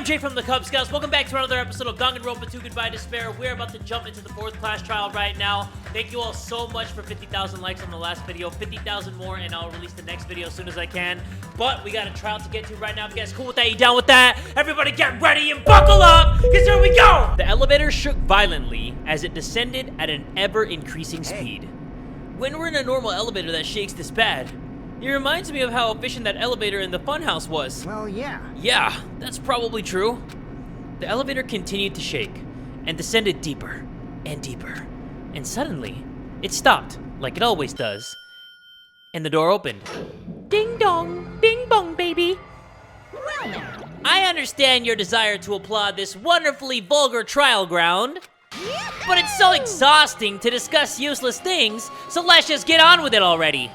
Jay from the Kubz Scouts. Welcome back to another episode of Danganronpa 2 Goodbye Despair. We're about to jump into the 4th class trial right now. Thank you all so much for 50,000 likes on the last video. 50,000 more and I'll release the next video as soon as I can. But we got a trial to get to right now. If you guys cool with that, you down with that? Everybody get ready and buckle up, because here we go! The elevator shook violently as it descended at an ever-increasing speed. When we're in a normal elevator that shakes this bad, it reminds me of how efficient that elevator in the Funhouse was. Well, yeah. Yeah, that's probably true. The elevator continued to shake and descended deeper and deeper. And suddenly, it stopped, like it always does. And the door opened. Ding dong, bing bong, baby. Well now. I understand your desire to applaud this wonderfully vulgar trial ground. But it's so exhausting to discuss useless things, so let's just get on with it already.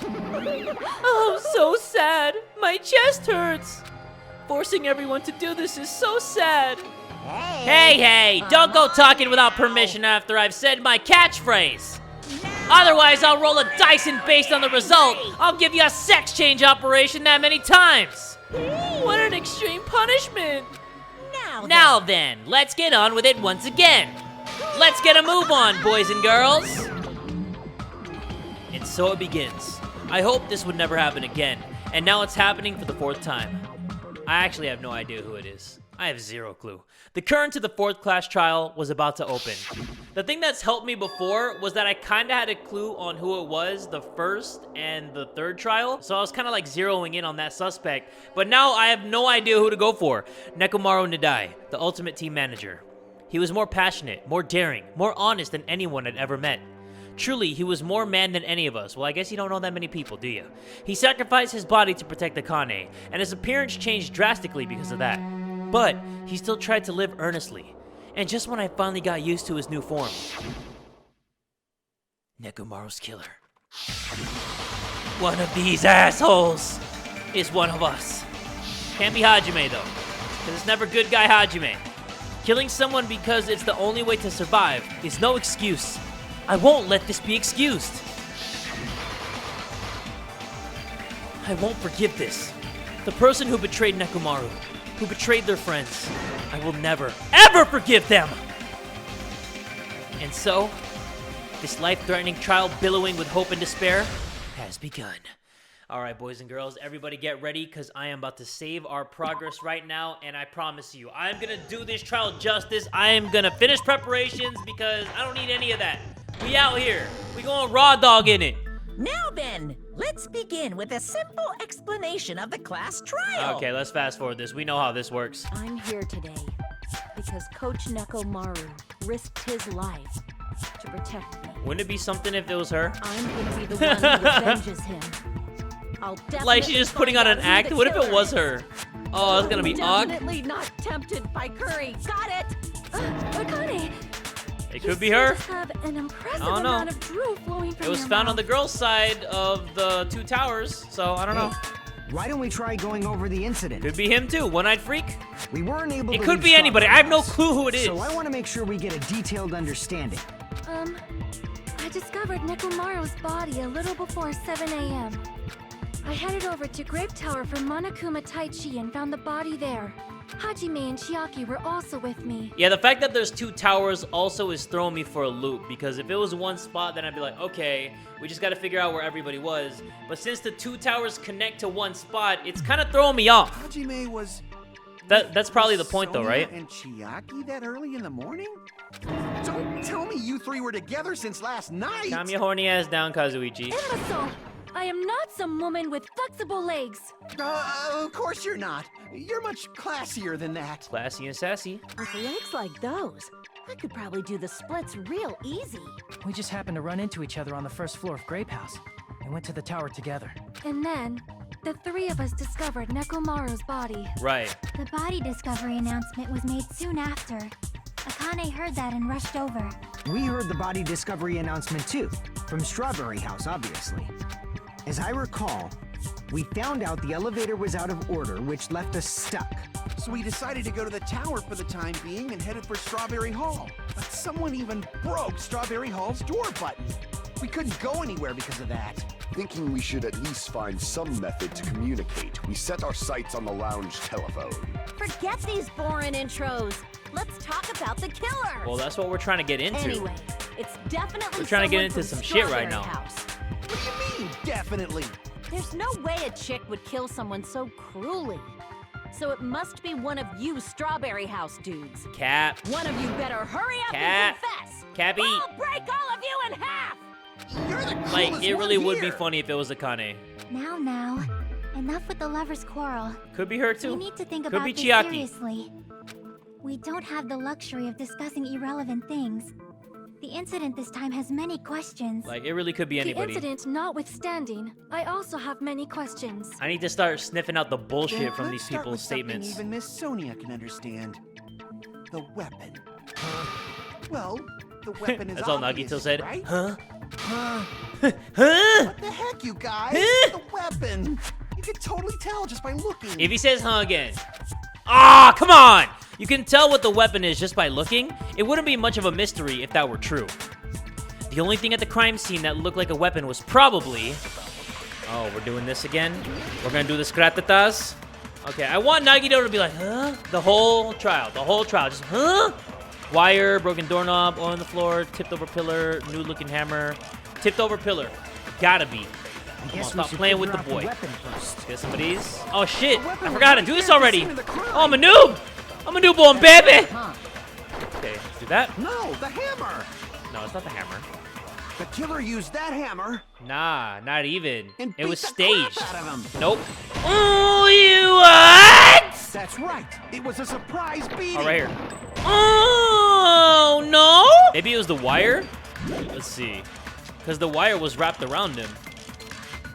Oh, so sad. My chest hurts. Forcing everyone to do this is so sad. Hey, don't go talking without permission after I've said my catchphrase. Otherwise, I'll roll a dice and based on the result, I'll give you a sex change operation that many times. What an extreme punishment. Now then, let's get on with it once again. Let's get a move on, boys and girls. And so it begins. I hope this would never happen again. And now it's happening for the 4th time. I actually have no idea who it is. I have zero clue. The current to the 4th class trial was about to open. The thing that's helped me before was that I kind of had a clue on who it was the 1st and the 3rd trial. So I was kind of like zeroing in on that suspect. But now I have no idea who to go for. Nekomaru Nadai, the ultimate team manager. He was more passionate, more daring, more honest than anyone I'd ever met. Truly, he was more man than any of us. Well, I guess you don't know that many people, do you? He sacrificed his body to protect Akane, and his appearance changed drastically because of that. But he still tried to live earnestly. And just when I finally got used to his new form, Nekomaru's killer. One of these assholes is one of us. Can't be Hajime, though, because it's never good guy Hajime. Killing someone because it's the only way to survive is no excuse. I won't let this be excused. I won't forgive this. The person who betrayed Nekomaru, who betrayed their friends, I will never, ever forgive them! And so, this life-threatening trial billowing with hope and despair has begun. Alright, boys and girls, everybody get ready, because I am about to save our progress right now, and I promise you, I'm gonna do this trial justice. I am gonna finish preparations, because I don't need any of that. We out here. We going raw dog in it. Now then, let's begin with a simple explanation of the class trial. Okay, let's fast forward this. We know how this works. I'm here today because Coach Nekomaru risked his life to protect me. Wouldn't it be something if it was her? I'm gonna be the one who avenges him. I'll definitely Like she's just putting on an act? What if it was her? Oh, it's gonna be odd. Definitely not tempted by curry. Got it. Akane. It could be her. Have an impressive I don't know. amount of drool flowing from It was your found on mouth. the girl's side of the 2 towers, so I don't know. Why don't we try going over the incident? Could be him too, one-eyed freak. We weren't able to It could leave be anybody. I have no Strawberry clue who it is. House, so I want to make sure we get a detailed understanding. I discovered Nekomaru's body a little before 7 a.m. I headed over to Grape Tower for Monokuma Taichi and found the body there. Hajime and Chiaki were also with me. Yeah, the fact that there's 2 towers also is throwing me for a loop, because if it was one spot, then I'd be like, okay, we just gotta figure out where everybody was. But since the 2 towers connect to one spot, it's kind of throwing me off. Hajime was... That's probably the point, though, right? And Chiaki that early in the morning? Don't tell me you 3 were together since last night! Calm your horny ass down, Kazuichi. Imbecile! I am not some woman with flexible legs. Of course you're not. You're much classier than that. Classy and sassy. With legs like those, I could probably do the splits real easy. We just happened to run into each other on the 1st floor of Grape House. We went to the tower together. And then, the 3 of us discovered Nekomaru's body. Right. The body discovery announcement was made soon after. Akane heard that and rushed over. We heard the body discovery announcement too, from Strawberry House, obviously. As I recall, we found out the elevator was out of order, which left us stuck. So we decided to go to the tower for the time being and headed for Strawberry Hall. But someone even broke Strawberry Hall's door button. We couldn't go anywhere because of that. Thinking we should at least find some method to communicate, we set our sights on the lounge telephone. Forget these boring intros. Let's talk about the killer. Well, that's what we're trying to get into. Anyway, it's definitely We're trying to get someone into from some shit right Strawberry now. House. What do you mean, definitely? There's no way a chick would kill someone so cruelly. So it must be one of you Strawberry House dudes. Cap. One of you better hurry up Cap. and confess. Cappy. I'll break all of you in half. You're the coolest Like, it really one would be here. funny if it was Akane. Now. Enough with the lovers' quarrel. Could be her We too. need to think Could about be this Chiaki. seriously. We don't have the luxury of discussing irrelevant things. The incident this time has many questions. Like, it really could be The anybody. incident notwithstanding, I also have many questions. I need to start sniffing out the bullshit Then from let's these start people's with something statements. Even Miss Sonia can understand. The weapon. Well, the weapon is That's all obvious, Nagito said. right? Huh? Huh? Huh? What the heck, you guys? Huh? The weapon. You can totally tell just by looking. If he says huh again. Ah, come on! You can tell what the weapon is just by looking. It wouldn't be much of a mystery if that were true. The only thing at the crime scene that looked like a weapon was probably... Oh, we're doing this again? We're gonna do the scratatas? Okay, I want Nagito to be like, huh? The whole trial, just, huh? Wire, broken doorknob, oil on the floor, tipped over pillar, new looking hammer. Tipped over pillar. Gotta be. I Come on, guess we stop should playing with figure the out boy. weapon first. Get some of these. Oh shit, The weapon I was forgot to right do this there at the already. scene of the crime. Oh, I'm a noob! I'm a newborn baby! Okay, let's do that. No, the hammer. No, it's not the hammer. The killer used that hammer Nah, not even. and It was beat the crap staged. out of him. Nope. Oh, you what? That's right. It was a surprise beating. Oh, right here. Oh, no? Maybe it was the wire? Let's see. Because the wire was wrapped around him.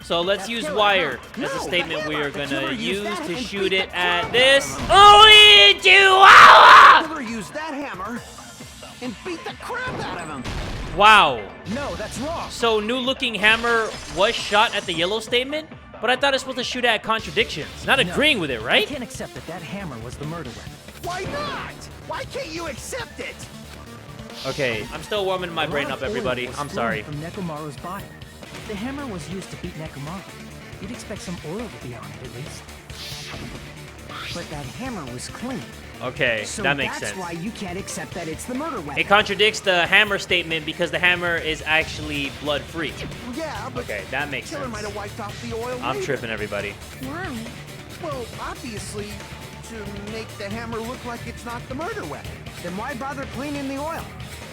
So let's That use killer, wire huh? as a No, statement the we hammer. are The gonna killer used use that to and shoot beat it the at crap this. out of him. Oh, The chihuahua! killer used that hammer and beat the crap out of him. Wow. No, that's wrong. So new looking hammer was shot at the yellow statement, but I thought it's supposed to shoot at contradictions, not agreeing with it, I right? can't accept that that hammer was the murder weapon. Why not? Why can't you accept it? Okay, I'm still warming my A brain lot up, of oil everybody. was I'm flowing sorry. From Nekomaru's body. If the hammer was used to beat Nekomaru, you'd expect some oil to be on it at least. But that hammer was clean. Okay, So that makes that's sense. why you can't accept that it's the murder weapon. It contradicts the hammer statement because the hammer is actually blood-free. Yeah, but Okay, that makes killer sense. might have wiped off the oil. I'm later. tripping, everybody. Why? Well, obviously, to make the hammer look like it's not the murder weapon. Then why bother cleaning the oil?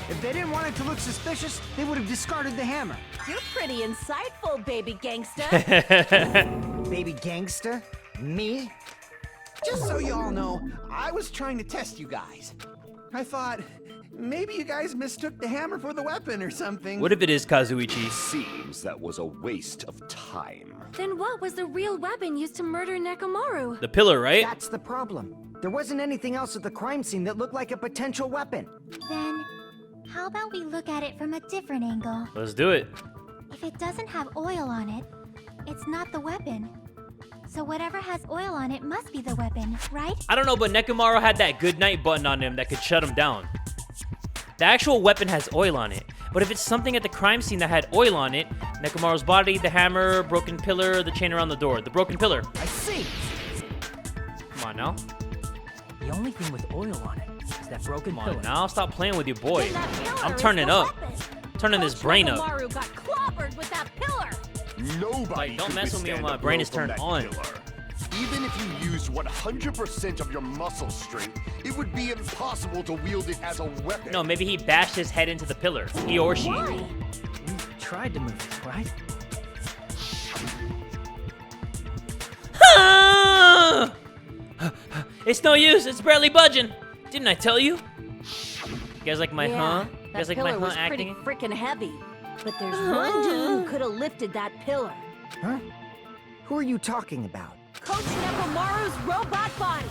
If they didn't want it to look suspicious, they would have discarded the hammer. You're pretty insightful, baby gangsta. Baby gangster? Me? Just so you all know, I was trying to test you guys. I thought maybe you guys mistook the hammer for the weapon or something. What if it is Kazuichi? Seems that was a waste of time. Then what was the real weapon used to murder Nekomaru? The pillar, right? That's the problem. There wasn't anything else at the crime scene that looked like a potential weapon. Then, how about we look at it from a different angle? Let's do it. If it doesn't have oil on it, it's not the weapon. So whatever has oil on it must be the weapon, right? I don't know, but Nekomaru had that good night button on him that could shut him down. The actual weapon has oil on it. But if it's something at the crime scene that had oil on it, Nekomaru's body, the hammer, broken pillar, the chain around the door. The broken pillar. I see! Come on now. The only thing with oil on it is that broken Come pillar. on now. Stop playing with your boy. Then that pillar I'm is turning the up. weapon. Turning this Coach brain up. Nekomaru got clobbered with that pillar. Nobody Like, don't could mess with me when withstand my a brain blow is from turned that on. killer. Even if you used 100% of your muscle strength, it would be impossible to wield it as a weapon. No, maybe he bashed his head into the pillar. He or she. Why? We tried to move it, right? It's no use. It's barely budging. Didn't I tell you? You guys like my yeah, huh? You guys that like my pillar huh was acting? pretty freaking heavy. But there's one dude who could have lifted that pillar. Huh? Who are you talking about? Coach Nekomaru's robot body.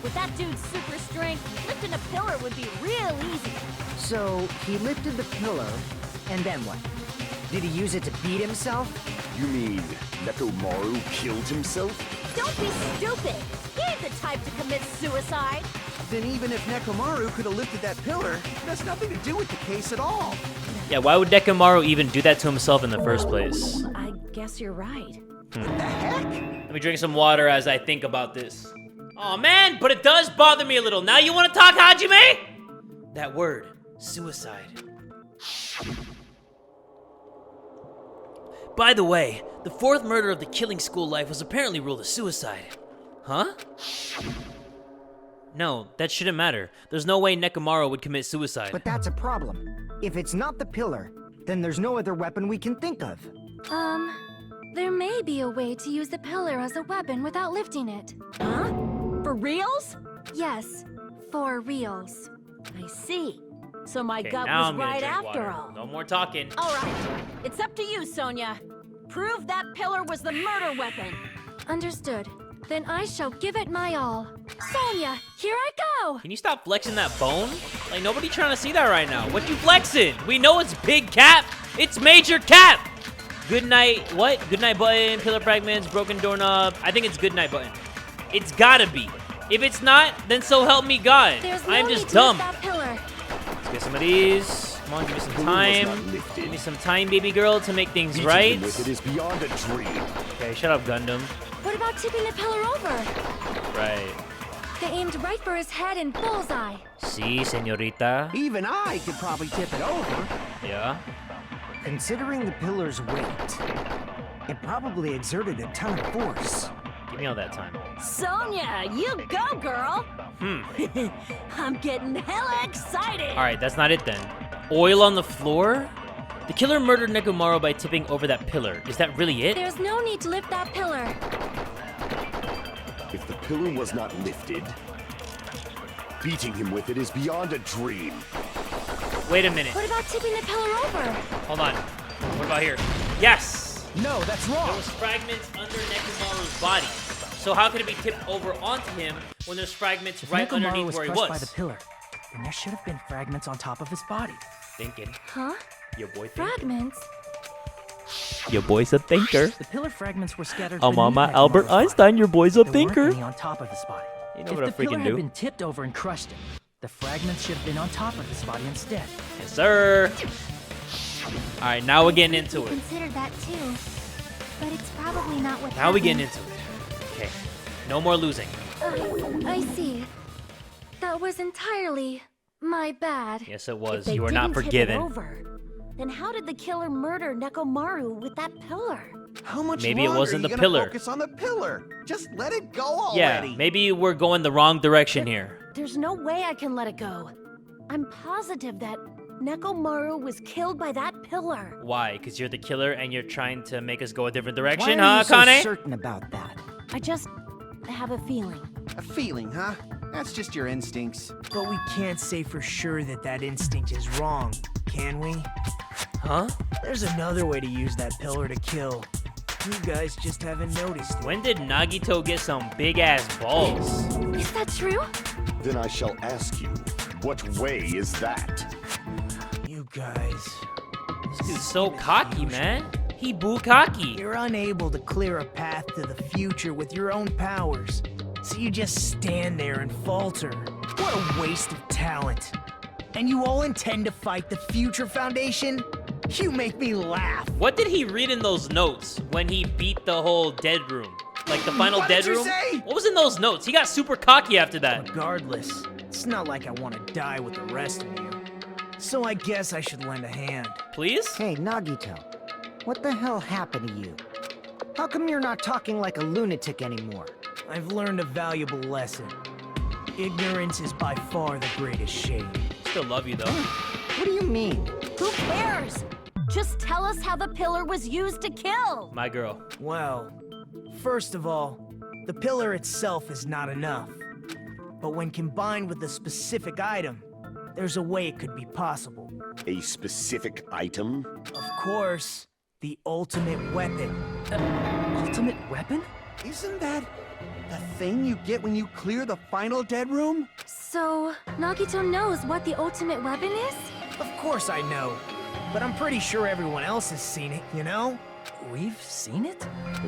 With that dude's super strength, lifting a pillar would be real easy. So, he lifted the pillar, and then what? Did he use it to beat himself? You mean Nekomaru killed himself? Don't be stupid. He ain't the type to commit suicide. Then even if Nekomaru could have lifted that pillar, it has nothing to do with the case at all. Yeah, why would Nekomaru even do that to himself in the first place? I guess you're right. What the heck? Let me drink some water as I think about this. Oh man, but it does bother me a little. Now you want to talk, Hajime? That word, suicide. By the way, the fourth murder of the killing school life was apparently ruled a suicide. Huh? No, that shouldn't matter. There's no way Nekomaru would commit suicide. But that's a problem. If it's not the pillar, then there's no other weapon we can think of. There may be a way to use the pillar as a weapon without lifting it. Huh? For reals? Yes, for reals. I see. So my Okay, gut now was I'm gonna right drink after water. all. No more talking. All right, it's up to you, Sonia. Prove that pillar was the murder weapon. Understood. Then I shall give it my all. Sonia, here I go! Can you stop flexing that bone? Like, nobody trying to see that right now. What you flexing? We know it's Big Cap. It's Major Cap. Good night, what? Good night button, pillar fragments, broken doorknob. I think it's good night button. It's gotta be. If it's not, then so help me God. There's no I'm need just to dumb. lift that pillar. Let's get some of these. Come on, give me some time. Give me some time, baby girl, to make things right. With it is beyond a dream. Okay, shut up, Gundam. What about tipping the pillar over? Right. They aimed right for his head and bullseye. Si, señorita. Even I could probably tip it over. Yeah. Considering the pillar's weight, it probably exerted a ton of force. Give me all that time. Sonia, you go, girl. I'm getting hella excited. All right, that's not it then. Oil on the floor? The killer murdered Nekomaru by tipping over that pillar. Is that really it? There's no need to lift that pillar. If the pillar was not lifted, beating him with it is beyond a dream. Wait a minute. What about tipping the pillar over? Hold on. What about here? Yes! No, that's wrong. There was fragments under Nekomaru's body. So how could it be tipped over onto him when there's fragments If right Nekomaru underneath was where he crushed was? by the pillar, then there should have been fragments on top of his body. Thinking. Huh? Your boy thinking. Fragments? Your boy's a thinker. The pillar fragments were scattered I'm on my beneath Albert Nekomaru's body. Einstein. Your boy's a There thinker. weren't any on top of his body. You know If what I the pillar freaking had do. been tipped over and crushed him, the fragments should have been on top of his body instead. Yes, sir. All right, now we're getting into it. Considered that too. But it's probably not what Now we happened. getting into it. Okay. No more losing. I see. That was entirely my bad. Yes, it If was. they You are not didn't tip it forgiven. over, then how did the killer murder Nekomaru with that pillar? How much Maybe it longer wasn't are the you gonna pillar. focus on the pillar? Just let it go Yeah, already. maybe we're going the wrong direction here. There's no way I can let it go. I'm positive that Nekomaru was killed by that pillar. Why? Because you're the killer and you're trying to make us go a different Why direction, are huh, you so Kane? certain about that? I just have a feeling. A feeling, huh? That's just your instincts. But we can't say for sure that that instinct is wrong, can we? Huh? There's another way to use that pillar to kill. You guys just haven't noticed it. When did Nagito get some big-ass balls? Is that true? Then I shall ask you, what way is that? You guys... This dude's so cocky, man. He boo cocky. You're unable to clear a path to the future with your own powers. So you just stand there and falter. What a waste of talent. And you all intend to fight the Future Foundation? You make me laugh. What did he read in those notes when he beat the whole dead room? Like the final What dead did you room? say? What was in those notes? He got super cocky after that. Regardless, it's not like I want to die with the rest of you. So I guess I should lend a hand. Please? Hey, Nagito, what the hell happened to you? How come you're not talking like a lunatic anymore? I've learned a valuable lesson. Ignorance is by far the greatest shame. Still love you, though. What do you mean? Who cares? Just tell us how the pillar was used to kill. My girl. Well, first of all, the pillar itself is not enough. But when combined with a specific item, there's a way it could be possible. A specific item? Of course, the ultimate weapon. Ultimate weapon? Isn't that the thing you get when you clear the final dead room? So, Nagito knows what the ultimate weapon is? Of course I know. But I'm pretty sure everyone else has seen it, you know? We've seen it?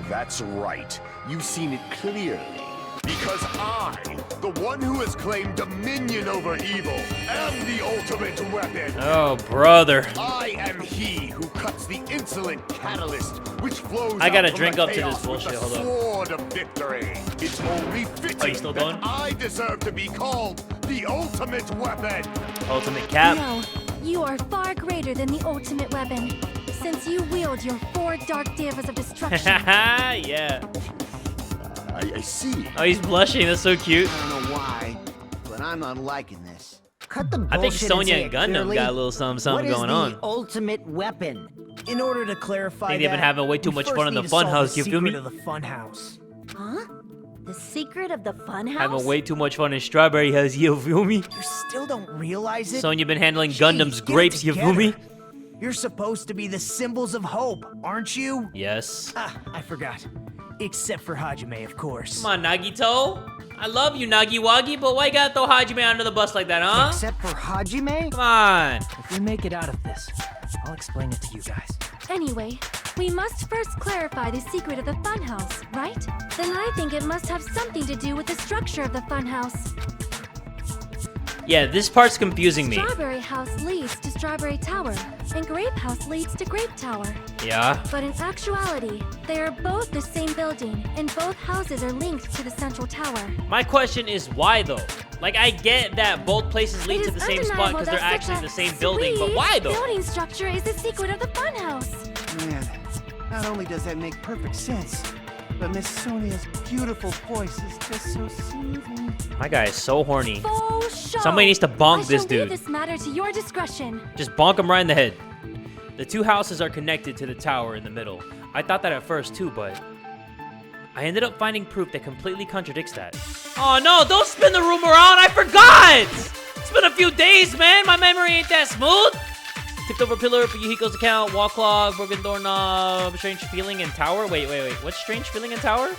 That's right. You've seen it clearly. Because I, the one who has claimed dominion over evil, am the ultimate weapon. Oh, brother. I am he who cuts the insolent catalyst, which flows I gotta out from drink the up to this chaos with bullshit, the hold up. sword of victory. It's only fitting still that going? I deserve to be called the ultimate weapon. Ultimate cap. No, you are far greater than the ultimate weapon, since you wield your 4 dark devas of destruction. Yeah. I see. Oh, he's blushing. That's so cute. I don't know why, but I'm not liking this. Cut the bullshit I think Sonya say and it Gundam clearly. got a little something What is going the on. ultimate weapon? In order to clarify Think they've been that, having way too we much first fun in the need to solve Funhouse, you feel me? secret of the Funhouse. Huh? The secret of the Funhouse? Having way too much fun in Strawberry House, you feel me? You still don't realize it? Sonya been handling Jeez, Gundam's get it grapes, you feel me? together. You're supposed to be the symbols of hope, aren't you? Yes. Ah, I forgot. Except for Hajime, of course. Come on, Nagito. I love you, Nagiwagi, but why you gotta throw Hajime under the bus like that, huh? Except for Hajime? Come on. If we make it out of this, I'll explain it to you guys. Anyway, we must first clarify the secret of the Funhouse, right? Then I think it must have something to do with the structure of the Funhouse. Yeah, this part's confusing me. Strawberry House leads to Strawberry Tower, and Grape House leads to Grape Tower. Yeah. But in actuality, they are both the same building, and both houses are linked to the central tower. My question is why though? Like, I get that both places lead It to is the same spot undeniable because they're that actually such the a same building, but sweet why though? building structure is the secret of the Funhouse. Man, not only does that make perfect sense, but Miss Sonia's beautiful voice is just so soothing. My guy is so horny. Faux show. Somebody needs to bonk I this shall leave dude. this matter to your discretion. Just bonk him right in the head. The two houses are connected to the tower in the middle. I thought that at first too, but I ended up finding proof that completely contradicts that. Oh no, don't spin the room around, I forgot! It's been a few days, man. My memory ain't that smooth. Tipped over pillar for Yuhiko's account, wall clock, broken doorknob, strange feeling and tower. Wait. What's strange feeling and tower?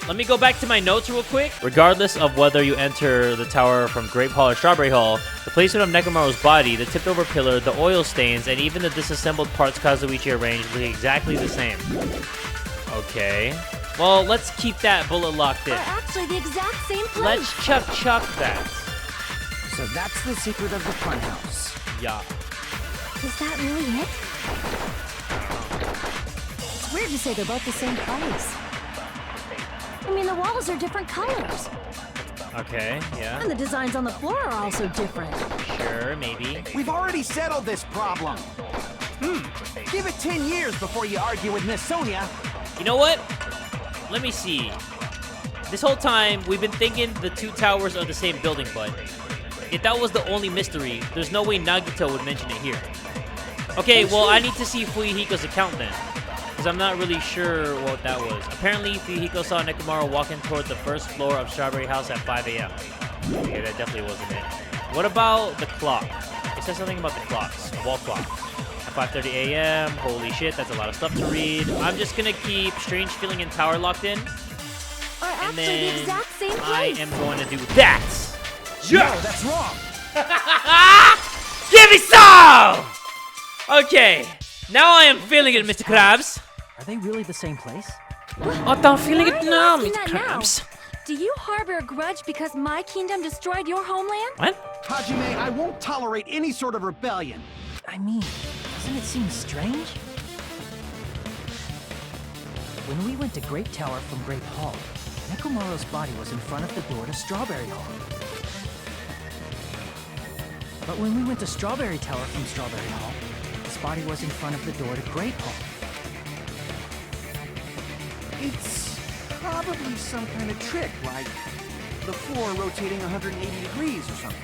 Let me go back to my notes real quick. Regardless of whether you enter the tower from Grape Hall or Strawberry Hall, the placement of Nekomaru's body, the tipped over pillar, the oil stains, and even the disassembled parts Kazuichi arranged look exactly the same. Okay. Well, let's keep that bullet locked in. Are actually the exact same place. Let's chuck that. So that's the secret of the Funhouse. Yeah. Is that really it? It's weird to say they're both the same place. I mean, the walls are different colors. Okay, yeah. And the designs on the floor are also different. Sure, maybe. We've already settled this problem. Give it 10 years before you argue with Miss Sonia. You know what? Let me see. This whole time, we've been thinking the two towers are the same building, but if that was the only mystery, there's no way Nagito would mention it here. Okay, well, I need to see Fuyuhiko's account then, because I'm not really sure what that was. Apparently, Fuyuhiko saw Nekomaru walking toward the first floor of Strawberry House at 5 a.m. Okay, that definitely wasn't it. What about the clock? It says something about the clocks. Wall clock. At 5:30 a.m. Holy shit, that's a lot of stuff to read. I'm just gonna keep Strange Feeling and Tower locked in. Are And actually the then exact same I place. am going to do that. No, that's wrong. Give me some! Okay, now I am feeling it, Mr. Krabs. Are they really the same place? Oh, I'm feeling Why it are you now, asking Mr. that now? Krabs. Do you harbor a grudge because my kingdom destroyed your homeland? What? Hajime, I won't tolerate any sort of rebellion. I mean, doesn't it seem strange? When we went to Grape Tower from Grape Hall, Nekomaru's body was in front of the door to Strawberry Hall. But when we went to Strawberry Tower from Strawberry Hall, his body was in front of the door to Grape Hall. It's probably some kind of trick, like the floor rotating 180 degrees or something.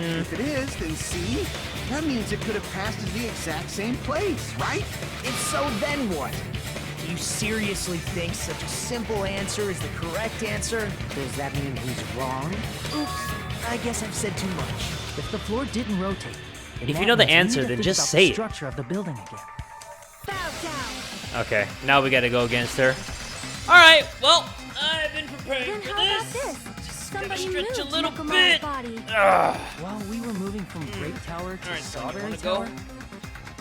If it is, then see? That means it could have passed as the exact same place, right? If so, then what? Do you seriously think such a simple answer is the correct answer? Does that mean he's wrong? Oops, I guess I've said too much. If the floor didn't rotate, then If that you know the means we need answer, to then think just about say the it. structure of the building again. Bow down. Okay, now we gotta go against her. Alright, well, I've been preparing Then for how about this. this? Somebody stretch moved a little Nekomaru's bit. body. While we were moving from Grape Tower to Alright, so you Strawberry wanna Tower, go?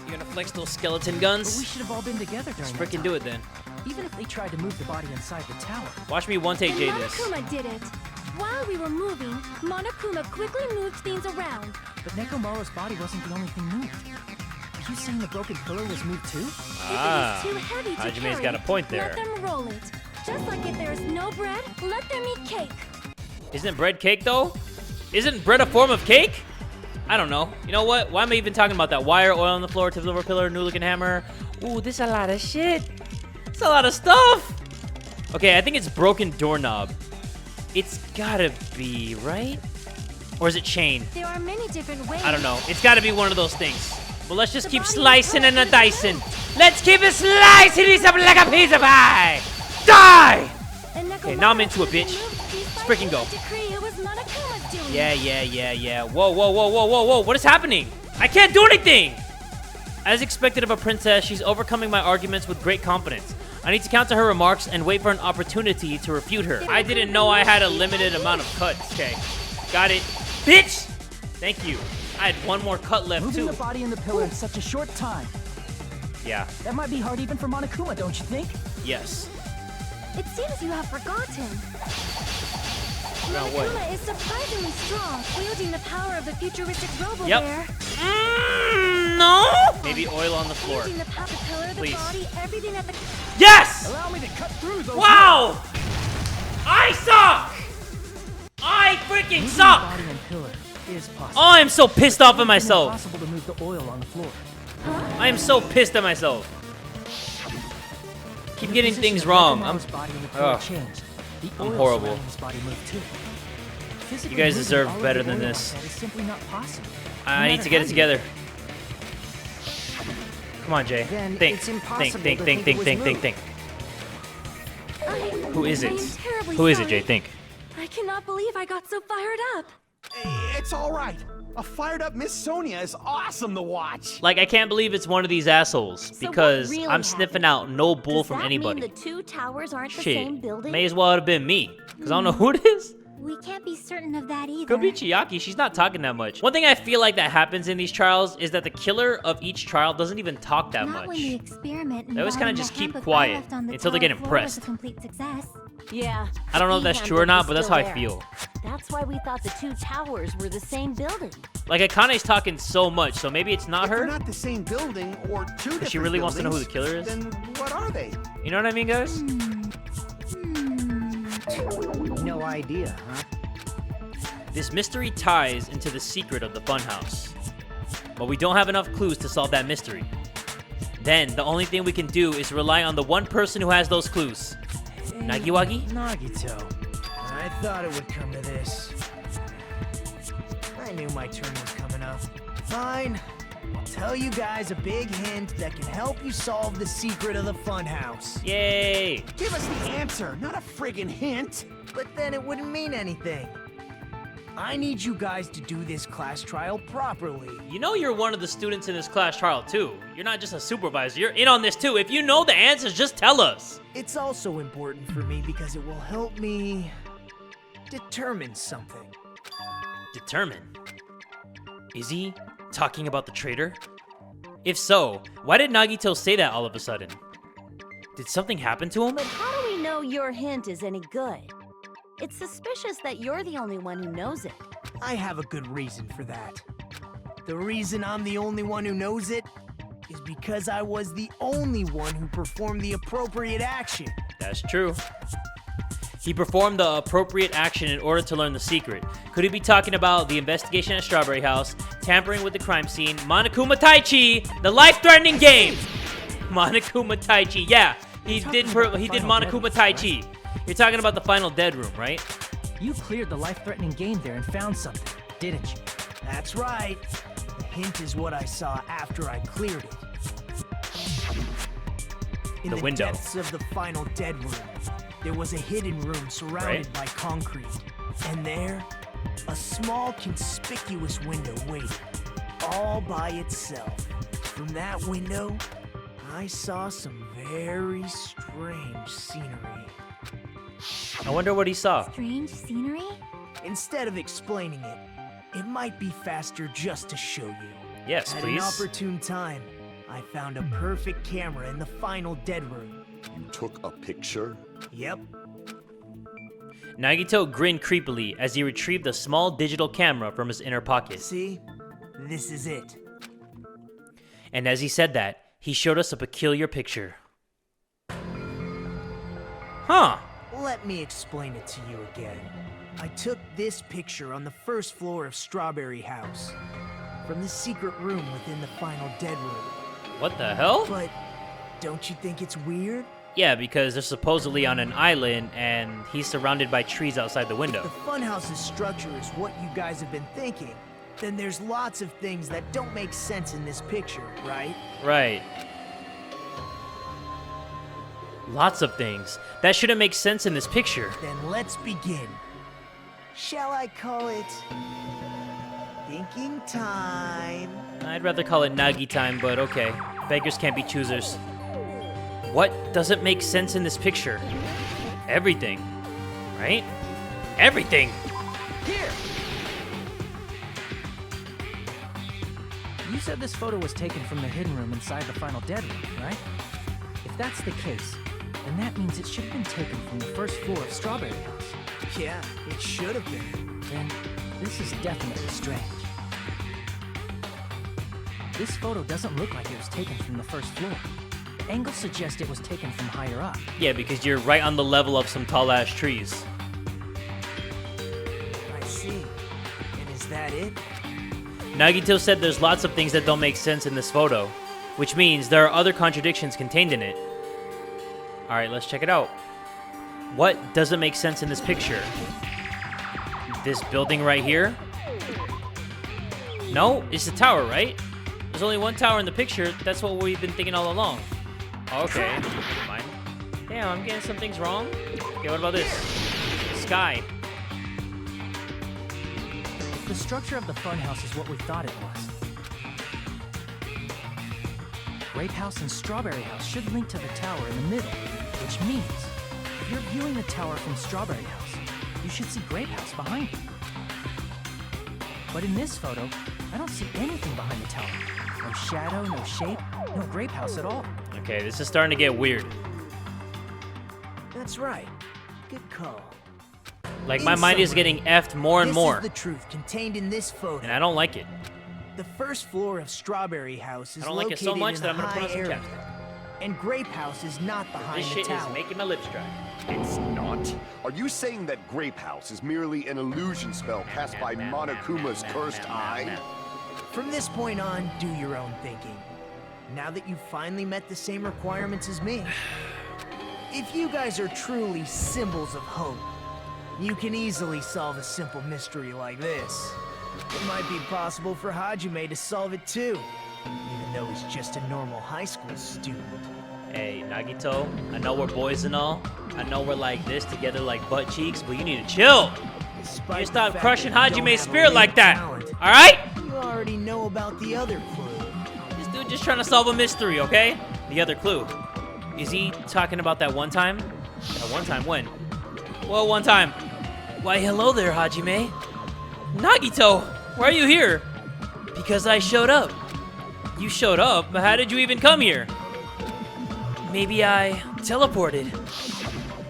You're gonna flex those skeleton but we guns? should have all been together during Let's that freaking time. do it then. Even if they tried to move the body inside the tower. Watch me one take Jay And this. Monokuma did it. While we were moving, Monokuma quickly moved things around. But Nekomaru's body wasn't the only thing moved. Are you saying the broken pillar was moved too? Ah, If it is too heavy to Hajime's carry, got a point there. let them roll it. Just like if there is no bread, let them eat cake. Isn't bread cake though? Isn't bread a form of cake? I don't know. You know what? Why am I even talking about that? Wire, oil on the floor, tip over pillar, new looking hammer. Ooh, this is a lot of shit. It's a lot of stuff. Okay, I think it's broken doorknob. It's gotta be, right? Or is it chain? There are many different ways. I don't know. It's gotta be one of those things. But let's just The keep body slicing is and broken. dicing. Let's keep it slicing it up like a piece of pie. Die! And Okay, now I'm into it, Nekomaru bitch. moved piece by Freaking go. piece to decree it was Monokuma's doing. Yeah. Whoa. What is happening? I can't do anything! As expected of a princess, she's overcoming my arguments with great confidence. I need to counter her remarks and wait for an opportunity to refute her. I didn't know I had a limited amount of cuts. Okay, got it. Bitch! Thank you. I had one more cut left, Moving too. the body and the pillar in such a short time. Yeah, That might be hard even for Monokuma, don't you think? yes. It seems you have forgotten. Around what? Monokuma is surprisingly strong, wielding the power of the futuristic robo Yep. bear. No? Maybe oil on the floor. Wielding the power, the pillar, the Please. body, everything at the... Yes! Allow me to cut through those. Wow! I suck! I freaking Moving suck! the body and pillar is possible. Oh, I'm so pissed off at It's myself. impossible to move the oil on the floor. I am so pissed at myself. Keep getting The things position of wrong. Nekomaru's body and the pillar Ugh. changed. The I'm oil horrible. surrounding his body moved too. Physically You guys moving deserve all of better the than oil this. outside is simply not possible. I No need matter to get how it you- together. Come on, Jay. Then Think. it's impossible to think it was Who is I it? am terribly Who is it, sorry. Jay? Think. I cannot believe I got so fired up. It's all right. A fired up Miss Sonia is awesome to watch. Like, I can't believe it's one of these assholes So what because really I'm sniffing happened? out no bull Does from that anybody. mean the two towers aren't the Shit. same building? May as well have been me because I don't know who it is. We can't be certain of that either. Could be Chiaki. She's not talking that much. One thing I feel like that happens in these trials is that the killer of each trial doesn't even talk that Not when the much. experiment They always kinda involving just the keep handbook quiet I left on the until they get tower floor was impressed. a complete success. Yeah. I don't know if the that's true or handbook not, is but that's still how I there. feel. That's why we thought the two towers were the same building. Like, Akane's talking so much, so maybe it's not If they're her. not the same building or two different she really wants to know who the buildings, killer is? Then what are they? You know what I mean, guys? No idea, huh? This mystery ties into the secret of the Funhouse. But we don't have enough clues to solve that mystery. Then, the only thing we can do is rely on the one person who has those clues. Nagiwagi? Nagito. I thought it would come to this. I knew my turn was coming up. Fine. I'll tell you guys a big hint that can help you solve the secret of the Funhouse. Yay! Give us the answer, not a friggin' hint. But then it wouldn't mean anything. I need you guys to do this class trial properly. You know you're one of the students in this class trial, too. You're not just a supervisor, you're in on this, too. If you know the answers, just tell us. It's also important for me because it will help me determine something. Determine. Is he talking about the traitor? If so, why did Nagito say that all of a sudden? Did something happen to him? But how do we know your hint is any good? It's suspicious that you're the only one who knows it. I have a good reason for that. The reason I'm the only one who knows it is because I was the only one who performed the appropriate action. That's true. He performed the appropriate action in order to learn the secret. Could he be talking about the investigation at Strawberry House, tampering with the crime scene, Monokuma Taichi, the life-threatening game? Monokuma Taichi, yeah, he did Monokuma Taichi. You're talking about the final dead room, right? You cleared the life-threatening game there and found something, didn't you? That's right. The hint is what I saw after I cleared it. In The the window. depths of the final dead room, there was a hidden room surrounded Right. by concrete. And there, a small, conspicuous window waited, all by itself. From that window, I saw some very strange scenery. I wonder what he saw. Strange scenery? Instead of explaining it, it might be faster just to show you. Yes, At please. an opportune time, I found a perfect camera in the final dead room. You took a picture? Yep. Nagito grinned creepily as he retrieved a small digital camera from his inner pocket. See? This is it. And as he said that, he showed us a peculiar picture. Huh. Let me explain it to you again. I took this picture on the first floor of Strawberry House, from the secret room within the final dead room. What the hell? But don't you think it's weird? Yeah, because they're supposedly on an island and he's surrounded by trees outside the window. The Funhouse's structure is what you guys have been thinking. Then there's lots of things that don't make sense in this picture, right? Right. Lots of things. That shouldn't make sense in this picture. Then let's begin. Shall I call it thinking time? I'd rather call it Nagi time, but okay. Beggars can't be choosers. What doesn't make sense in this picture? Everything. Right? Everything! Here! You said this photo was taken from the hidden room inside the final dead room, right? If that's the case, then that means it should have been taken from the first floor of Strawberry House. Yeah, it should have been. Then this is definitely strange. This photo doesn't look like it was taken from the first floor. The angles suggest it was taken from higher up. Yeah, because you're right on the level of some tall-ass trees. I see. And is that it? Nagito said there's lots of things that don't make sense in this photo, which means there are other contradictions contained in it. Alright, let's check it out. What doesn't make sense in this picture? This building right here? No, it's the tower, right? There's only one tower in the picture. That's what we've been thinking all along. Okay, never mind. Damn, I'm getting some things wrong. Okay, what about this? Sky. The structure of the Funhouse is what we thought it was. Grape House and Strawberry House should link to the tower in the middle, which means if you're viewing the tower from Strawberry House, you should see Grape House behind you. But in this photo, I don't see anything behind the tower. No shadow, no shape, no Grape House at all. Okay, this is starting to get weird. That's right. Good call. Like, my mind is getting effed more and more. This is the truth contained in this photo. And I don't like it. The first floor of Strawberry House is I don't like it so much that I'm gonna put on some area, chapstick. and Grape House is not behind This the shit is tower. making my lips dry. It's not. Are you saying that Grape House is merely an illusion spell cast by Monokuma's cursed eye? From this point on, do your own thinking. Now that you've finally met the same requirements as me. If you guys are truly symbols of hope, you can easily solve a simple mystery like this. It might be possible for Hajime to solve it too, even though he's just a normal high school student. Hey, Nagito, I know we're boys and all. I know we're like this together like butt cheeks, but you need to chill. Despite You the stop fact crushing that you don't Hajime's have a spirit like latent that. talent, Alright? You already know about the other clue. This dude just trying to solve a mystery, okay? The other clue. Is he talking about that one time? That one time when? Well, one time. Why, hello there, Hajime. Nagito, why are you here? Because I showed up. You showed up? But how did you even come here? Maybe I teleported.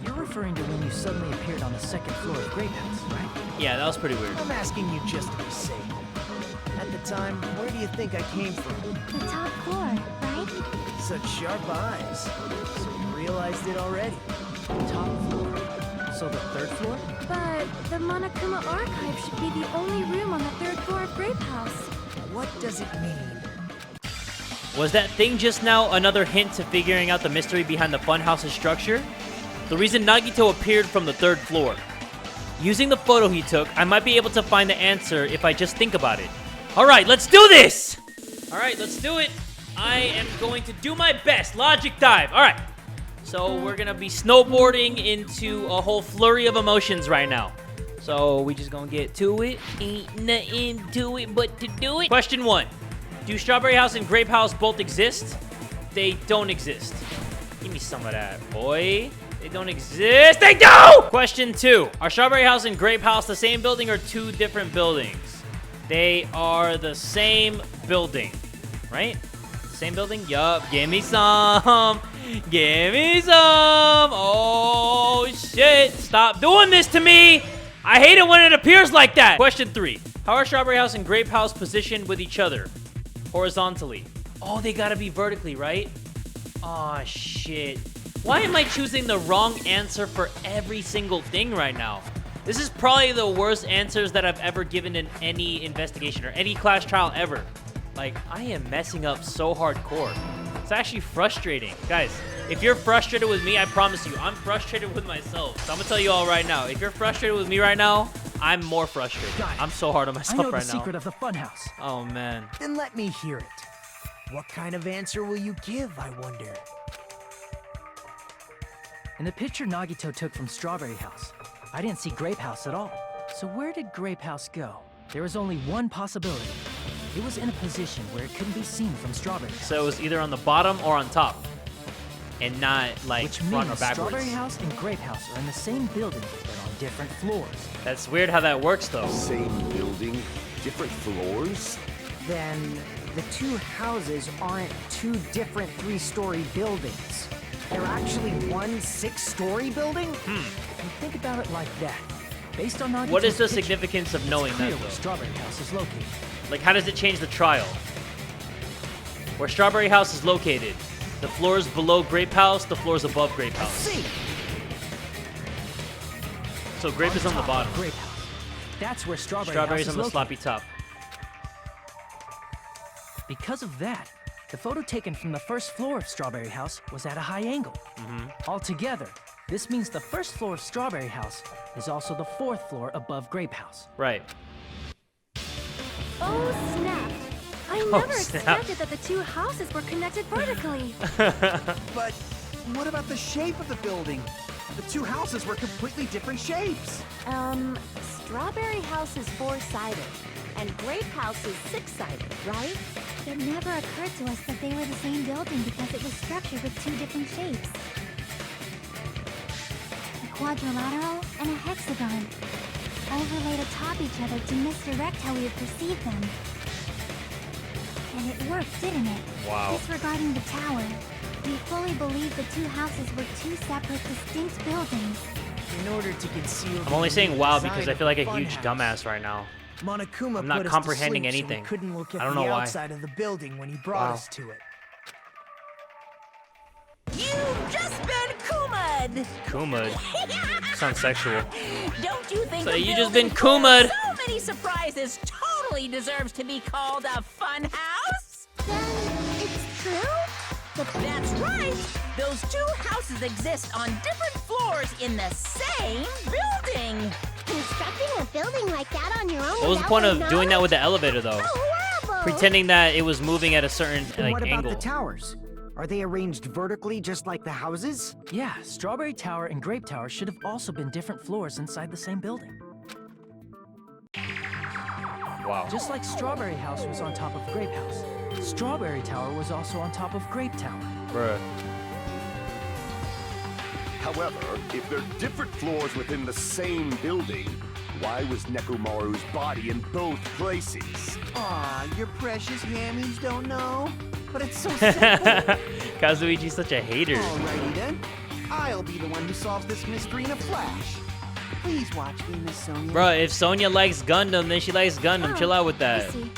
You're referring to when you suddenly appeared on the second floor of Grape House, right? Yeah, that was pretty weird. I'm asking you just to be safe. At the time, where do you think I came from? The top floor, right? Such sharp eyes. So you realized it already. Top floor. So the third floor? But the Monokuma archive should be the only room on the third floor of Grape House. What does it mean? Was that thing just now another hint to figuring out the mystery behind the Funhouse's structure? The reason Nagito appeared from the third floor. Using the photo he took, I might be able to find the answer if I just think about it. Alright, let's do this! Alright, let's do it. I am going to do my best. Logic dive. Alright. So we're gonna be snowboarding into a whole flurry of emotions right now. So we just gonna get to it. Ain't nothing to it but to do it. Question 1. Do Strawberry House and Grape House both exist? They don't exist. Give me some of that, boy. They don't exist. They do! Question 2. Are Strawberry House and Grape House the same building or two different buildings? They are the same building, right? Same building? Yup. Give me some. Give me some. Oh, shit. Stop doing this to me. I hate it when it appears like that. Question 3. How are Strawberry House and Grape House positioned with each other? Horizontally. Oh, they gotta be vertically, right? Oh, shit. Why am I choosing the wrong answer for every single thing right now? This is probably the worst answers that I've ever given in any investigation or any class trial ever. Like, I am messing up so hardcore. It's actually frustrating. Guys, if you're frustrated with me, I promise you, I'm frustrated with myself. So I'm gonna tell you all right now, if you're frustrated with me right now, I'm more frustrated. I'm so hard on myself right now. I know the secret of the Funhouse. Oh, man. Then let me hear it. What kind of answer will you give, I wonder? In the picture Nagito took from Strawberry House, I didn't see Grape House at all. So where did Grape House go? There was only one possibility. It was in a position where it couldn't be seen from Strawberry House. So it was either on the bottom or on top, and not like Which front means or backwards. Strawberry House and Grape House are in the same building, but on different floors. That's weird how that works, though. Same building, different floors? Then the two houses aren't two different 3-story buildings. They're actually one 6-story building? And think about it like that. Based on Nagito's What is the picture, significance of knowing it's clear that, where though? Strawberry House is located. Like, how does it change the trial? Where Strawberry House is located, the floors below Grape House, the floors above Grape House. See, So Grape is on the top of bottom. Grape House. That's where Strawberry Strawberry's House on is the sloppy located. top. Because of that, the photo taken from the first floor of Strawberry House was at a high angle. Altogether, this means the first floor of Strawberry House is also the 4th floor above Grape House. Right. Oh, snap. I Oh, never snap. expected that the two houses were connected vertically. But what about the shape of the building? The two houses were completely different shapes. Strawberry House is 4-sided, and Grape House is 6-sided, right? It never occurred to us that they were the same building because it was structured with two different shapes. A quadrilateral and a hexagon, overlaid atop each other to misdirect how we had perceived them. And it worked, didn't it? Wow. Disregarding the tower, we fully believed the two houses were two separate, distinct buildings. in order to conceal. I'm only saying wow because I feel like a huge dumbass right now. Monokuma I'm not put us comprehending to sleep anything. So we couldn't look at I don't the know why. outside of the building when he brought Wow. us to it. You've just been Kuma'd! Kuma'd? Sounds sexual. Don't you think So a you just building been full of Kuma'd. so many surprises totally deserves to be called a fun house? Then it's true? That's right! Those two houses exist on different floors in the same building! Constructing a building like that on your own. What was the point of doing that with the elevator, though? horrible! Pretending that it was moving at a certain And what like about angle. the towers? Are they arranged vertically just like the houses? Yeah, Strawberry Tower and Grape Tower should have also been different floors inside the same building. Wow. Just like Strawberry House was on top of Grape House, Strawberry Tower was also on top of Grape Tower. Bruh. However, if they're different floors within the same building, why was Nekomaru's body in both places? Aw, your precious hammies don't know? But it's so simple. Kazuichi's such a hater. Alrighty then. I'll be the one who solves this mystery in a flash. Please watch me, Miss Sonia. Bruh, if Sonia likes Gundam, then she likes Gundam. Chill out with that. Missy,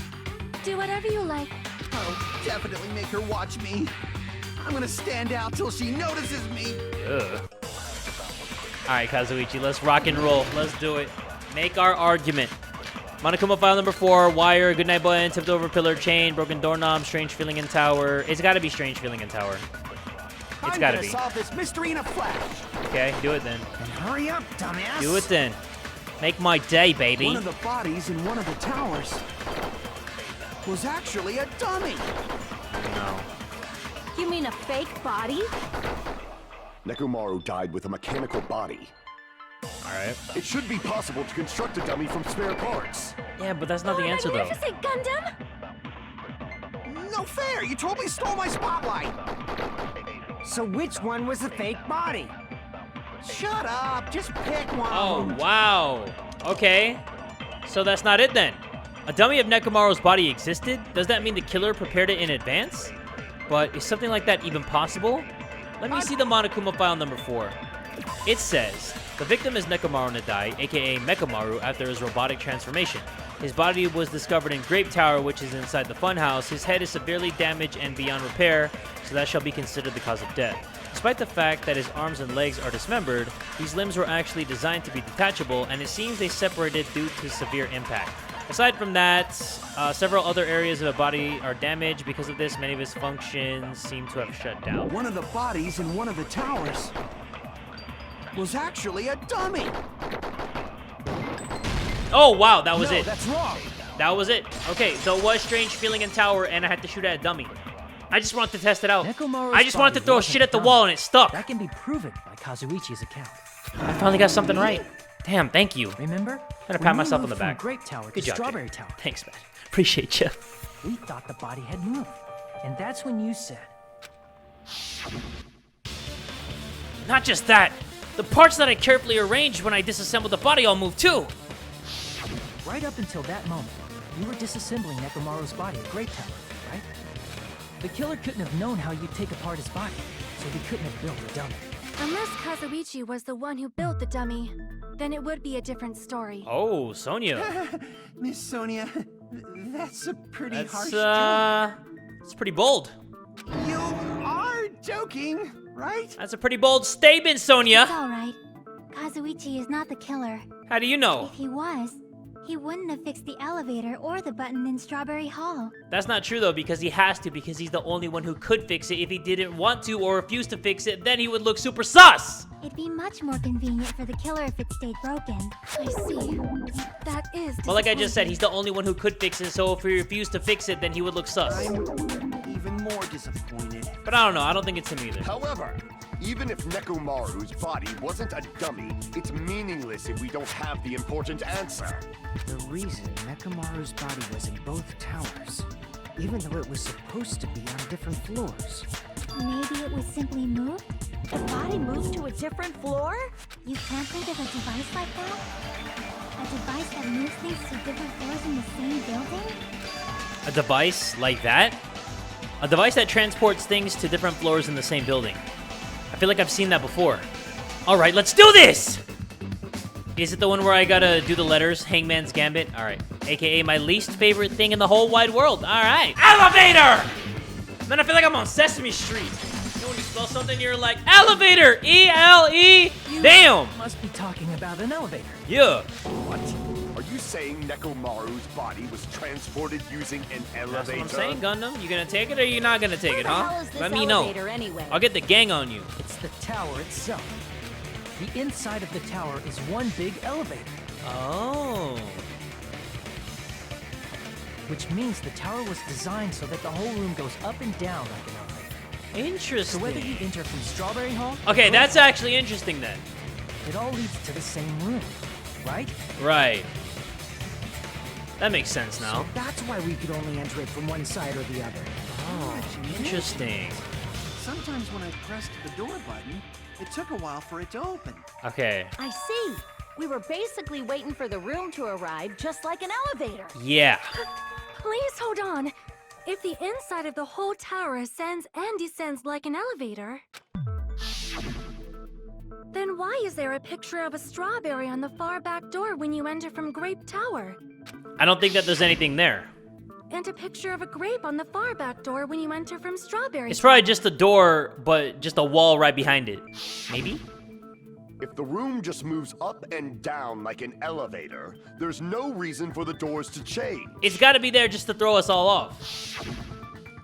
do whatever you like. I'll definitely make her watch me. I'm gonna stand out till she notices me. Ugh. Alright, Kazuichi, let's rock and roll. Let's do it. Make our argument. Monokuma file number 4, wire, goodnight button, tipped over pillar chain, broken doorknob, strange feeling in tower. It's gotta be strange feeling in tower. It's I'm gotta gonna be. solve this mystery in a flash. Okay, do it then. And hurry up, dumbass! Do it then. Make my day, baby. One of the bodies in one of the towers was actually a dummy. No. You mean a fake body? Nekomaru died with a mechanical body. Alright. It should be possible to construct a dummy from spare parts. Yeah, but that's not the answer, though. Magnificent Gundam! No fair! You totally stole my spotlight! So which one was the fake body? Shut up! Just pick one! Oh, wow. Okay. So that's not it then. A dummy of Nekomaru's body existed? Does that mean the killer prepared it in advance? But is something like that even possible? Let me see the Monokuma file number 4. It says, the victim is Nekomaru Nadai, aka Mekamaru, after his robotic transformation. His body was discovered in Grape Tower, which is inside the Funhouse. His head is severely damaged and beyond repair, so that shall be considered the cause of death. Despite the fact that his arms and legs are dismembered, these limbs were actually designed to be detachable, and it seems they separated due to severe impact. Aside from that, several other areas of the body are damaged. Because of this, many of his functions seem to have shut down. One of the bodies in one of the towers was actually a dummy. Oh, wow, that was No, it. that's wrong. That was it. Okay, so it was strange feeling in tower, and I had to shoot at a dummy. I just wanted to test it out. Nekomaru's I just wanted to body throw wasn't shit at the dumb. wall, and it stuck. That can be proven by Kazuichi's account. I finally got something right. Damn, thank you. Remember? Gotta When pat you myself on moved the from back. Grape Tower Good to job, Strawberry Jake. Tower. Thanks, man. Appreciate you. We thought the body had moved. And that's when you said, Not just that. The parts that I carefully arranged when I disassembled the body all moved too. right up until that moment, you were disassembling Nekomaru's body at Grape Tower, right? The killer couldn't have known how you'd take apart his body, so he couldn't have built a dummy. Unless Kazuichi was the one who built the dummy, then it would be a different story. Oh, Sonia. Miss Sonia, that's a pretty harsh That's, it's pretty bold. joke. You are joking, right? That's a pretty bold statement, Sonia. It's alright. Kazuichi is not the killer. How do you know? If he was, he wouldn't have fixed the elevator or the button in Strawberry Hall. That's not true, though, because he has to, because he's the only one who could fix it. If he didn't want to or refused to fix it, then he would look super sus! It'd be much more convenient for the killer if it stayed broken. I see. That is Well, like I just said, he's the only one who could fix it, so if he refused to fix it, then he would look sus. I'm even more disappointed. But I don't know, I don't think it's him either. However, even if Nekomaru's body wasn't a dummy, it's meaningless if we don't have the important answer. The reason Nekomaru's body was in both towers, even though it was supposed to be on different floors. Maybe it was simply moved? The body moved to a different floor? You can't think of a device like that? A device that moves things to different floors in the same building? A device like that? A device that transports things to different floors in the same building. I feel like I've seen that before. Alright, let's do this! Is it the one where I gotta do the letters? Hangman's Gambit? Alright. AKA my least favorite thing in the whole wide world. Alright. Elevator! Man, I feel like I'm on Sesame Street. You know when you spell something, you're like, elevator! E-L-E! Damn! Must be talking about an elevator. Yeah. What? Are you saying Nekomaru's body was transported using an That's elevator? what I'm saying, Gundam. You gonna take it or you not gonna take Where it, the huh? hell is this Let me know. elevator anyway? I'll get the gang on you. It's the tower itself. The inside of the tower is one big elevator, Oh. which means the tower was designed so that the whole room goes up and down like an elevator. Interesting. So whether you enter from Strawberry Hall, Okay, that's actually interesting then. it all leads to the same room, right? Right. That makes sense now. So that's why we could only enter it from one side or the other. Oh, interesting. Sometimes when I pressed the door button, it took a while for it to open. Okay. I see. We were basically waiting for the room to arrive, just like an elevator. Yeah. Please hold on. If the inside of the whole tower ascends and descends like an elevator, then why is there a picture of a strawberry on the far back door when you enter from Grape Tower? I don't think that there's anything there. And a picture of a grape on the far back door when you enter from Strawberry It's probably Tower? just a door, but just a wall right behind it. Maybe? If the room just moves up and down like an elevator, there's no reason for the doors to change. It's gotta be there just to throw us all off.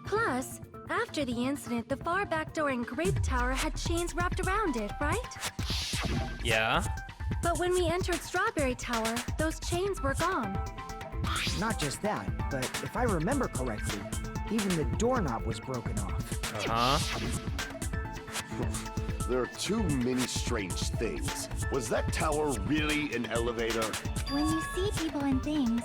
Plus, after the incident, the far back door in Grape Tower had chains wrapped around it, right? Yeah. But when we entered Strawberry Tower, those chains were gone. Not just that, but if I remember correctly, even the doorknob was broken off. Uh-huh. There are too many strange things. Was that tower really an elevator? When you see people and things,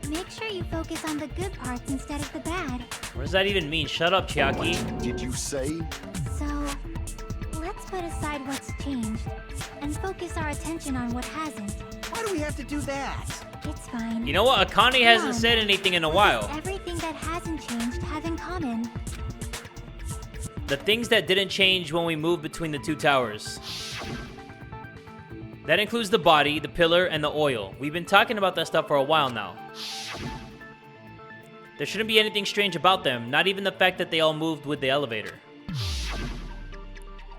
make sure you focus on the good parts instead of the bad. What does that even mean? Shut up, Chiaki. Did you say? So, let's put aside what's changed and focus our attention on what hasn't. Why do we have to do that? It's fine. You know what? Akane hasn't said anything in a while. Everything that hasn't changed have in common. The things that didn't change when we moved between the two towers. That includes the body, the pillar, and the oil. We've been talking about that stuff for a while now. There shouldn't be anything strange about them, not even the fact that they all moved with the elevator.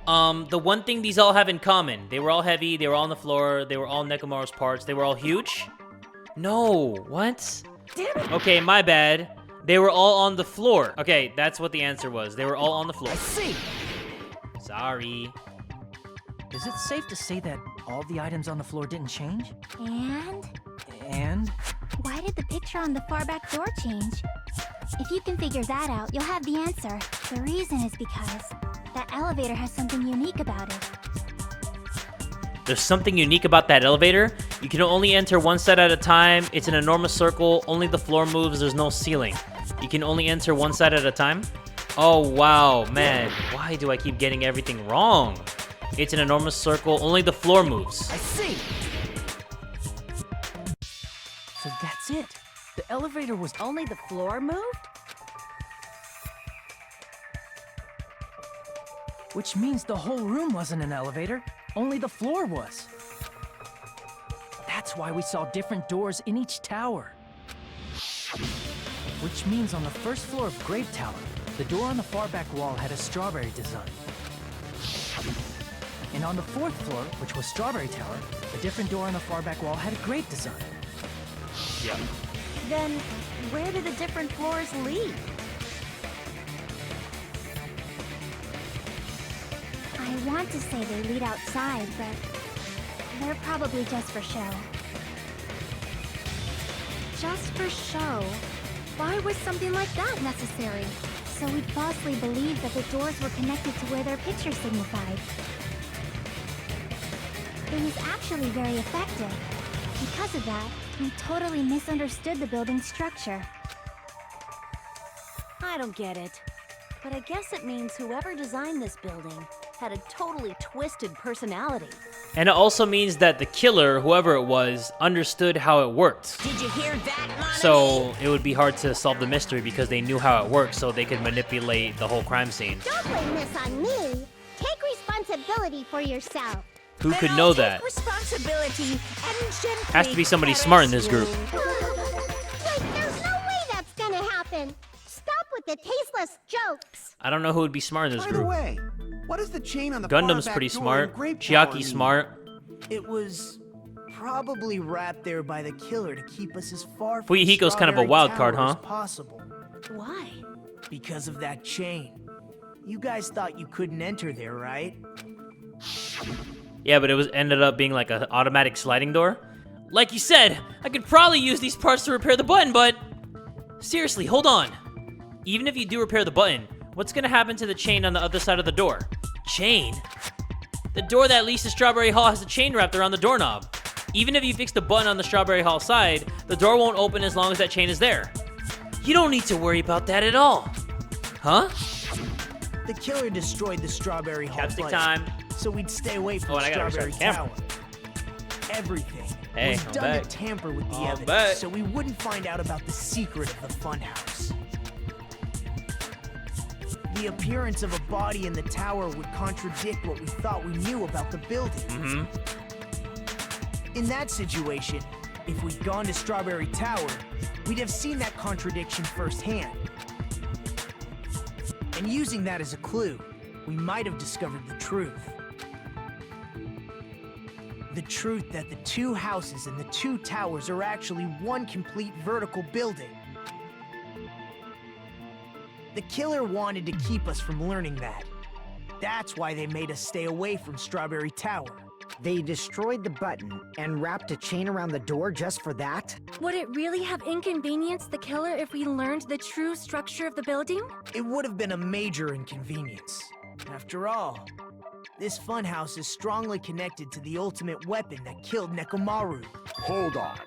The one thing these all have in common, they were all heavy, they were all on the floor, they were all Nekomaru's parts, they were all huge? No, what? Damn it! Okay, my bad. They were all on the floor. Okay, that's what the answer was. They were all on the floor. I see. Sorry. Is it safe to say that all the items on the floor didn't change? And? And? Why did the picture on the far back door change? If you can figure that out, you'll have the answer. The reason is because that elevator has something unique about it. There's something unique about that elevator. You can only enter one side at a time. It's an enormous circle. Only the floor moves. There's no ceiling. You can only enter one side at a time. Oh, wow, man. Why do I keep getting everything wrong? It's an enormous circle. Only the floor moves. I see. So that's it. The elevator was... Only the floor moved? Which means the whole room wasn't an elevator. Only the floor was. That's why we saw different doors in each tower. Which means on the first floor of Grape Tower, the door on the far back wall had a strawberry design. And on the fourth floor, which was Strawberry Tower, a different door on the far back wall had a grape design. Yeah. Then where do the different floors lead? I want to say they lead outside, but they're probably just for show. Just for show? Why was something like that necessary? So we'd falsely believe that the doors were connected to where their picture signified. It was actually very effective. Because of that, we totally misunderstood the building's structure. I don't get it. But I guess it means whoever designed this building had a totally twisted personality. And it also means that the killer, whoever it was, understood how it worked. Did you hear that, Monty? So it would be hard to solve the mystery because they knew how it worked, so they could manipulate the whole crime scene. Don't blame this on me. Take responsibility for yourself. Who Then could I'll know take that? Responsibility and gently Has to be somebody caress smart in this you. group. Wait, there's no way that's gonna happen. Stop with the tasteless jokes. I don't know who would be smart in this By the group. way, what is the chain on the Gundam's far pretty back door smart. in Grape Tower Chiaki's mean? smart. It was probably wrapped there by the killer to keep us as far from Fuyuhiko's kind of a Strawberry wild card, Tower huh? as possible. Why? Because of that chain. You guys thought you couldn't enter there, right? Yeah, but it was ended up being like an automatic sliding door. Like you said, I could probably use these parts to repair the button, but... Seriously, hold on. Even if you do repair the button, what's gonna happen to the chain on the other side of the door? Chain? The door that leads to Strawberry Hall has a chain wrapped around the doorknob. Even if you fix the button on the Strawberry Hall side, the door won't open as long as that chain is there. You don't need to worry about that at all. Huh? The killer destroyed the Strawberry Hall Chapstick button, time. so we'd stay away from Oh, and I gotta Strawberry restart the Tower. Everything Hey, was I'm done back. to tamper with the I'm evidence, back. so we wouldn't find out about the secret of the Funhouse. The appearance of a body in the tower would contradict what we thought we knew about the building. In that situation, if we'd gone to Strawberry Tower, we'd have seen that contradiction firsthand. And using that as a clue, we might have discovered the truth. The truth that the two houses and the two towers are actually one complete vertical building. The killer wanted to keep us from learning that. That's why they made us stay away from Strawberry Tower. They destroyed the button and wrapped a chain around the door just for that? Would it really have inconvenienced the killer if we learned the true structure of the building? It would have been a major inconvenience. After all, this funhouse is strongly connected to the ultimate weapon that killed Nekomaru. Hold on.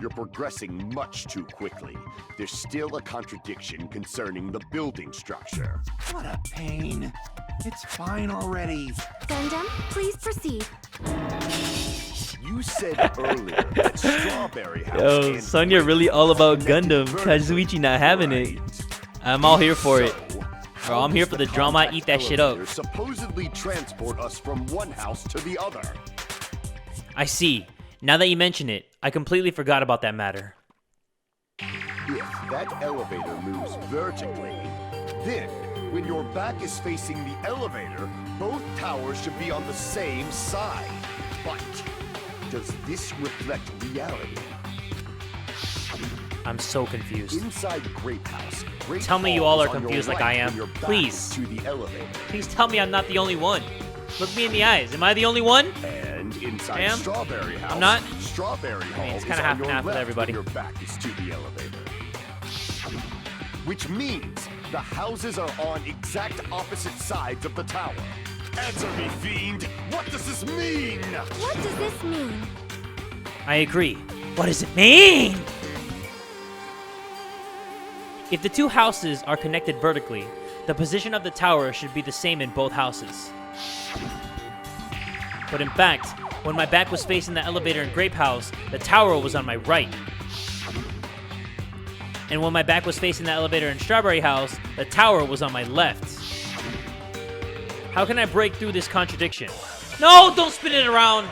You're progressing much too quickly. There's still a contradiction concerning the building structure. What a pain. It's fine already. Gundam, please proceed. You said earlier that Strawberry House Yo, and Sonya really all about connected Gundam. vertically, Kazuichi not having it. right? I'm all here for it. So, Bro, I'm here for the drama. Eat that shit up. Supposedly transport us from one house to the other. I see. Now that you mention it, I completely forgot about that matter. If that elevator moves vertically, then when your back is facing the elevator, both towers should be on the same side. But does this reflect reality? I'm so confused. Inside Grape House, Grape Tell me you Hall all are is on your confused like right I am. when your back Please. is to the elevator. Please tell me I'm not the only one. Look me in the eyes. Am I the only one? And inside Am? Strawberry House, I'm not? Strawberry Hall it's is kinda on half and your half with left everybody. when your back is to the elevator. Which means the houses are on exact opposite sides of the tower. Answer me, fiend! What does this mean? What does this mean? I agree. What does it mean? If the two houses are connected vertically, the position of the tower should be the same in both houses. But in fact, when my back was facing the elevator in Grape House, the tower was on my right. And when my back was facing the elevator in Strawberry House, the tower was on my left. How can I break through this contradiction? No, don't spin it around.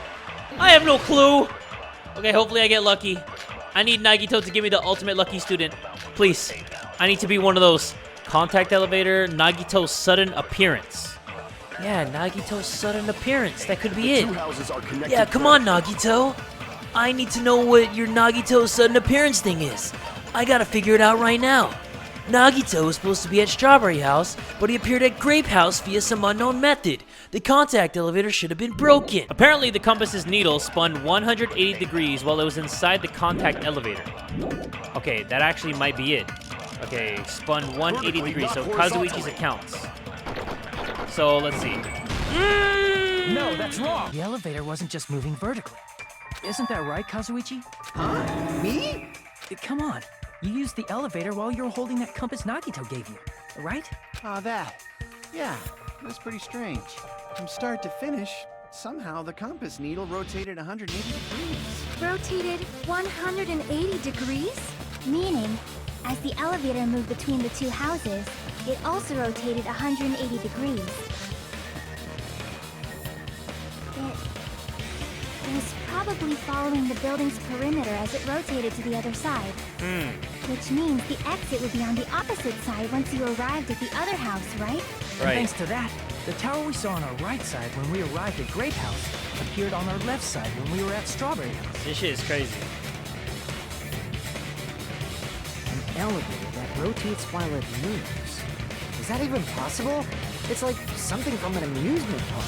I have no clue. Okay, hopefully I get lucky. I need Nagito to give me the ultimate lucky student. Please, I need to be one of those. Contact elevator, Nagito's sudden appearance. Yeah, Nagito's sudden appearance. That could be it. Two houses are connected. Yeah, come on, Nagito. I need to know what your Nagito's sudden appearance thing is. I gotta figure it out right now. Nagito was supposed to be at Strawberry House, but he appeared at Grape House via some unknown method. The contact elevator should have been broken. Apparently, the compass's needle spun 180 degrees while it was inside the contact elevator. Okay, that actually might be it. Okay, spun 180 degrees, so Kazuichi's accounts. So, let's see. No, that's wrong. The elevator wasn't just moving vertically. Isn't that right, Kazuichi? Huh? Me? Come on. You used the elevator while you were holding that compass Nagito gave you, right? Ah, that. Yeah, that's pretty strange. From start to finish, somehow the compass needle rotated 180 degrees. Rotated 180 degrees? Meaning, as the elevator moved between the two houses, it also rotated 180 degrees. It was probably following the building's perimeter as it rotated to the other side. Which means the exit would be on the opposite side once you arrived at the other house, right? And thanks to that, the tower we saw on our right side when we arrived at Grape House appeared on our left side when we were at Strawberry House. This shit is crazy. An elevator that rotates while it moves. Is that even possible? It's like something from an amusement park.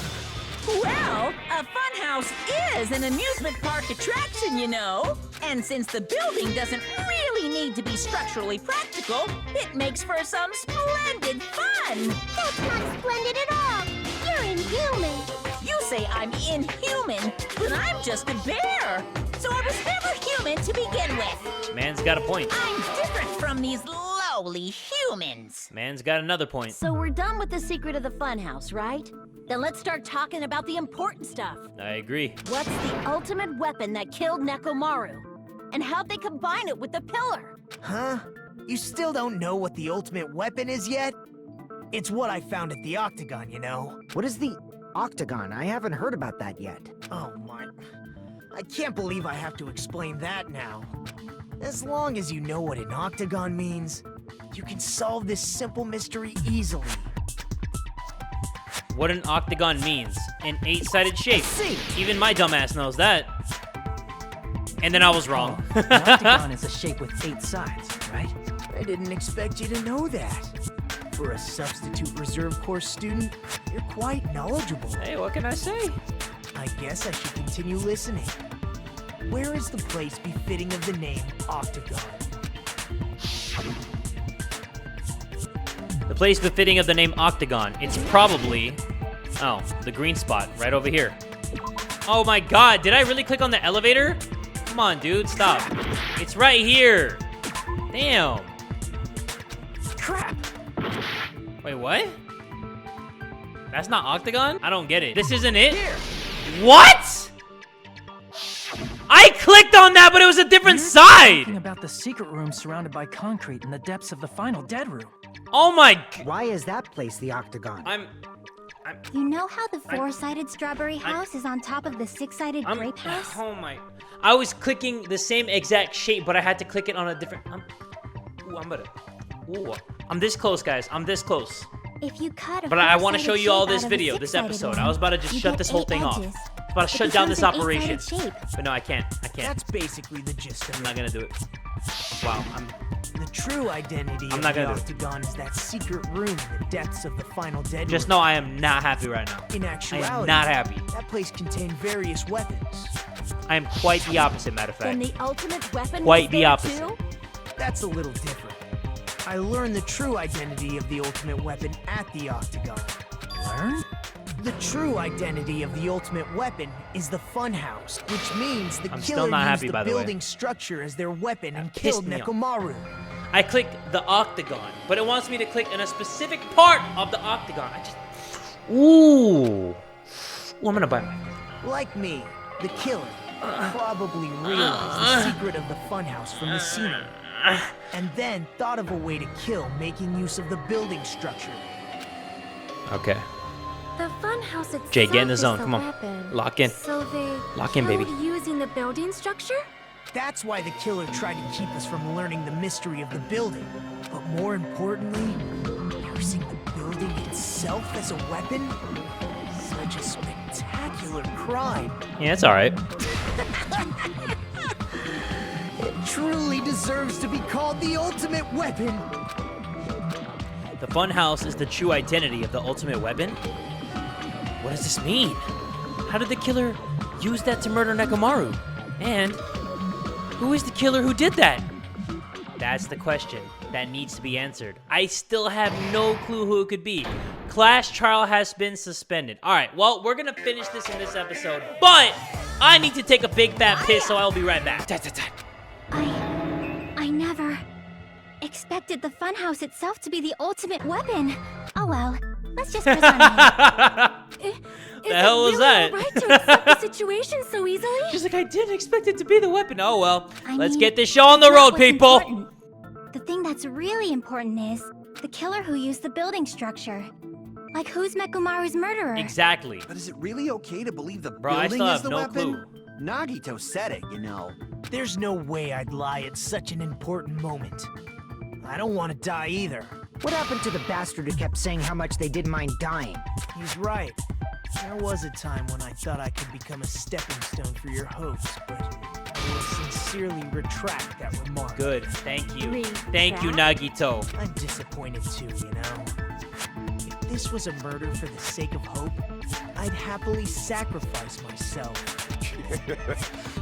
Well, a funhouse is an amusement park attraction, you know. And since the building doesn't really need to be structurally practical, it makes for some splendid fun. That's not splendid at all. You're inhuman. You say I'm inhuman, but I'm just a bear. So I was never human to begin with. Man's got a point. I'm different from these lowly humans. Man's got another point. So we're done with the secret of the funhouse, right? Then let's start talking about the important stuff. I agree. What's the ultimate weapon that killed Nekomaru? And how'd they combine it with the pillar? Huh? You still don't know what the ultimate weapon is yet? It's what I found at the Octagon, you know? What is the Octagon? I haven't heard about that yet. Oh my... I can't believe I have to explain that now. As long as you know what an Octagon means, you can solve this simple mystery easily. What an octagon means. An 8-sided shape. Even my dumbass knows that. And then I was wrong. An octagon is a shape with 8 sides, right? I didn't expect you to know that. For a substitute reserve course student, you're quite knowledgeable. Hey, what can I say? I guess I should continue listening. Where is the place befitting of the name Octagon? The place befitting of the name Octagon. It's probably... Oh, the green spot right over here. Oh my god, did I really click on the elevator? Come on, dude, stop. It's right here. Damn. Crap! Wait, what? That's not Octagon? I don't get it. This isn't it? What? I clicked on that, but it was a different You're side. talking about the secret room surrounded by concrete in the depths of the final dead room. Oh my. Why is that place the octagon? You know how the four-sided strawberry house is on top of the six-sided grape house? Oh my. I was clicking the same exact shape, but I had to click it on a different. I'm this close, guys. I'm this close. If you cut a But I want to four-sided show you all shape this out of a video, this six-sided episode. one, I was about to just you shut get this whole 8 thing off. edges. I was about to It shut down this becomes an operation. eight-sided shape. But no, I can't. That's basically the gist of I'm it. not gonna do it. Wow. The true identity I'm of not the gonna do it. octagon is that secret room in the depths of the final dead Just room. know I am not happy right now. In I actuality, am not happy. that place contained various weapons. I am quite the opposite, matter of Then fact. the ultimate weapon Quite was the there opposite. too? That's a little different. I learned the true identity of the ultimate weapon at the octagon. Learn? The true identity of the ultimate weapon is the Funhouse, which means the I'm still killer not used happy, the by the way. building structure as their weapon and pissed killed me off. Nekomaru. I clicked the octagon, but it wants me to click in a specific part of the octagon. I just. Ooh. Ooh, I'm gonna buy mine. Like me, the killer probably realized the secret of the Funhouse from the scenery, and then thought of a way to kill making use of the building structure. Okay. The funhouse itself Jay, get in the is zone. the Come on. weapon. Lock in. So they Lock in, baby. killed using the building structure? That's why the killer tried to keep us from learning the mystery of the building. But more importantly, using the building itself as a weapon? Such a spectacular crime. Yeah, it's alright. It truly deserves to be called the ultimate weapon. The funhouse is the true identity of the ultimate weapon? What does this mean? How did the killer use that to murder Nekomaru? And who is the killer who did that? That's the question that needs to be answered. I still have no clue who it could be. Class trial has been suspended. All right, well, we're gonna finish this in this episode, but I need to take a big fat piss, so I'll be right back. I never expected the funhouse itself to be the ultimate weapon. Oh well, let's just press on ahead. Is hell it was really that? alright to accept the situation so easily? She's like, I didn't expect it to be the weapon. Oh well, I let's mean, get this show on the that's road, what's people. important. The thing that's really important is the killer who used the building structure. Like, who's Nekomaru's murderer? Exactly. But is it really okay to believe the Bro, I building still is have the no weapon? clue. Nagito said it, you know. There's no way I'd lie at such an important moment. I don't want to die either. What happened to the bastard who kept saying how much they didn't mind dying? He's right. There was a time when I thought I could become a stepping stone for your hopes, but I will sincerely retract that remark. Good. Thank you. Thank you, Nagito. I'm disappointed too, you know. If this was a murder for the sake of hope, I'd happily sacrifice myself.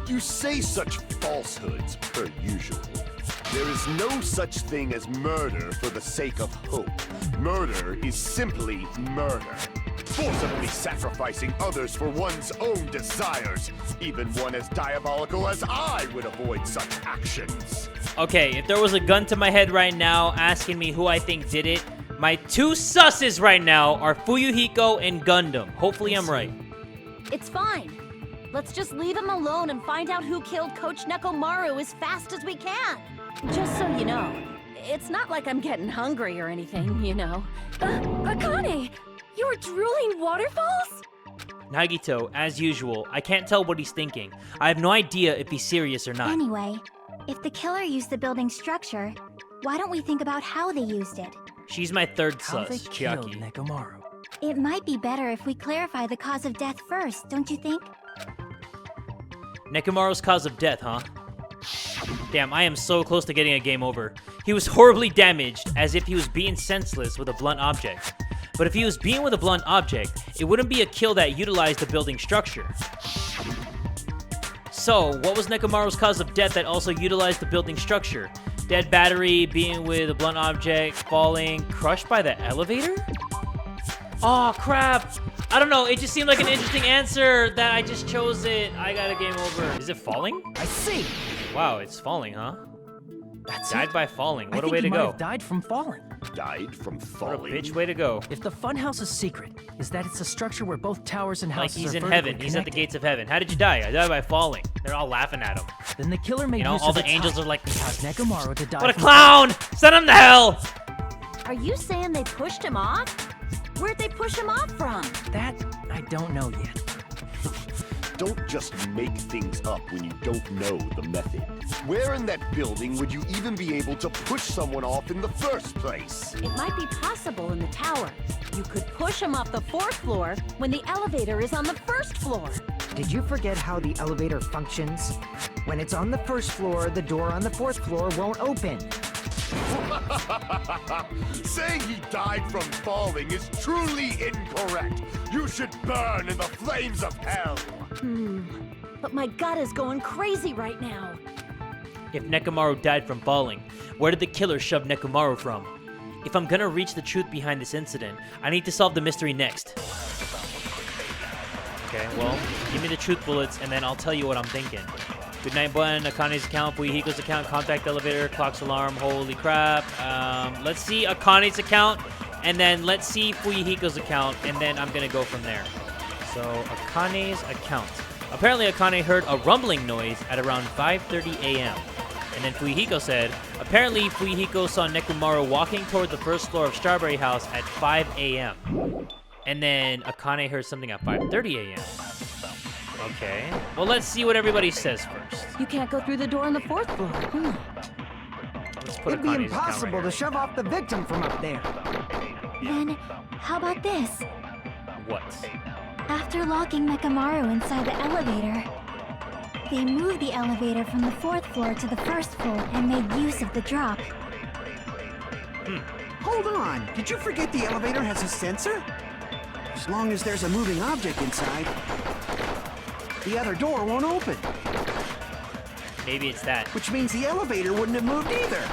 You say such falsehoods, per usual. There is no such thing as murder for the sake of hope. Murder is simply murder. Forcibly sacrificing others for one's own desires. Even one as diabolical as I would avoid such actions. Okay, if there was a gun to my head right now asking me who I think did it, my two susses right now are Fuyuhiko and Gundham. Hopefully I'm right. It's fine. Let's just leave him alone and find out who killed Coach Nekomaru as fast as we can. Just so you know, it's not like I'm getting hungry or anything, you know. Akane! You were drooling waterfalls? Nagito, as usual, I can't tell what he's thinking. I have no idea if he's serious or not. Anyway, if the killer used the building structure, why don't we think about how they used it? She's my third How they sus, killed Chiaki. Nekomaru. It might be better if we clarify the cause of death first, don't you think? Nekomaru's cause of death, huh? Damn, I am so close to getting a game over. He was horribly damaged, as if he was beaten senseless with a blunt object. But if he was beaten with a blunt object, it wouldn't be a kill that utilized the building structure. So, what was Nekomaru's cause of death that also utilized the building structure? Dead battery, being with a blunt object, falling, crushed by the elevator? Oh, crap. I don't know, it just seemed like an interesting answer that I just chose it. I got a game over. Is it falling? I see. Wow, it's falling, huh? That's Died it. by falling. I What a think way he to might go. have died from falling. Died from What a falling? bitch way to go. If the Funhouse's secret is that it's a structure where both towers and Like houses he's are in vertically heaven. He's at the connected, gates of heaven. How did you die? I died by falling. They're all laughing at him. then the killer made You know, use all of the its angels height are like, and caused Nekomaru to die what a from clown! Send him to hell! Are you saying they pushed him off? Where'd they push him off from? That I don't know yet. Don't just make things up when you don't know the method. Where in that building would you even be able to push someone off in the first place? It might be possible in the tower. You could push him off the 4th floor when the elevator is on the 1st floor. Did you forget how the elevator functions? When it's on the 1st floor, the door on the 4th floor won't open. Saying he died from falling is truly incorrect. You should burn in the flames of hell. But my gut is going crazy right now. If Nekomaru died from falling, where did the killer shove Nekomaru from? If I'm gonna reach the truth behind this incident, I need to solve the mystery next. Okay, well, give me the truth bullets and then I'll tell you what I'm thinking. Goodnight button, Akane's account, Fuyuhiko's account, contact elevator, clock's alarm, holy crap. Let's see Akane's account, and then let's see Fuyuhiko's account, and then I'm gonna go from there. So, Akane's account. Apparently Akane heard a rumbling noise at around 5:30 a.m. And then Fuyuhiko said, apparently Fuyuhiko saw Nekomaru walking toward the 1st floor of Strawberry House at 5 a.m. And then Akane heard something at 5:30 a.m. Okay. Well, let's see what everybody says first. You can't go through the door on the 4th floor. Let's put It'd be Akane's account impossible right to shove off the victim from up there. Then, how about this? here. What? After locking Nekomaru inside the elevator, they moved the elevator from the 4th floor to the 1st floor and made use of the drop. Hold on. Did you forget the elevator has a sensor? As long as there's a moving object inside, the other door won't open. Maybe it's that. Which means the elevator wouldn't have moved either.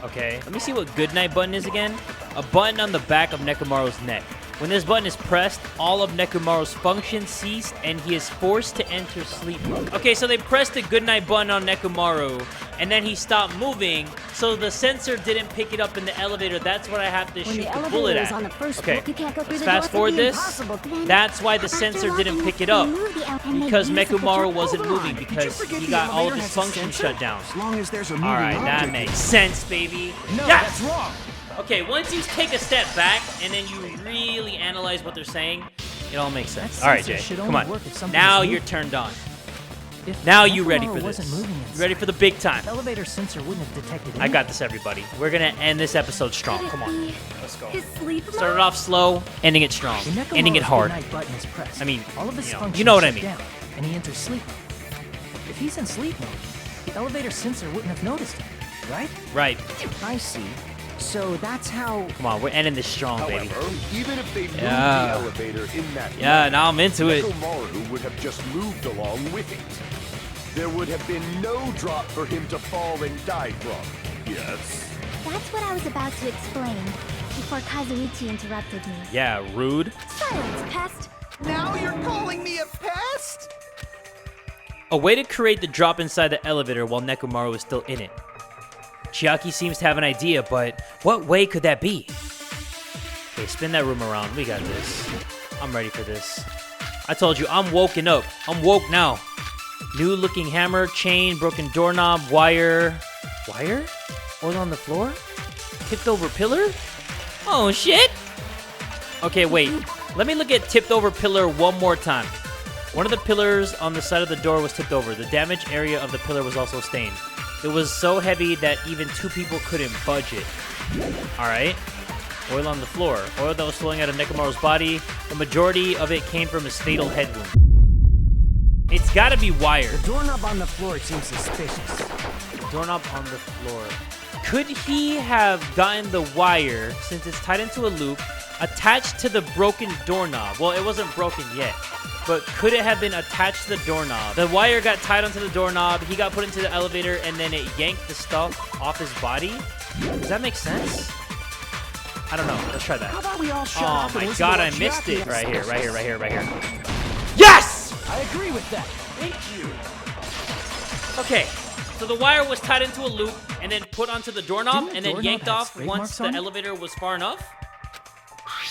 Okay, let me see what goodnight button is again. A button on the back of Nekomaru's neck. When this button is pressed, all of Nekomaru's functions cease and he is forced to enter sleep mode. Okay, so they pressed the goodnight button on Nekomaru and then he stopped moving, so the sensor didn't pick it up in the elevator. That's what I have to When shoot the the elevator bullet is at. on the 1st Okay, floor, you can't go through let's the fast door. forward this. Impossible. Then, That's why the after sensor didn't locking pick it they up. moved the and made Because use of the Nekomaru drop. wasn't Hold on. moving Did you because forget he the got all of elevator his has a functions sensor? shut down. As long as there's a moving Alright, that object. makes sense, baby. No, Yes! that's wrong. Okay, once you take a step back and then you really analyze what they're saying, it all makes sense. That All right, sensor Jay, should come only on. work if something Now is you're moving. turned on. If Now you ready Nekomaru for this? wasn't moving You ready for the big time? The elevator sensor wouldn't have detected I got anything. this, everybody. We're gonna end this episode strong. Could it Come on, be let's go. his sleep mode? Started off slow, ending it strong, When Nekomaru's ending it hard. goodnight button is pressed, I mean, all of his you know, functions you know what I shut mean. down, and he enters sleep mode. If he's in sleep mode, the elevator sensor wouldn't have noticed him, right? Right. I see. So that's how... Come on, we're ending this strong, baby. However, even if they moved Yeah. the elevator in that Yeah, way, now I'm into it. Nekomaru would have just moved along with it. There would have been no drop for him to fall and die from. Yes? That's what I was about to explain before Kazuichi interrupted me. Yeah, rude. Silence, pest! Now you're calling me a pest? A way to create the drop inside the elevator while Nekomaru is still in it. Chiaki seems to have an idea, but what way could that be? Okay, spin that room around. We got this. I'm ready for this. I told you, I'm woken up. I'm woke now. New looking hammer, chain, broken doorknob, wire. Wire? Oil on the floor? Tipped over pillar? Oh, shit! Okay, wait. Let me look at tipped over pillar one more time. One of the pillars on the side of the door was tipped over. The damaged area of the pillar was also stained. It was so heavy that even two people couldn't budge it. Alright. Oil on the floor. Oil that was flowing out of Nekomaru's body. The majority of it came from his fatal head wound. It's gotta be wire. The doorknob on the floor seems suspicious. Doorknob on the floor. Could he have gotten the wire, since it's tied into a loop, attached to the broken doorknob? Well, it wasn't broken yet. But could it have been attached to the doorknob? The wire got tied onto the doorknob, he got put into the elevator, and then it yanked the stuff off his body? Does that make sense? I don't know. Let's try that. How about we all shut Oh up and my listen god, to I what missed Chiaki it. has Right to here, say? right here, right here, right here. Yes! I agree with that. Okay, so the wire was tied into a loop. and then put onto the doorknob Didn't the and then doorknob yanked have off scrape once marks the on it? elevator was far enough?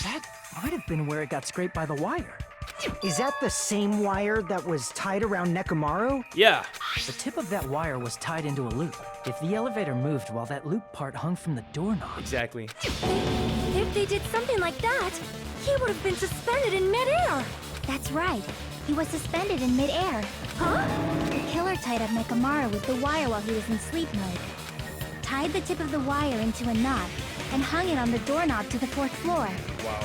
That might have been where it got scraped by the wire. Is that the same wire that was tied around Nekomaru? Yeah. The tip of that wire was tied into a loop. If the elevator moved while that loop part hung from the doorknob. Exactly. If they did something like that, he would have been suspended in midair. That's right. He was suspended in midair. Huh? The killer tied up Nekomaru with the wire while he was in sleep mode. Tied the tip of the wire into a knot and hung it on the doorknob to the 4th floor. Wow.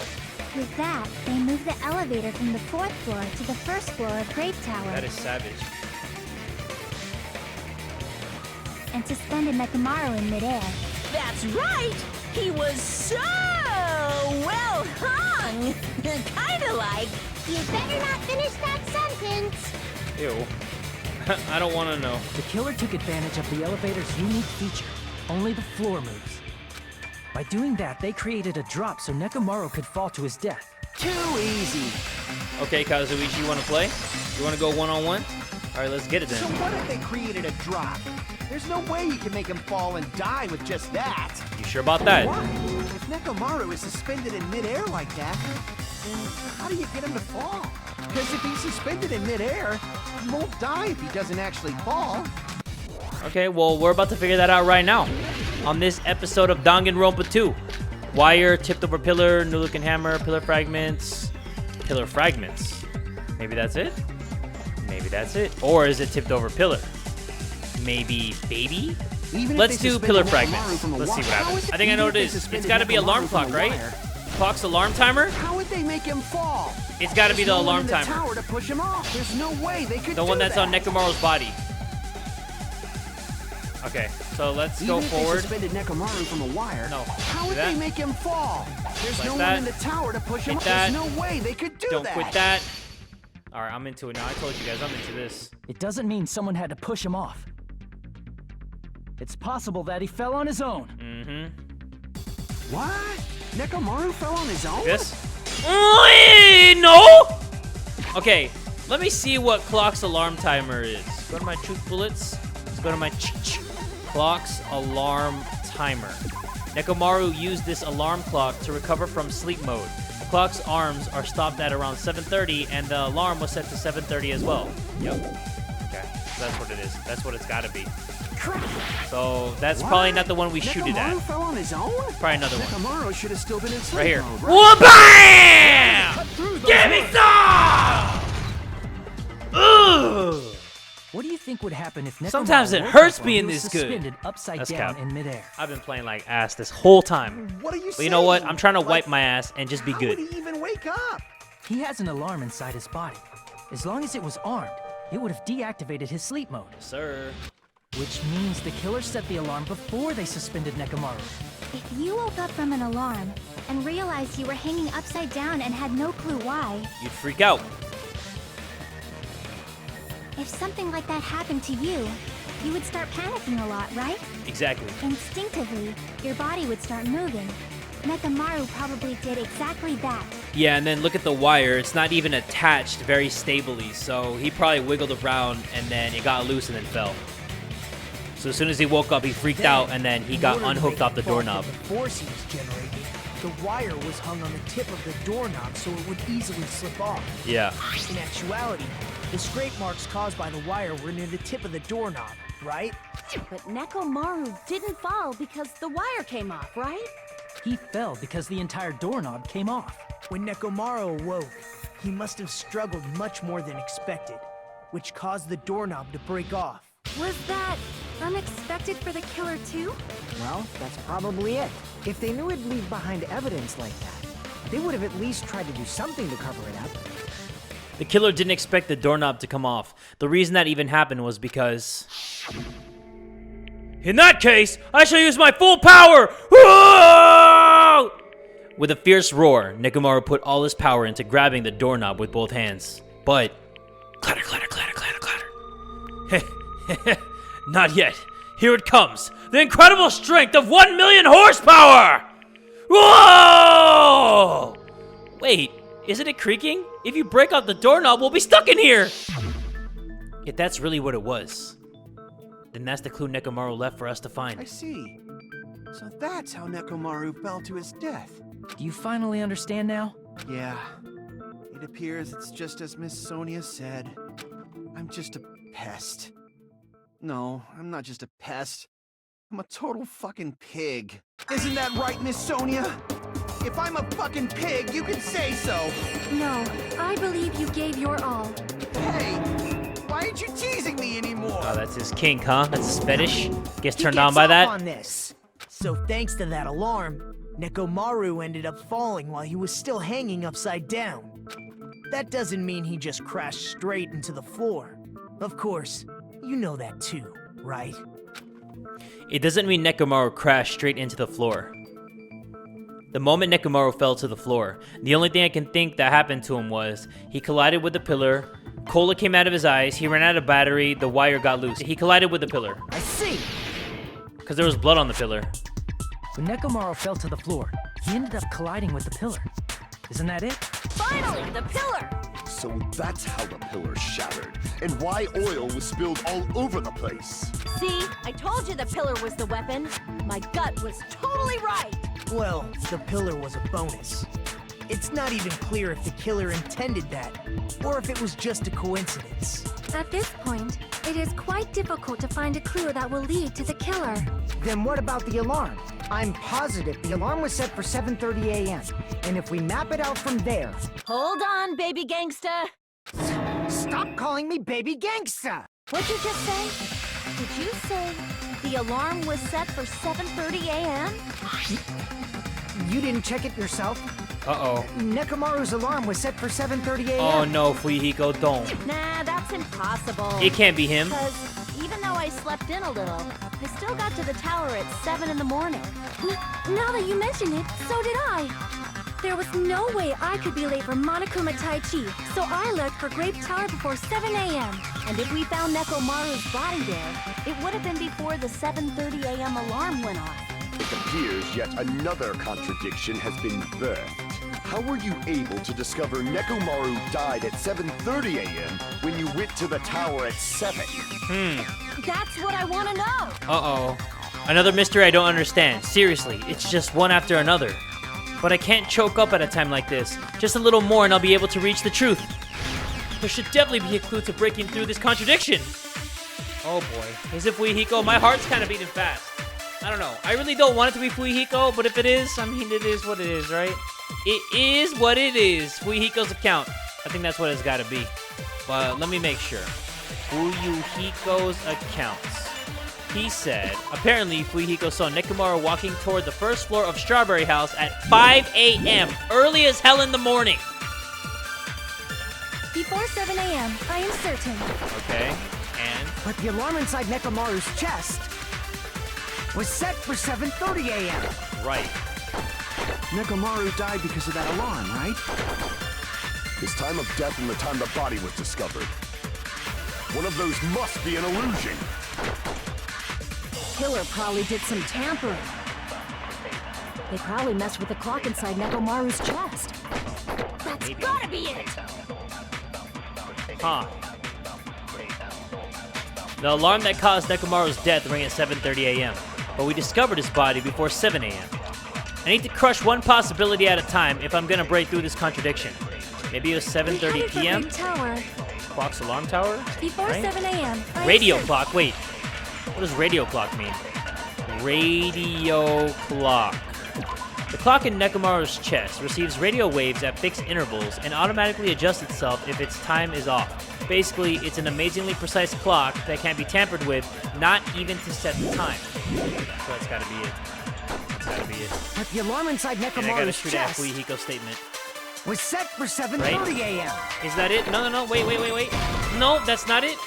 With that, they moved the elevator from the 4th floor to the 1st floor of Grape Tower. That is savage. And suspended Nekomaru in midair. That's right! He was so well hung! Kinda like. You better not finish that sentence. Ew. I don't want to know. The killer took advantage of the elevator's unique feature. Only the floor moves. By doing that, they created a drop so Nekomaru could fall to his death. Too easy. Okay, Kazuichi, you want to play? You want to go one-on-one? All right, let's get it So then. what if they created a drop? There's no way you can make him fall and die with just that. You sure about that? Why? If Nekomaru is suspended in midair like that, then how do you get him to fall? Because if he's suspended in midair, he won't die if he doesn't actually fall. Okay, well, we're about to figure that out right now. On this episode of Danganronpa 2. Wire, tipped over pillar, new looking hammer, pillar fragments. Pillar fragments. Maybe that's it? Maybe that's it. Or is it tipped over pillar? Maybe baby? Even if Let's they do suspended pillar Nekomaru fragments. from a Let's see what wire- How happens. is it- I think I know even what it if they is. It's suspended got to be alarm Nekomaru clock, from a right? wire, Clock's alarm timer? How would they make him fall? It's got to be There's the no one alarm in the timer. tower to push him off. There's no way they could The do one that's that. on Nekomaru's body. Okay, so let's Even go if forward. they suspended Nekomaru from a wire, No. how Do would that. they make him fall? There's Like no that. one in the tower to push him Hit off. that. There's no way they could do Don't that. quit that. All right, I'm into it now. I told you guys I'm into this. It doesn't mean someone had to push him off. It's possible that he fell on his own. Mm-hmm. What? Nekomaru fell on his own? This? No! Okay, let me see what Clock's alarm timer is. Go to my truth bullets. Let's go to my Clock's alarm timer. Nekomaru used this alarm clock to recover from sleep mode. Clock's arms are stopped at around 7:30, and the alarm was set to 7:30 as well. Yep. Okay, so that's what it is. That's what it's got to be. So that's What? probably not the one we shoot it Nekomaru at. fell on his own? Probably another one. Nekomaru should have still been in sleep Right here. mode, Whoa, bam! Give me some! Ugh! What do you think would happen if Nekomaru Sometimes it woke hurts up while being he was this good. suspended upside That's down cap. in midair? I've been playing like ass this whole time. What are you But saying? you know what? I'm trying to wipe Like, my ass and just be how good. would he even wake up? He has an alarm inside his body. As long as it was armed, it would have deactivated his sleep mode. Sir. Which means the killer set the alarm before they suspended Nekomaru. If you woke up from an alarm and realized you were hanging upside down and had no clue why, You'd freak out. if something like that happened to you, you would start panicking a lot, right? Exactly. Instinctively, your body would start moving. Nekomaru probably did exactly that. Yeah, and then look at the wire. It's not even attached very stably, so he probably wiggled around and then it got loose and then fell. So as soon as he woke up, he freaked out and then he In got order to unhooked make off the it fall to doorknob. The force he was generating, the wire was hung on the tip of the doorknob so it would easily slip off. Yeah. In actuality, the scrape marks caused by the wire were near the tip of the doorknob, right? But Nekomaru didn't fall because the wire came off, right? He fell because the entire doorknob came off. When Nekomaru awoke, he must have struggled much more than expected, which caused the doorknob to break off. Was that unexpected for the killer too? Well, that's probably it. If they knew it'd leave behind evidence like that, they would have at least tried to do something to cover it up. The killer didn't expect the doorknob to come off. The reason that even happened was because... In that case, I shall use my full power! Whoa! With a fierce roar, Nekomaru put all his power into grabbing the doorknob with both hands. But... Clatter, clatter, clatter, clatter, clatter. Not yet. Here it comes. The incredible strength of 1 million horsepower! Whoa! Wait, isn't it creaking? If you break out the doorknob, we'll be stuck in here! If that's really what it was, Then that's the clue Nekomaru left for us to I find. see. So that's how Nekomaru fell to his death. Do you finally understand now? Yeah. It appears it's just as Miss Sonia said. I'm just a pest. No, I'm not just a pest. I'm a total fucking pig. Isn't that right, Miss Sonia? If I'm a fucking pig, you can say so. No, I believe you gave your all. Hey, why aren't you teasing me anymore? Oh, that's his kink, huh? That's his fetish? Gets He turned gets on by off that? on this. So thanks to that alarm, Nekomaru ended up falling while he was still hanging upside down. That doesn't mean he just crashed straight into the floor. Of course, you know that too, right? It doesn't mean Nekomaru crashed straight into the floor. The moment Nekomaru fell to the floor, the only thing I can think that happened to him was he collided with the pillar, cola came out of his eyes, he ran out of battery, the wire got loose. He collided with the pillar. I see. Because there was blood on the pillar. When Nekomaru fell to the floor, he ended up colliding with the pillar. Isn't that it? Finally, the pillar! So that's how the pillar shattered, and why oil was spilled all over the place. See, I told you the pillar was the weapon. My gut was totally right. Well, the pillar was a bonus. It's not even clear if the killer intended that, or if it was just a coincidence. At this point, it is quite difficult to find a clue that will lead to the killer. Then what about the alarm? I'm positive the alarm was set for 7:30 a.m. And if we map it out from there... Hold on, baby gangsta. Stop calling me baby gangsta! What'd you just say? Did you say the alarm was set for 7:30 a.m.? You didn't check it yourself? Uh-oh. Nekomaru's alarm was set for 7:30 a.m. Oh no, Fuyuhiko, don't. Nah, that's impossible. It can't be him. Because even though I slept in a little, I still got to the tower at 7 in the morning. Now that you mention it, so did I. There was no way I could be late for Monokuma Tai Chi, so I left for Grape Tower before 7 a.m. And if we found Nekomaru's body there, it would have been before the 7:30 a.m. alarm went off. It appears yet another contradiction has been birthed. How were you able to discover Nekomaru died at 7:30 a.m. when you went to the tower at 7? That's what I want to know. Uh-oh. Another mystery I don't understand. Seriously, it's just one after another. But I can't choke up at a time like this. Just a little more and I'll be able to reach the truth. There should definitely be a clue to breaking through this contradiction. Oh boy. Is it Fuyuhiko? My heart's kind of beating fast. I don't know. I really don't want it to be Fuyuhiko, but if it is, I mean, it is what it is, right? It is what it is. Fuyuhiko's account. I think that's what it's got to be. But let me make sure. Fuyuhiko's accounts. He said, apparently Fuyuhiko saw Nekomaru walking toward the first floor of Strawberry House at 5 a.m. Early as hell in the morning. Before 7 a.m., I am certain. Okay, and? But the alarm inside Nekomaru's chest was set for 7:30 a.m. Right. Nekomaru died because of that alarm, right? His time of death and the time the body was discovered. One of those must be an illusion. Killer probably did some tampering. They probably messed with the clock inside Nekomaru's chest. That's gotta be it! Huh. The alarm that caused Nekomaru's death rang at 7:30 a.m., but we discovered his body before 7 a.m. I need to crush one possibility at a time if I'm gonna break through this contradiction. Maybe it was 7:30 p.m.? Tower. Clock's alarm tower? Before Right? 7 a.m. I am Radio certain. clock, wait. What does radio clock mean? Radio clock. The clock in Nekomaru's chest receives radio waves at fixed intervals and automatically adjusts itself if its time is off. Basically, it's an amazingly precise clock that can't be tampered with, not even to set the time. So that's gotta be it. That's gotta be it. But the alarm inside And I gotta Nekomaru's shoot at chest Fuyuhiko's statement. was set for 7:30 a.m. Is that it? No, wait. No, that's not it.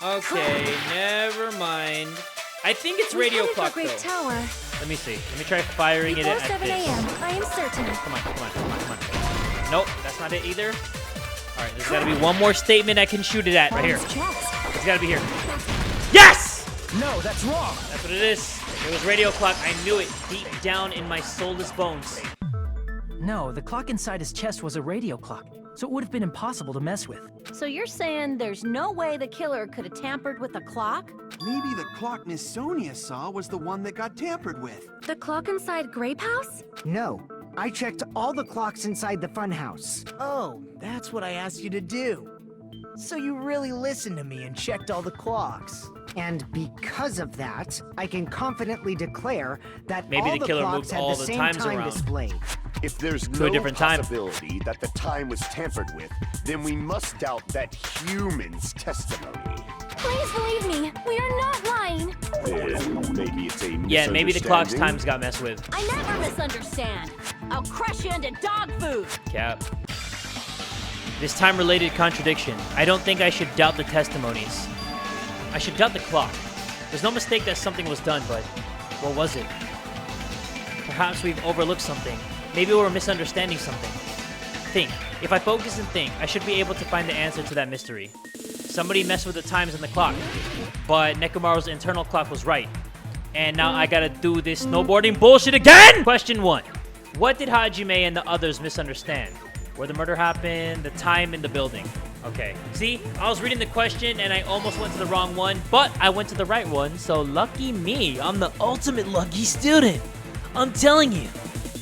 Okay, never mind. I think it's radio Headed clock for Grape though. Tower. Let me see. Let me try firing Before it at 7 this. a.m. I am certain. Come on. Nope, that's not it either. All right, there's got to be one more statement I can shoot it at right here. It's got to be here. Yes! No, that's wrong. That's what it is. It was radio clock. I knew it deep down in my soulless bones. No, the clock inside his chest was a radio clock. so it would have been impossible to mess with. So you're saying there's no way the killer could have tampered with the clock? Maybe the clock Miss Sonia saw was the one that got tampered with. The clock inside Grape House? No, I checked all the clocks inside the funhouse. Oh, that's what I asked you to do. So you really listened to me and checked all the clocks. And because of that, I can confidently declare that Maybe all the the killer clocks moved had all the the same times time around. displayed. If there's To a no different time. possibility that the time was tampered with, then we must doubt that human's testimony. Please believe me, we are not lying. Then maybe it's a Yeah, maybe the clock's misunderstanding. times got messed with. I never misunderstand. I'll crush you into dog food. Cap. This time-related contradiction. I don't think I should doubt the testimonies. I should doubt the clock. There's no mistake that something was done, but what was it? Perhaps we've overlooked something. Maybe we're misunderstanding something. Think. If I focus and think, I should be able to find the answer to that mystery. Somebody messed with the times in the clock, but Nekomaru's internal clock was right. And now I gotta do this snowboarding bullshit again! Question 1. What did Hajime and the others misunderstand? Where the murder happened, the time in the building. Okay. See, I was reading the question and I almost went to the wrong one, but I went to the right one, so lucky me. I'm the ultimate lucky student. I'm telling you,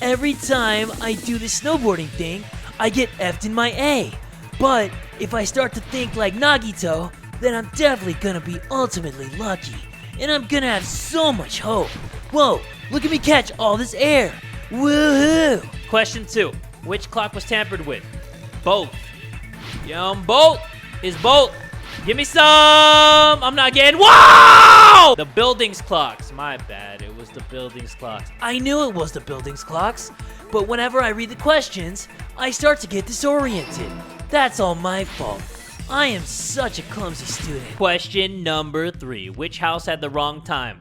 every time I do the snowboarding thing, I get F'd in my A. But if I start to think like Nagito, then I'm definitely gonna be ultimately lucky. And I'm gonna have so much hope. Whoa, look at me catch all this air. Woohoo! Question 2. Which clock was tampered with? Both. Both is both. Give me some. I'm not getting. Whoa! The building's clocks. My bad. It was the building's clocks. I knew it was the building's clocks, but whenever I read the questions, I start to get disoriented. That's all my fault. I am such a clumsy student. Question number 3. Which house had the wrong time?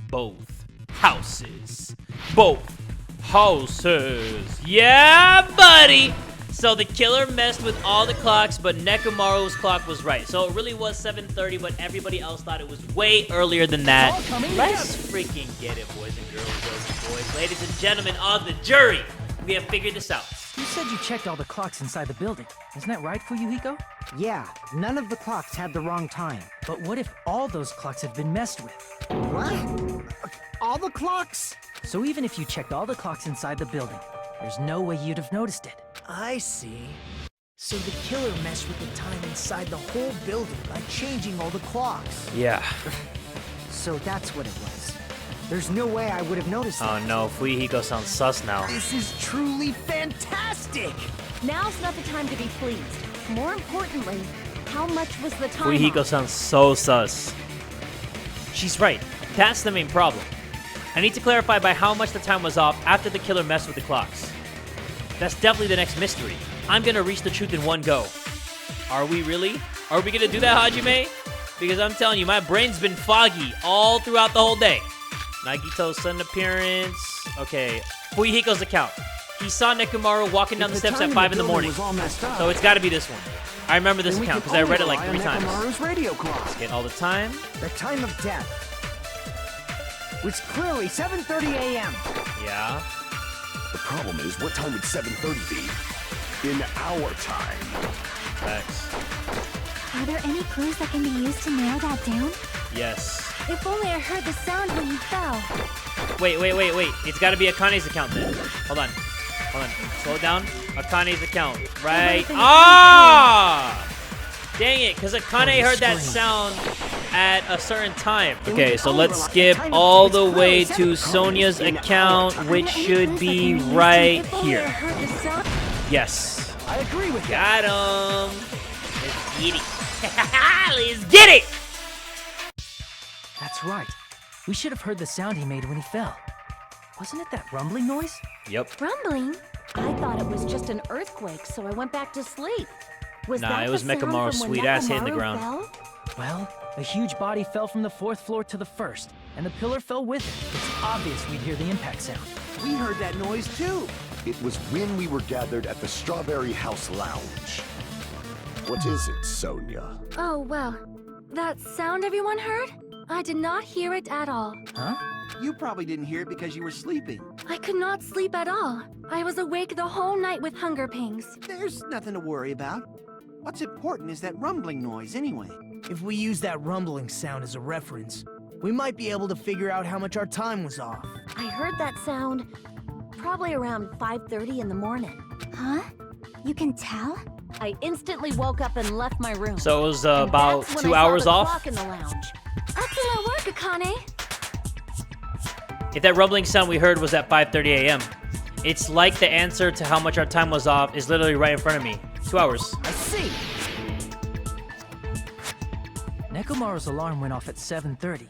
Both houses. Both houses. Yeah, buddy. So the killer messed with all the clocks, but Nekomaru's clock was right. So it really was 7:30, but everybody else thought it was way earlier than that. Let's freaking get it, boys and girls, girls and boys. Ladies and gentlemen of the jury, we have figured this out. You said you checked all the clocks inside the building. Isn't that right, Fuyuhiko? Yeah, none of the clocks had the wrong time. But what if all those clocks had been messed with? What? All the clocks? So even if you checked all the clocks inside the building, there's no way you'd have noticed it. I see. So the killer messed with the time inside the whole building by changing all the clocks. Yeah. So that's what it was. There's no way I would have noticed Oh that. no, Fuyuhiko sounds sus now. This is truly fantastic! Now's not the time to be pleased. More importantly, how much was the time Fuyuhiko off? sounds so sus. She's right. That's the main problem. I need to clarify by how much the time was off after the killer messed with the clocks. That's definitely the next mystery. I'm gonna reach the truth in one go. Are we really? Are we gonna do that, Hajime? Because I'm telling you, my brain's been foggy all throughout the whole day. Nagito's sudden appearance. Okay, Fuyuhiko's account. He saw Nekomaru walking down the steps at 5 in the morning. So it's gotta be this one. I remember this account because I read it like 3 times. Radio clock. Let's get all the time. The time of death was clearly 7:30 a.m. Yeah. The problem is, what time would 7:30 be? In our time. Facts. Are there any clues that can be used to narrow that down? Yes. If only I heard the sound when you fell. Wait. It's gotta be Akane's account then. Hold on. Slow it down. Akane's account. Right. Ah! Dang it, because Akane heard that sound at a certain time. Okay, so let's skip all the way to Sonia's account, which should be right here. Yes. I agree with you. Got him. Let's get it. Let's get it! That's right. We should have heard the sound he made when he fell. Wasn't it that rumbling noise? Yep. Rumbling? I thought it was just an earthquake, so I went back to sleep. Was Nah, that it was the sound Mekamaru's from when sweet ass hitting the Nekomaru ground. fell? Well, a huge body fell from the 4th floor to the 1st, and the pillar fell with it. It's obvious we'd hear the impact sound. We heard that noise too. It was when we were gathered at the Strawberry House Lounge. What is it, Sonia? Oh, well, that sound everyone heard? I did not hear it at all. Huh? You probably didn't hear it because you were sleeping. I could not sleep at all. I was awake the whole night with hunger pangs. There's nothing to worry about. What's important is that rumbling noise anyway. If we use that rumbling sound as a reference, we might be able to figure out how much our time was off. I heard that sound probably around 5:30 in the morning. Huh? You can tell? I instantly woke up and left my room. So it was And about that's when 2 I saw hours the off? clock in the lounge. Excellent work, Akane. If that rumbling sound we heard was at 5:30 a.m., it's like the answer to how much our time was off is literally right in front of me. 2 hours. I see. Nekomaru's alarm went off at 7:30.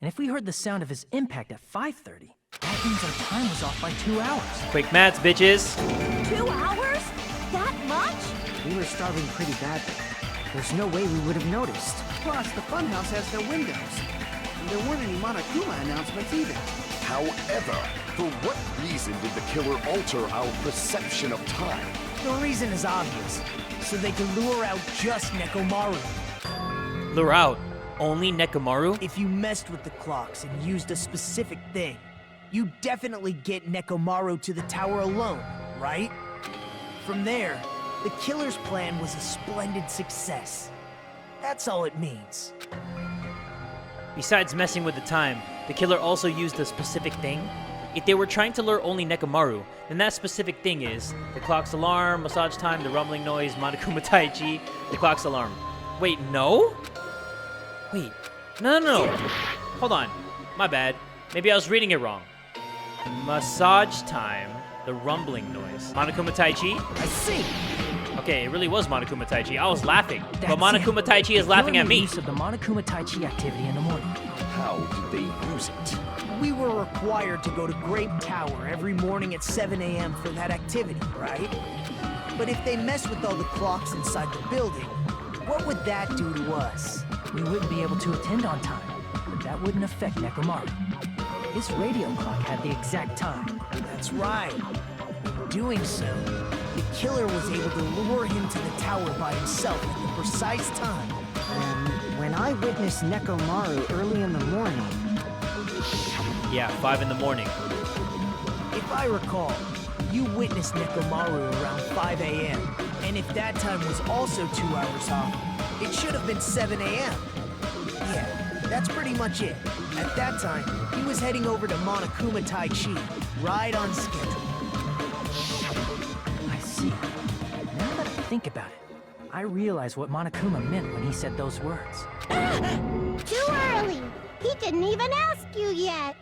And if we heard the sound of his impact at 5:30, that means our time was off by 2 hours. Quick maths, bitches. 2 hours? That much? We were starving pretty badly. There's no way we would have noticed. Plus, the Funhouse has no windows. And there weren't any Monokuma announcements either. However, for what reason did the killer alter our perception of time? The reason is obvious. So they can lure out just Nekomaru. Lure out. Only Nekomaru? If you messed with the clocks and used a specific thing, you definitely get Nekomaru to the tower alone, right? From there, the killer's plan was a splendid success. That's all it means. Besides messing with the time, the killer also used a specific thing? If they were trying to lure only Nekomaru, then that specific thing is the clock's alarm, massage time, the rumbling noise, Monokuma Taichi, the clock's alarm. Wait, no? Wait, no. Hold on, my bad. Maybe I was reading it wrong. Massage time, the rumbling noise, Monokuma Taichi? I see. Okay, it really was Monokuma Taichi. I was laughing, but That's Monokuma it. Taichi is laughing at me. Use of the Monokuma Taichi activity in the morning. How did they use it? We were required to go to Grape Tower every morning at 7 a.m. for that activity, right? But if they mess with all the clocks inside the building, what would that do to us? We wouldn't be able to attend on time, but that wouldn't affect Nekomaru. His radio clock had the exact time. That's right. In doing so, the killer was able to lure him to the tower by himself at the precise time. And when I witnessed Nekomaru early in the morning, Yeah, 5 in the morning. If I recall, you witnessed Nekomaru around 5 a.m. And if that time was also 2 hours off, it should have been 7 a.m. Yeah, that's pretty much it. At that time, he was heading over to Monokuma Taichi, right on schedule. I see. Now that I think about it, I realize what Monokuma meant when he said those words. Too early. He didn't even ask you yet.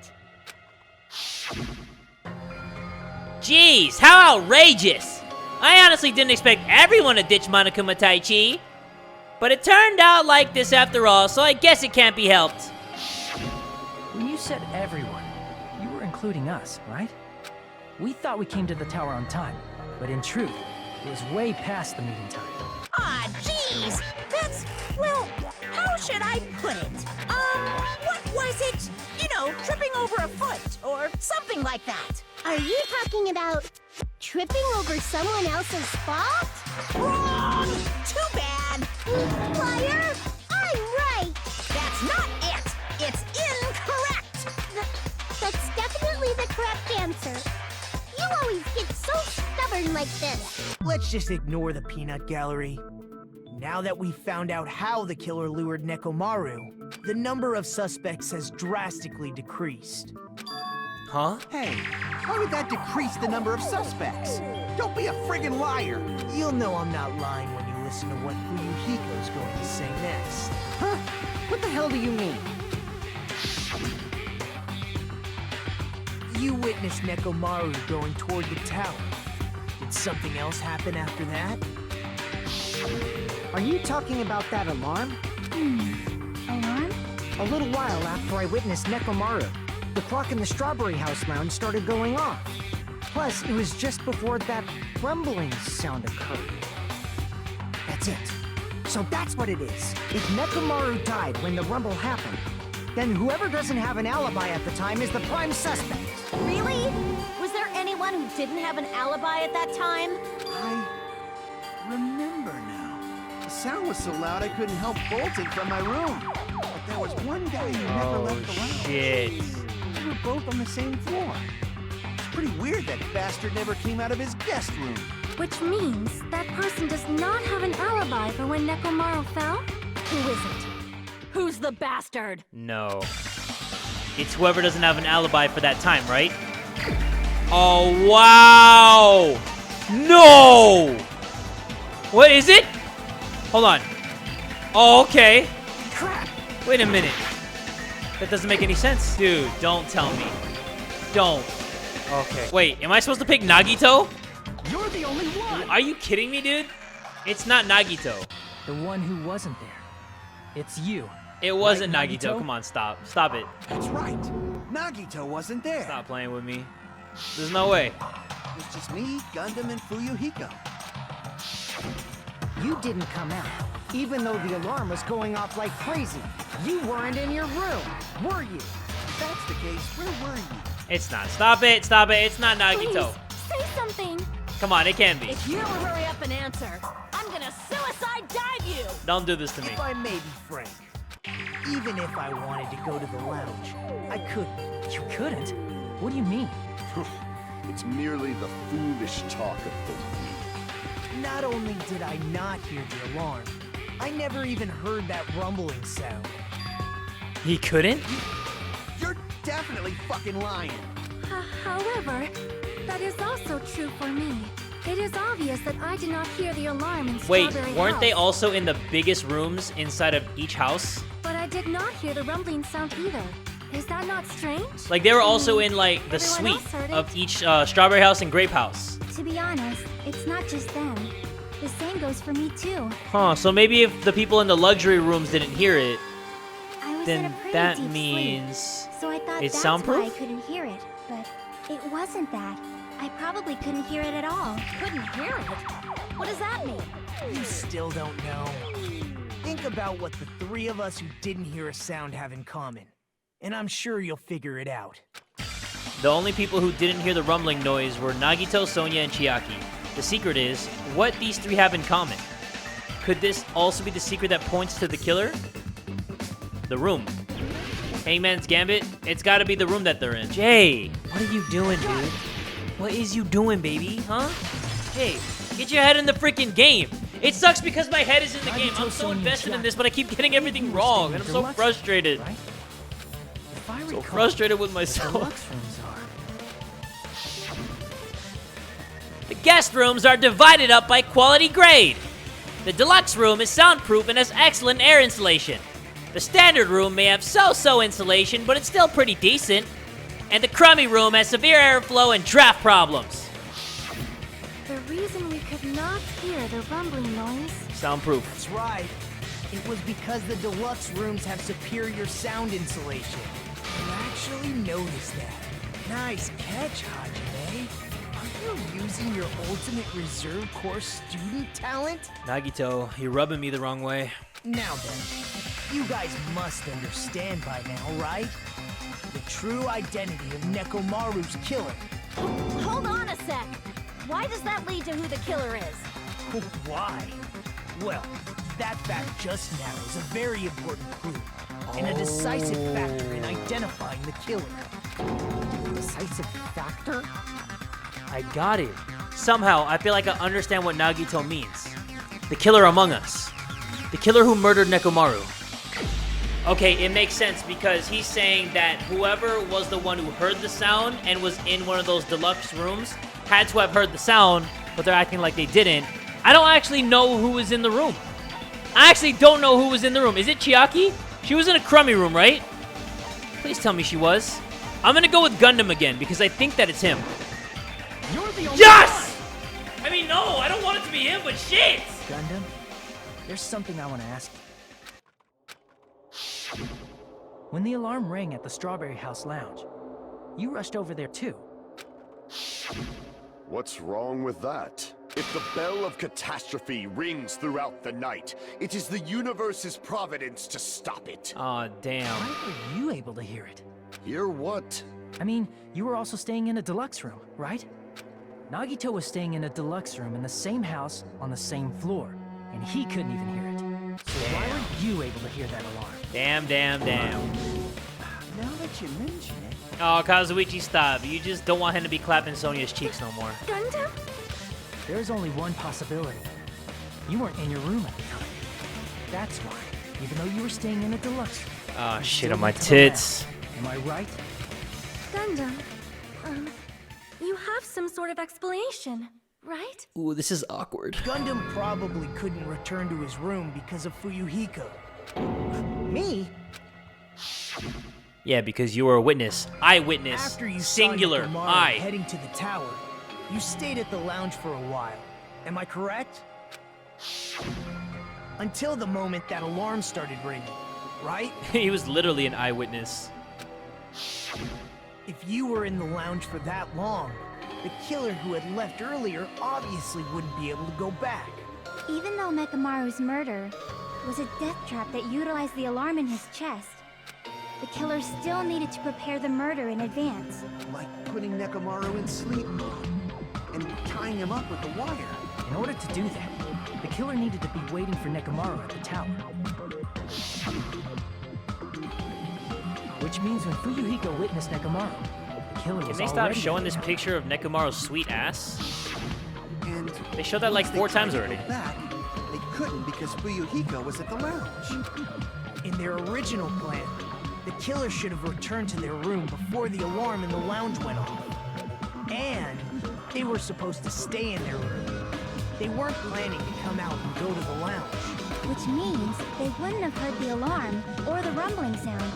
Jeez, how outrageous! I honestly didn't expect everyone to ditch Monokuma Taichi. But it turned out like this after all, so I guess it can't be helped. When you said everyone, you were including us, right? We thought we came to the tower on time, but in truth, it was way past the meeting time. Ah, jeez. That's, well, how should I put it? What was it? You know, tripping over a foot or something like that. Are you talking about tripping over someone else's fault? Wrong! Too bad. Liar! I'm right! That's not it. It's incorrect. That's definitely the correct answer. You always get so stubborn like this. Let's just ignore the peanut gallery. Now that we've found out how the killer lured Nekomaru, the number of suspects has drastically decreased. Huh? Hey, why would that decrease the number of suspects? Don't be a friggin' liar! You'll know I'm not lying when you listen to what Fuyuhiko's going to say next. huh? What the hell do you mean? You witnessed Nekomaru going toward the tower. Did something else happen after that? Are you talking about that alarm? Alarm? A little while after I witnessed Nekomaru, the clock in the Strawberry House lounge started going off. Plus, it was just before that rumbling sound occurred. That's it. So that's what it is. If Nekomaru died when the rumble happened, then whoever doesn't have an alibi at the time is the prime suspect. Really? Was there anyone who didn't have an alibi at that time? I remember now. The sound was so loud I couldn't help bolting from my room. But there was one guy who never left the lounge. Shit. We were both on the same floor. It's pretty weird that bastard never came out of his guest room. Which means that person does not have an alibi for when Nekomaru fell? Who is it? Who's the bastard? No. It's whoever doesn't have an alibi for that time, right? Oh, wow! No! What is it? Hold on. Oh, okay. Crap! Wait a minute. That doesn't make any sense. Dude, don't tell me. Don't. Okay. Wait, am I supposed to pick Nagito? You're the only one! Are you kidding me, dude? It's not Nagito. The one who wasn't there. It's you. It wasn't Right, Nagito. Nagito? Come on, stop. Stop it. That's right. Nagito wasn't there. Stop playing with me. There's no way. It was just me, Gundham, and Fuyuhiko. You didn't come out, even though the alarm was going off like crazy. You weren't in your room, were you? If that's the case, where were you? It's not. Stop it. Stop it. It's not Nagito. Please, say something. Come on, it can be. If you don't hurry up and answer, I'm gonna suicide dive you! Don't do this to me. If I may be frank, even if I wanted to go to the lounge, I couldn't. You couldn't? What do you mean? It's merely the foolish talk of the weak. Not only did I not hear the alarm, I never even heard that rumbling sound. He couldn't? You're definitely fucking lying. However, that is also true for me. It is obvious that I did not hear the alarm in Wait, Strawberry weren't they House, also in the biggest rooms inside of each house? But I did not hear the rumbling sound either. Is that not strange? Like, they were also in, like, the Everyone suite else heard of it. each Strawberry House and Grape House. To be honest, it's not just them. The same goes for me too. Huh, so maybe if the people in the luxury rooms didn't hear it, I was then in a pretty that deep means... sleep, so I thought it's that's soundproof? why I couldn't hear it. But it wasn't that. I probably couldn't hear it at all. Couldn't hear it? What does that mean? You still don't know. Think about what the three of us who didn't hear a sound have in common, and I'm sure you'll figure it out. The only people who didn't hear the rumbling noise were Nagito, Sonia, and Chiaki. The secret is what these three have in common. Could this also be the secret that points to the killer? The room. Hangman's Gambit? It's gotta be the room that they're in. Jay, what are you doing, dude? What is you doing, baby? Huh? Hey, get your head in the freaking game. It sucks because my head is in the game. I'm so invested in this, but I keep getting everything wrong, and I'm so frustrated. Right? If I So recall, frustrated with the myself. deluxe rooms are. The guest rooms are divided up by quality grade. The deluxe room is soundproof and has excellent air insulation. The standard room may have so-so insulation, but it's still pretty decent. And the crummy room has severe airflow and draft problems. The reason we could not hear the rumbling noise. Soundproof. That's right. It was because the deluxe rooms have superior sound insulation. You actually noticed that. Nice catch, Hajime. Are you using your ultimate reserve corps student talent? Nagito, you're rubbing me the wrong way. Now then, you guys must understand by now, right? The true identity of Nekomaru's killer. Hold on a sec. Why does that lead to who the killer is? Why? Well, that fact just now is a very important clue, and a decisive factor in identifying the killer. Decisive factor? I got it. Somehow, I feel like I understand what Nagito means. The killer among us. The killer who murdered Nekomaru. Okay, it makes sense because he's saying that whoever was the one who heard the sound and was in one of those deluxe rooms had to have heard the sound, but they're acting like they didn't. I don't actually know who was in the room. I actually don't know who was in the room. Is it Chiaki? She was in a crummy room, right? Please tell me she was. I'm gonna go with Gundham again because I think that it's him. You're the only Yes! I mean, no, I don't want it to be him, but shit! Gundham, there's something I want to ask you. When the alarm rang at the Strawberry House Lounge, you rushed over there too. What's wrong with that? If the bell of catastrophe rings throughout the night, it is the universe's providence to stop it. Aw, damn. Why were you able to hear it? Hear what? I mean, you were also staying in a deluxe room, right? Nagito was staying in a deluxe room in the same house on the same floor, and he couldn't even hear it. So why were you able to hear that alarm? Damn. Now that you mention it, Oh, Kazuichi, stop. You just don't want him to be clapping Sonia's cheeks no more. Gundam? There's only one possibility. You weren't in your room at the time. That's why, even though you were staying in a deluxe room, Oh, you shit still on my went to the tits. lab. Am I right? Gundam, you have some sort of explanation, right? Ooh, this is awkward. Gundam probably couldn't return to his room because of Fuyuhiko. Me? Yeah, because you were a witness. Eyewitness. After you Singular. saw Nekomaru I. heading to the tower, you stayed at the lounge for a while. Am I correct? Until the moment that alarm started ringing, right? He was literally an eyewitness. If you were in the lounge for that long, the killer who had left earlier obviously wouldn't be able to go back. Even though Nekomaru's murder was a death trap that utilized the alarm in his chest, the killer still needed to prepare the murder in advance. Like putting Nekomaru in sleep mode and tying him up with a wire. In order to do that, the killer needed to be waiting for Nekomaru at the tower. Which means when Fuyuhiko witnessed Nekomaru, the killer Can was they stop already showing at this the tower. picture of Nekomaru's sweet ass? And They showed that like once they 4 tried times to go already. Back, they couldn't because Fuyuhiko was at the lounge. In their original plan, the killer should have returned to their room before the alarm in the lounge went off. And they were supposed to stay in their room. They weren't planning to come out and go to the lounge. Which means they wouldn't have heard the alarm or the rumbling sound,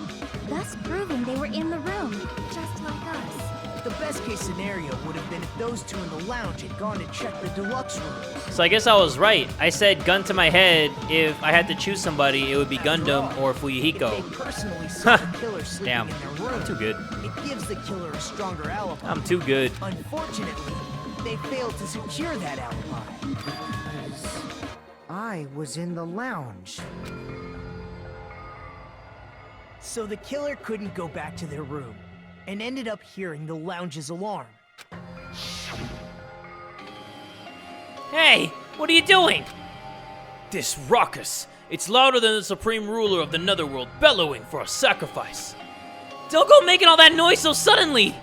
thus proving they were in the room, just like us. The best case scenario would have been if those two in the lounge had gone to check the deluxe rooms. So I guess I was right. I said gun to my head, if I had to choose somebody, it would be Gundam or If they Fuyuhiko. personally saw the killer sleeping Damn, in their room, I'm too good. it gives the killer a stronger alibi. I'm too good. Unfortunately, they failed to secure that alibi. I was in the lounge. So the killer couldn't go back to their room, and ended up hearing the lounge's alarm. Hey, what are you doing? This ruckus. It's louder than the supreme ruler of the netherworld bellowing for a sacrifice. Don't go making all that noise so suddenly.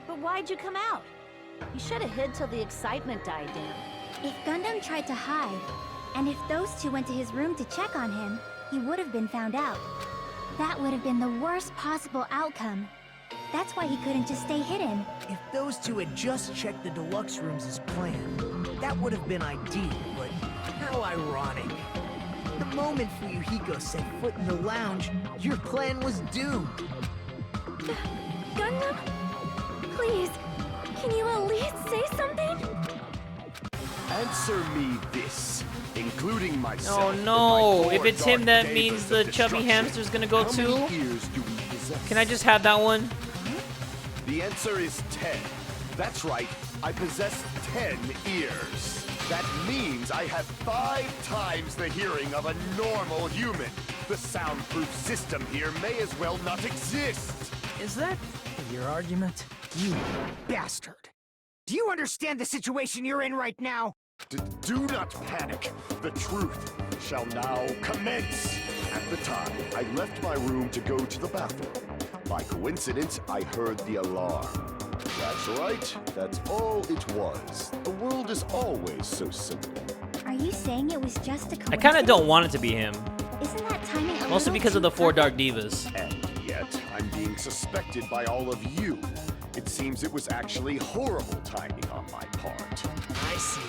But why'd you come out? You should have hid till the excitement died down. If Gundam tried to hide, and if those two went to his room to check on him, he would have been found out. That would have been the worst possible outcome. That's why he couldn't just stay hidden. If those two had just checked the deluxe rooms as planned, that would have been ideal, but how ironic. The moment Fuyuhiko set foot in the lounge, your plan was doomed. Gundam? Please, can you at least say something? Answer me this, including myself. Oh in no, my if 4 it's him, dark that days means of the chubby destruction. hamster's gonna go How too? many ears do we possess? Can I just have that one? The answer is 10. That's right, I possess 10 ears. That means I have 5 times the hearing of a normal human. The soundproof system here may as well not exist. Is that your argument? You bastard! Do you understand the situation you're in right now? Do not panic. The truth shall now commence. At the time, I left my room to go to the bathroom. By coincidence, I heard the alarm. That's right. That's all it was. The world is always so simple. Are you saying it was just a coincidence? I kinda don't want it to be him. Isn't that timing a Mostly little because of too the 4 perfect? Dark Divas. And yet, I'm being suspected by all of you. It seems it was actually horrible timing on my part. I see.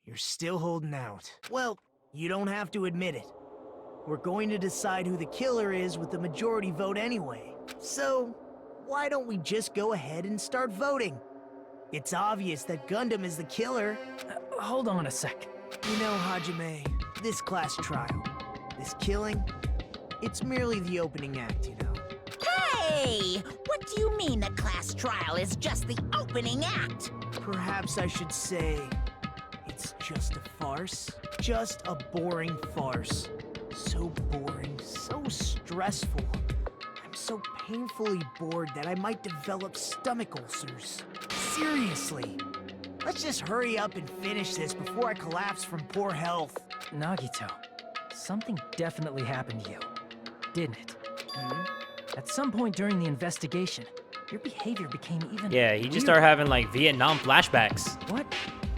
You're still holding out. Well, you don't have to admit it. We're going to decide who the killer is with the majority vote anyway. So, why don't we just go ahead and start voting? It's obvious that Gundam is the killer. Hold on a sec. You know, Hajime, this class trial, this killing, it's merely the opening act, you know. Hey! What do you mean a class trial is just the opening act? Perhaps I should say it's just a farce. Just a boring farce. So boring, so stressful. I'm so painfully bored that I might develop stomach ulcers. Seriously. Let's just hurry up and finish this before I collapse from poor health. Nagito, something definitely happened to you, didn't it? At some point during the investigation, your behavior became even Yeah, he just weirder. started having like Vietnam flashbacks.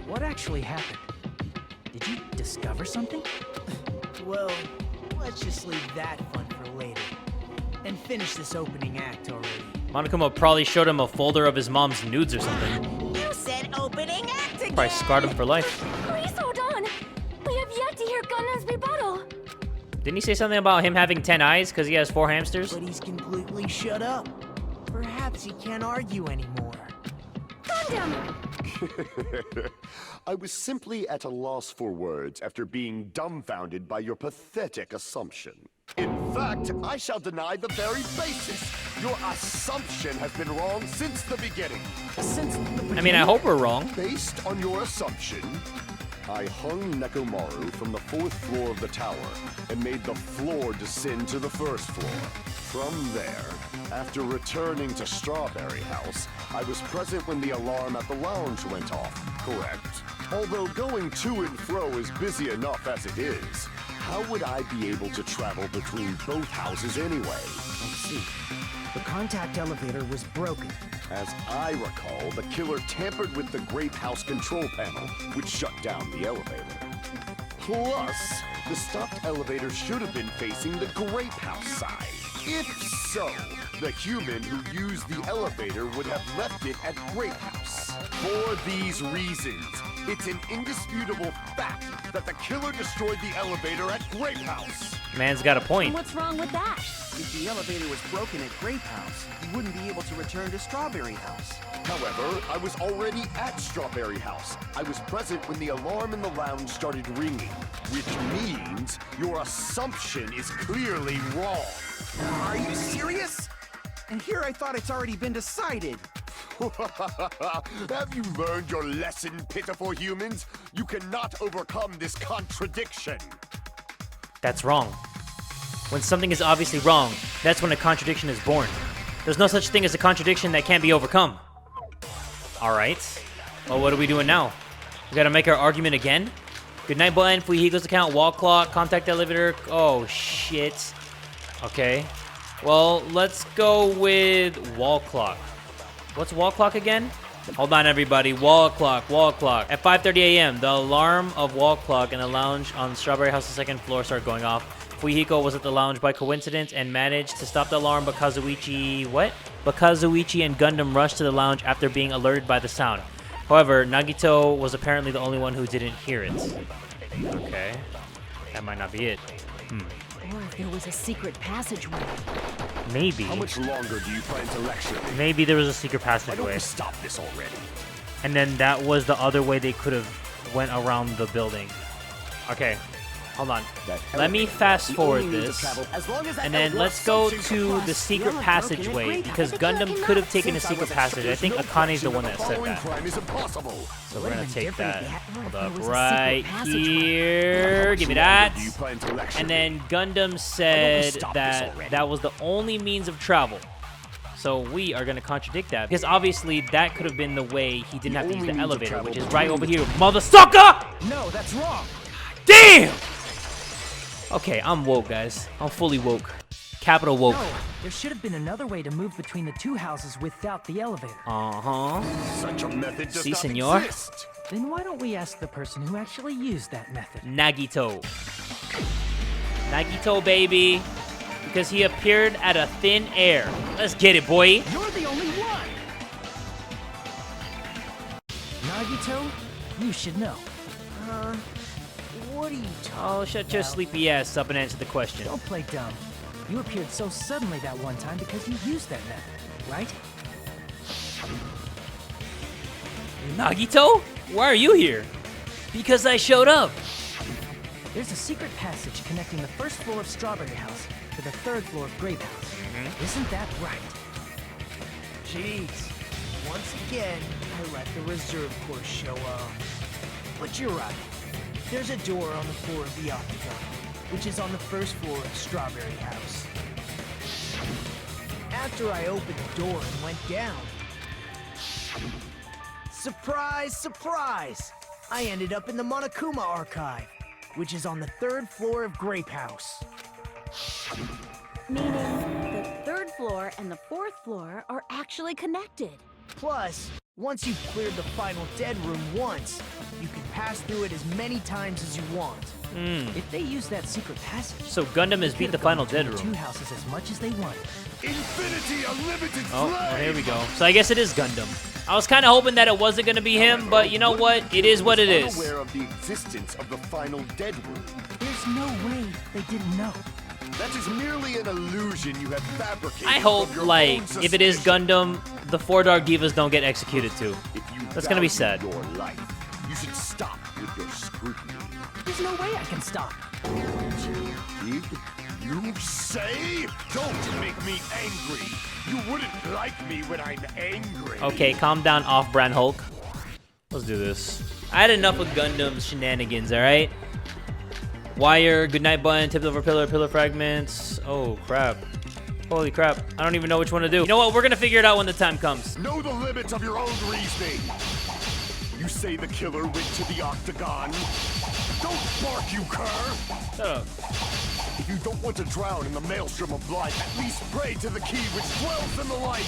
What actually happened? Did you discover something? Well, let's just leave that fun for later. And finish this opening act already. Monokuma probably showed him a folder of his mom's nudes or something. You said opening act again. Probably scarred him for life. Please hold on. We have yet to hear Gundam's rebuttal. Didn't he say something about him having 10 eyes because he has 4 hamsters? But he's completely shut up. Perhaps he can't argue anymore. Gundam! I was simply at a loss for words after being dumbfounded by your pathetic assumption. In fact, I shall deny the very basis. Your assumption has been wrong since the beginning. I mean, I hope we're wrong. Based on your assumption, I hung Nekomaru from the 4th floor of the tower and made the floor descend to the 1st floor. From there, after returning to Strawberry House, I was present when the alarm at the lounge went off, correct? Although going to and fro is busy enough as it is, how would I be able to travel between both houses anyway? I see. The contact elevator was broken. As I recall, the killer tampered with the Grape House control panel, which shut down the elevator. Plus, the stopped elevator should have been facing the Grape House side. If so, the human who used the elevator would have left it at Grape House. For these reasons, it's an indisputable fact that the killer destroyed the elevator at Grape House. Man's got a point. What's wrong with that? If the elevator was broken at Grape House, he wouldn't be able to return to Strawberry House. However, I was already at Strawberry House. I was present when the alarm in the lounge started ringing, which means your assumption is clearly wrong. Are you serious? And here I thought it's already been decided. Have you learned your lesson, pitiful humans? You cannot overcome this contradiction. That's wrong. When something is obviously wrong, that's when a contradiction is born. There's no such thing as a contradiction that can't be overcome. Alright. Well, what are we doing now? We gotta make our argument again? Goodnight button, Fuihiko's account, wall clock, contact elevator. Oh, shit. Okay. Well, let's go with wall clock. What's wall clock again? Hold on, everybody. Wall clock, wall clock. At 5:30 a.m., the alarm of wall clock in the lounge on Strawberry House's 2nd floor started going off. Fuihiko was at the lounge by coincidence and managed to stop the alarm, but Kazuichi... What? But Kazuichi and Gundam rushed to the lounge after being alerted by the sound. However, Nagito was apparently the only one who didn't hear it. Okay. That might not be it. Or if there was a secret passageway. Maybe. How much longer do you plan to lecture me? Maybe there was a secret Why don't passageway. we stop this already? And then that was the other way they could have went around the building. Okay. Hold on. Let me fast forward this. And then let's go to the secret passageway, because Gundam could have taken a secret passage. I think Akane's the one that said that. So we're gonna take that. Hold up, right here. Give me that. And then Gundam said that that was the only means of travel. So we are gonna contradict that, because obviously that could have been the way he didn't have to use the elevator, which is right over here, mother sucker! No, that's wrong. Damn! Okay, I'm woke, guys. I'm fully woke. Capital woke. No, there should have been another way to move between the two houses without the elevator. Uh-huh. Such a method does Si, not senor. exist. Then why don't we ask the person who actually used that method? Nagito. Nagito, baby. Because he appeared out of thin air. Let's get it, boy. You're the only one. Nagito, you should know. What are you talking Oh, shut your sleepy ass up and answer the question. Don't play dumb. You appeared so suddenly that one time because you used that method, right? Nagito? Why are you here? Because I showed up. There's a secret passage connecting the 1st floor of Strawberry House to the 3rd floor of Grape House. Isn't that right? Jeez. Once again, I let the reserve course show up. But you're right. There's a door on the floor of the Octagon, which is on the 1st floor of Strawberry House. After I opened the door and went down, surprise, surprise! I ended up in the Monokuma archive, which is on the 3rd floor of Grape House. Meaning the 3rd floor and the 4th floor are actually connected. Plus, once you've cleared the final dead room once, you can pass through it as many times as you want. If they use that secret passage, So Gundam has beat the final dead two room. houses as much as they want. Infinity Unlimited Oh, Flame! well, here we go. So I guess it is Gundam. I was kind of hoping that it wasn't going to be him, but you know what? It is what it is. Unaware of the existence of the final dead room. There's no way they didn't know. That is merely an illusion you have fabricated. I hope, from your like, own if it is suspicion. Gundam, the 4 Dark Divas don't get executed too. If you That's gonna be value sad. Your life, you should stop with your scrutiny. There's no way I can stop. Did you say? Don't make me angry. You wouldn't like me when I'm angry. Okay, calm down, off-brand Hulk. Let's do this. I had enough of Gundam's shenanigans, alright? Wire, goodnight button, tipped over pillar, pillar fragments. Oh, crap. Holy crap. I don't even know which one to do. You know what? We're gonna figure it out when the time comes. Know the limits of your own reasoning. You say the killer went to the octagon. Don't bark, you cur. Shut up. If you don't want to drown in the maelstrom of life, at least pray to the key which dwells in the light.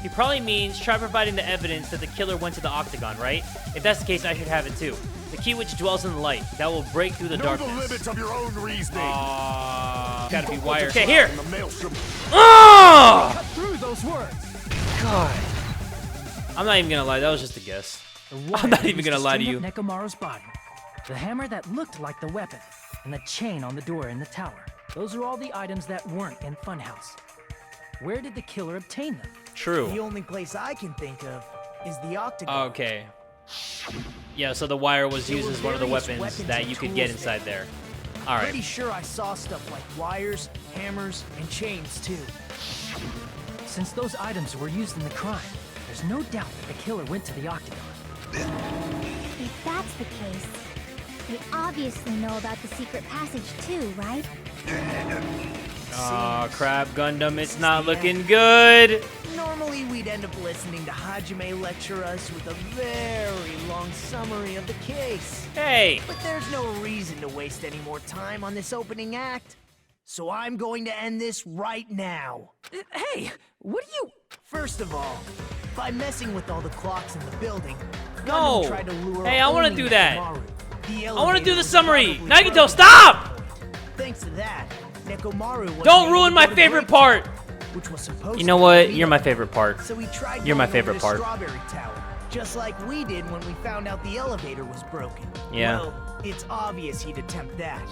He probably means try providing the evidence that the killer went to the octagon, right? If that's the case, I should have it too. The key which dwells in the light that will break through the Know darkness. the limits of your own reasoning. Gotta be Don't want wired. to Okay, drown here. in the maelstrom. Oh! Through those words. God. I'm not even gonna lie. That was just a guess. The I'm not wire even used gonna to lie to string you. up Nekomaru's body, the hammer that looked like the weapon, and the chain on the door in the tower. Those are all the items that weren't in Funhouse. Where did the killer obtain them? The True. only place I can think of is the octagon. Okay. Yeah, so the wire was There used were as one of the various weapons weapons that and you could get tools inside there. All Pretty right. sure I saw stuff like wires, hammers, and chains too. Since those items were used in the crime, there's no doubt that the killer went to the octagon. If that's the case, they obviously know about the secret passage too, right? Oh, crap, Gundam. It's not looking good. Normally we'd end up listening to Hajime lecture us with a very long summary of the case. Hey. But there's no reason to waste any more time on this opening act. So I'm going to end this right now. Hey, what are you? First of all, by messing with all the clocks in the building, No. Gundam tried to lure Hey, I wanna only do that. Nekomaru. The I want to do elevator the was summary. probably Nagito, broken. stop! Thanks to that, Nekomaru wasn't Don't able ruin to my go to favorite break part. time, which was supposed You know to what? be You're my the favorite part. So we tried You're my going over favorite to part. Strawberry Tower, just like we did when we found out the elevator was broken. Yeah. Well, it's obvious he'd attempt that.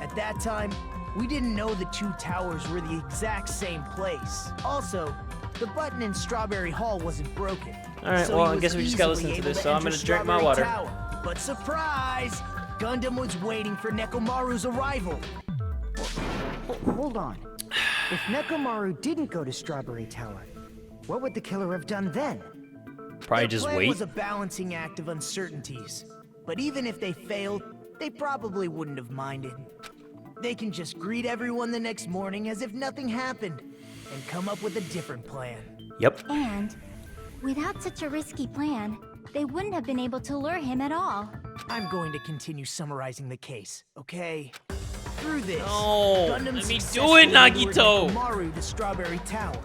At that time, we didn't know the two towers were the exact same place. Also, the button in Strawberry Hall wasn't broken. All right, so well, he I was guess we just gotta easily listen to able this, so I'm enter gonna drink my Strawberry water. Tower. But surprise! Gundam was waiting for Nekomaru's arrival. Hold on. If Nekomaru didn't go to Strawberry Tower, what would the killer have done then? Probably Their just plan wait. was a balancing act of uncertainties. But even if they failed, they probably wouldn't have minded. They can just greet everyone the next morning as if nothing happened and come up with a different plan. Yep. And without such a risky plan, they wouldn't have been able to lure him at all. I'm going to continue summarizing the case, okay? Through this, No, Gundam let me do successfully it, lured Nagito. Nekomaru to Strawberry Tower.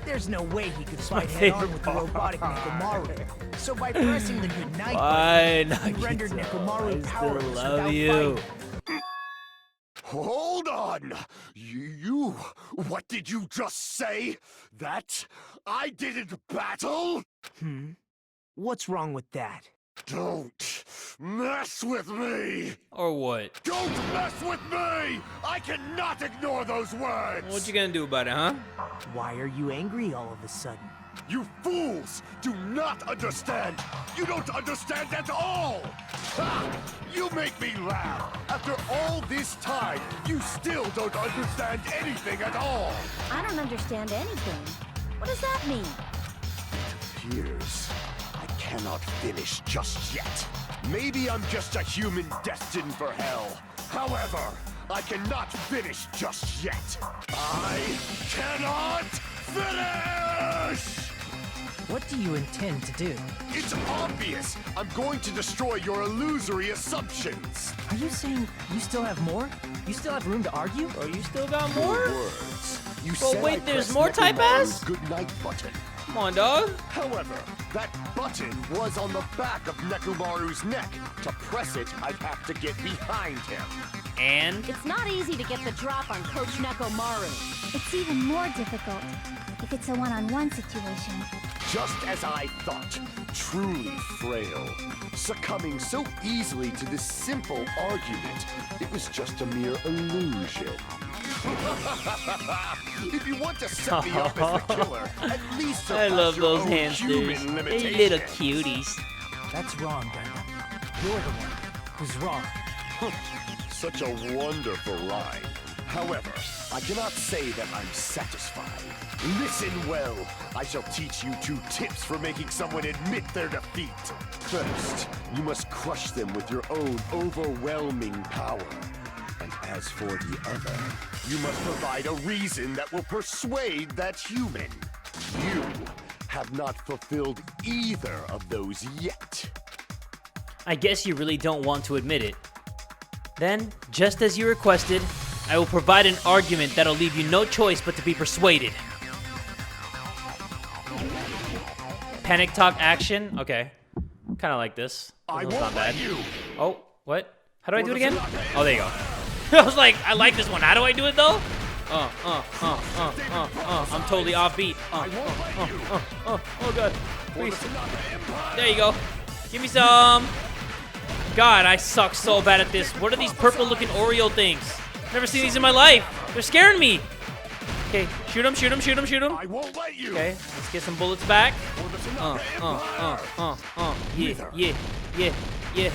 There's no way he could my fight head on favorite with the robotic Nekomaru. So by pressing the goodnight Why, button, he rendered Nagito? Nekomaru I still powerless love without you. fighting. Hold on! You... What did you just say? That I didn't battle? What's wrong with that? Don't mess with me! Or what? Don't mess with me! I cannot ignore those words! What you gonna do about it, huh? Why are you angry all of a sudden? You fools do not understand! You don't understand at all! Ha! You make me laugh! After all this time, you still don't understand anything at all! I don't understand anything. What does that mean? It appears I cannot finish just yet. Maybe I'm just a human destined for hell. However, I cannot finish just yet. I cannot finish! What do you intend to do? It's obvious! I'm going to destroy your illusory assumptions! Are you saying you still have more? You still have room to argue? Oh, you still got Your more? words. You But said wait, I there's pressed more type Nekomaru's S? good night button. Come on, dog. However, that button was on the back of Nekomaru's neck. To press it, I'd have to get behind him. And It's not easy to get the drop on Coach Nekomaru. It's even more difficult if it's a one-on-one situation. Just as I thought, truly frail. Succumbing so easily to this simple argument, it was just a mere illusion. If you want to set me up as the killer, at least I surpass love your those own hamsters. human They limitations. little cuties. That's wrong, Gundam. You're the one who's wrong. Such a wonderful line. However, I cannot say that I'm satisfied. Listen well. I shall teach you 2 tips for making someone admit their defeat. First, you must crush them with your own overwhelming power. And as for the other, you must provide a reason that will persuade that human. You have not fulfilled either of those yet. I guess you really don't want to admit it. Then, just as you requested, I will provide an argument that'll leave you no choice but to be persuaded. Panic talk action? Okay. Kind of like this. I It's won't not bad. let you. Oh, what? How do I do it again? Oh, there you go. I was like, I like this one. How do I do it though? I'm totally offbeat. Oh god. Please. There you go. Give me some. God, I suck so bad at this. What are these purple looking Oreo things? Never seen these in my life. They're scaring me. Okay, shoot him, shoot him, shoot him, shoot him. I won't let you. Okay, let's get some bullets back. Yeah.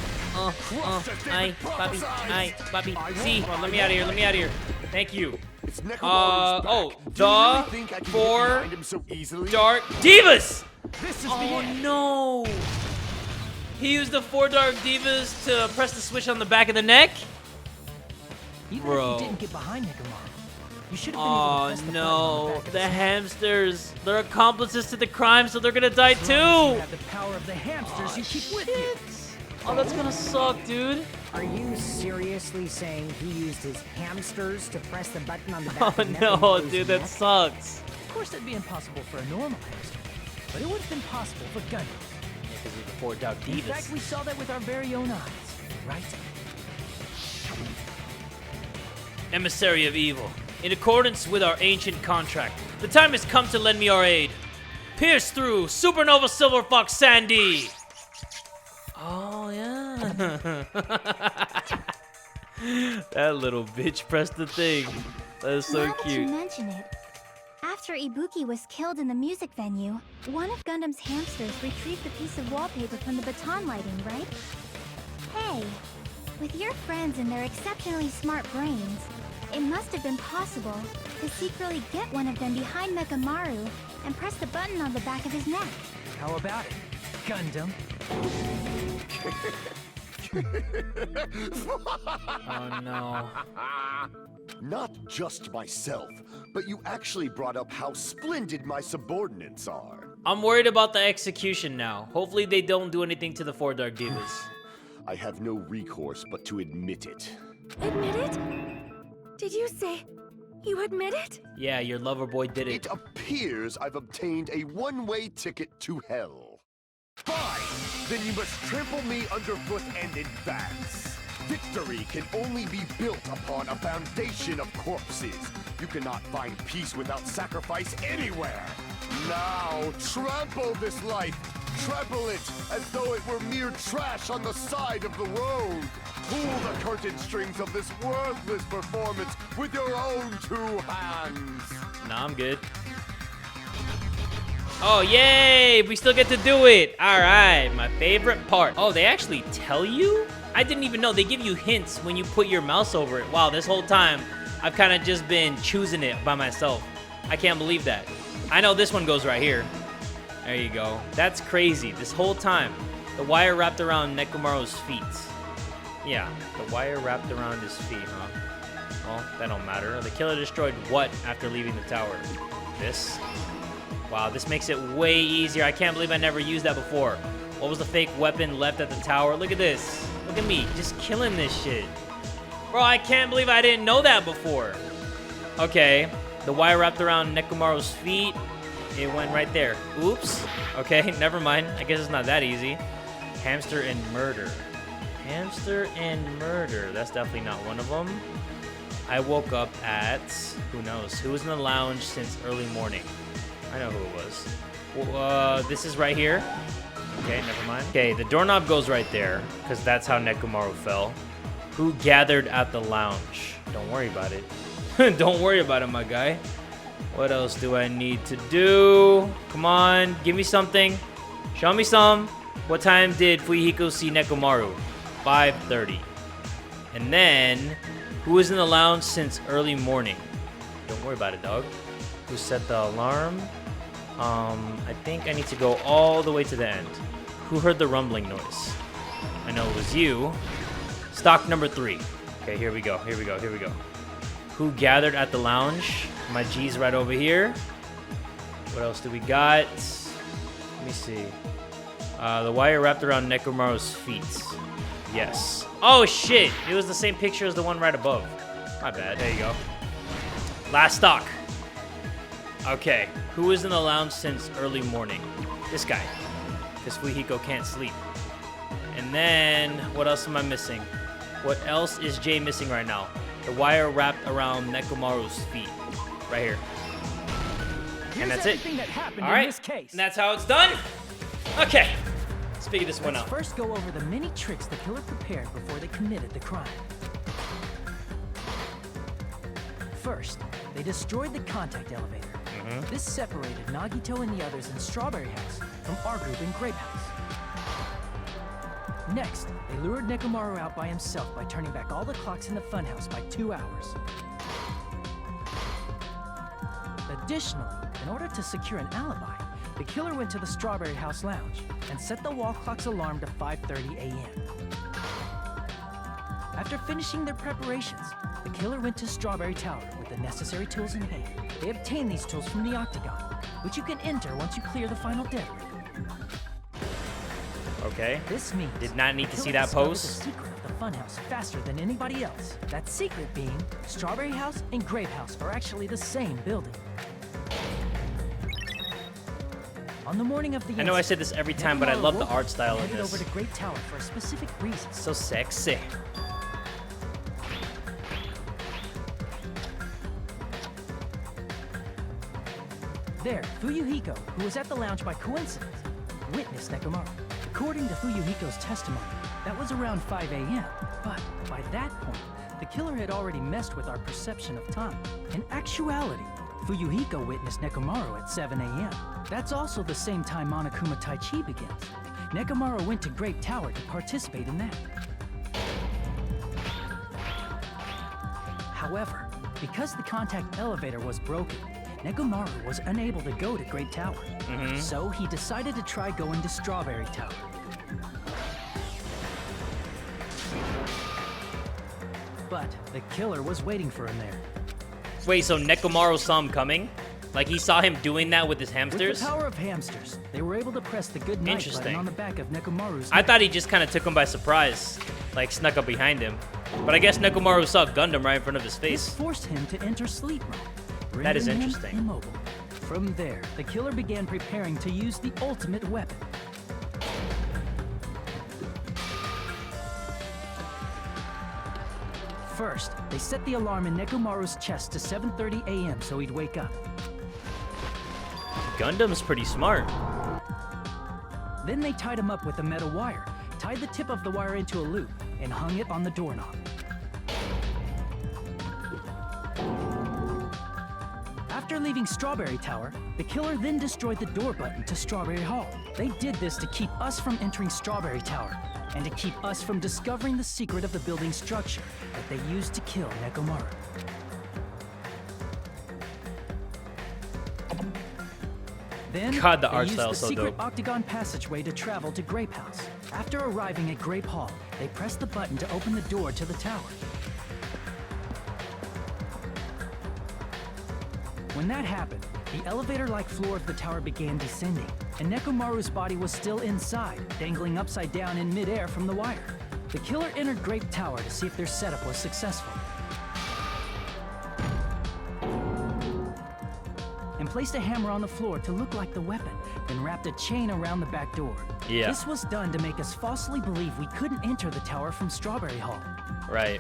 Aye, Bobby. See, come on, let me out of here, let me out of here. Thank you. It's Nekomaru's back. Oh, Do you duh, really think I can get for behind him so easily? Dark Divas! This is Oh no! He used the 4 Dark Divas to press the switch on the back of the neck? Even Bro. if you didn't get behind Nekomaru, you should have been able to Oh press the button on no, the back of the his neck. hamsters. They're accomplices to the crime, so they're gonna die As long as you too! have the power of the hamsters you keep with you. Oh, that's gonna suck, dude. Are you seriously saying he used his hamsters to press the button on the back Oh of no, Nekomaru's dude, that neck? sucks. Of course, that'd be impossible for a normal hamster, but it would have been possible for Gundam. Yeah, because of the 4 Dark In fact, Divas. we saw that with our very own eyes, right? Emissary of evil. In accordance with our ancient contract, the time has come to lend me our aid. Pierce through Supernova Silver Fox Sandy! Oh, yeah. That little bitch pressed the thing. That is so Now that you cute. mention it, after Ibuki was killed in the music venue, one of Gundam's hamsters retrieved the piece of wallpaper from the baton lighting, right? Hey, with your friends and their exceptionally smart brains, it must have been possible to secretly get one of them behind Nekomaru and press the button on the back of his neck. How about it, Gundam? Oh, no. Not just myself, but you actually brought up how splendid my subordinates are. I'm worried about the execution now. Hopefully they don't do anything to the 4 Dark Divas. I have no recourse but to admit it. Admit it? Did you say you admit it? Yeah, your lover boy did it. It appears I've obtained a one-way ticket to hell. Fine! Then you must trample me underfoot and advance. Victory can only be built upon a foundation of corpses. You cannot find peace without sacrifice anywhere. Now, trample this life. Trample it as though it were mere trash on the side of the road. Pull the curtain strings of this worthless performance with your own 2 hands. Nah, I'm good. Oh, yay! We still get to do it! Alright, my favorite part. Oh, they actually tell you? I didn't even know. They give you hints when you put your mouse over it. Wow, this whole time, I've kind of just been choosing it by myself. I can't believe that. I know this one goes right here. There you go. That's crazy. This whole time, the wire wrapped around Nekomaru's feet. Yeah, the wire wrapped around his feet, huh? Well, that don't matter. The killer destroyed what after leaving the tower? This? Wow, this makes it way easier. I can't believe I never used that before. What was the fake weapon left at the tower? Look at this. Look at me, just killing this shit. Bro, I can't believe I didn't know that before. Okay, the wire wrapped around Nekomaru's feet. It went right there. Oops. Okay, never mind. I guess it's not that easy. Hamster and murder. Hamster and murder. That's definitely not one of them. I woke up at... Who knows? Who was in the lounge since early morning? I know who it was. Well, this is right here. Okay, never mind. Okay, the doorknob goes right there, because that's how Nekomaru fell. Who gathered at the lounge? Don't worry about it. Don't worry about it, my guy. What else do I need to do? Come on, give me something. Show me some. What time did Fuyuhiko see Nekomaru? 5:30. And then, who was in the lounge since early morning? Don't worry about it, dog. Who set the alarm? I think I need to go all the way to the end. Who heard the rumbling noise? I know it was you. Stock number 3. Okay, here we go. Who gathered at the lounge? My G's right over here. What else do we got? Let me see. The wire wrapped around Nekomaru's feet. Yes. Oh, shit. It was the same picture as the one right above. My bad. There you go. Last stock. Okay. Who was in the lounge since early morning? This guy. Because Fuyuhiko can't sleep. And then, what else am I missing? What else is Jay missing right now? The wire wrapped around Nekomaru's feet. Right here. And that's it. All right. And that's how it's done. Okay. Let's figure this one out. Let's first go over the many tricks the killer prepared before they committed the crime. First, they destroyed the contact elevator. This separated Nagito and the others in Strawberry House from our group in Grape House. Next, they lured Nekomaru out by himself by turning back all the clocks in the Funhouse by 2 hours. Additionally, in order to secure an alibi, the killer went to the Strawberry House lounge and set the wall clock's alarm to 5:30 a.m. After finishing their preparations, the killer went to Strawberry Tower with the necessary tools in hand. They obtained these tools from the Octagon, which you can enter once you clear the final debris. Okay. This means did not need to see the that killer post. discovered the secret of the Funhouse faster than anybody else. That secret being Strawberry House and Grape House are actually the same building. On the morning of the I know I said this every time, but I love the art style of headed this. over to Great Tower for a specific reason. So sexy. There, Fuyuhiko, who was at the lounge by coincidence, witnessed Nekomaru. According to Fuyuhiko's testimony, that was around 5 a.m. But by that point, the killer had already messed with our perception of time. In actuality, Fuyuhiko witnessed Nekomaru at 7 a.m. That's also the same time Monokuma Taichi begins. Nekomaru went to Great Tower to participate in that. However, because the contact elevator was broken, Nekomaru was unable to go to Great Tower. So he decided to try going to Strawberry Tower. But the killer was waiting for him there. Wait, so Nekomaru saw him coming? Like he saw him doing that with his hamsters? With the power of hamsters, they were able to press the good night button on the back of Nekomaru's I thought he just kind of took him by surprise, like snuck up behind him. But I guess Nekomaru saw Gundham right in front of his face. This forced him to enter sleep mode. That is rendering him interesting. Immobile. From there, the killer began preparing to use the ultimate weapon. First, they set the alarm in Nekomaru's chest to 7:30 a.m. so he'd wake up. Gundam's pretty smart. Then they tied him up with a metal wire, tied the tip of the wire into a loop, and hung it on the doorknob. After leaving Strawberry Tower, the killer then destroyed the door button to Strawberry Hall. They did this to keep us from entering Strawberry Tower, and to keep us from discovering the secret of the building's structure that they used to kill Nekomaru. Then, God, the they art used style the is so secret dope. octagon passageway to travel to Grape House. After arriving at Grape Hall, they pressed the button to open the door to the tower. When that happened, The elevator-like floor of the tower began descending, and Nekomaru's body was still inside, dangling upside down in midair from the wire. The killer entered Grape Tower to see if their setup was successful, and placed a hammer on the floor to look like the weapon, then wrapped a chain around the back door. Yeah. This was done to make us falsely believe we couldn't enter the tower from Strawberry Hall. Right.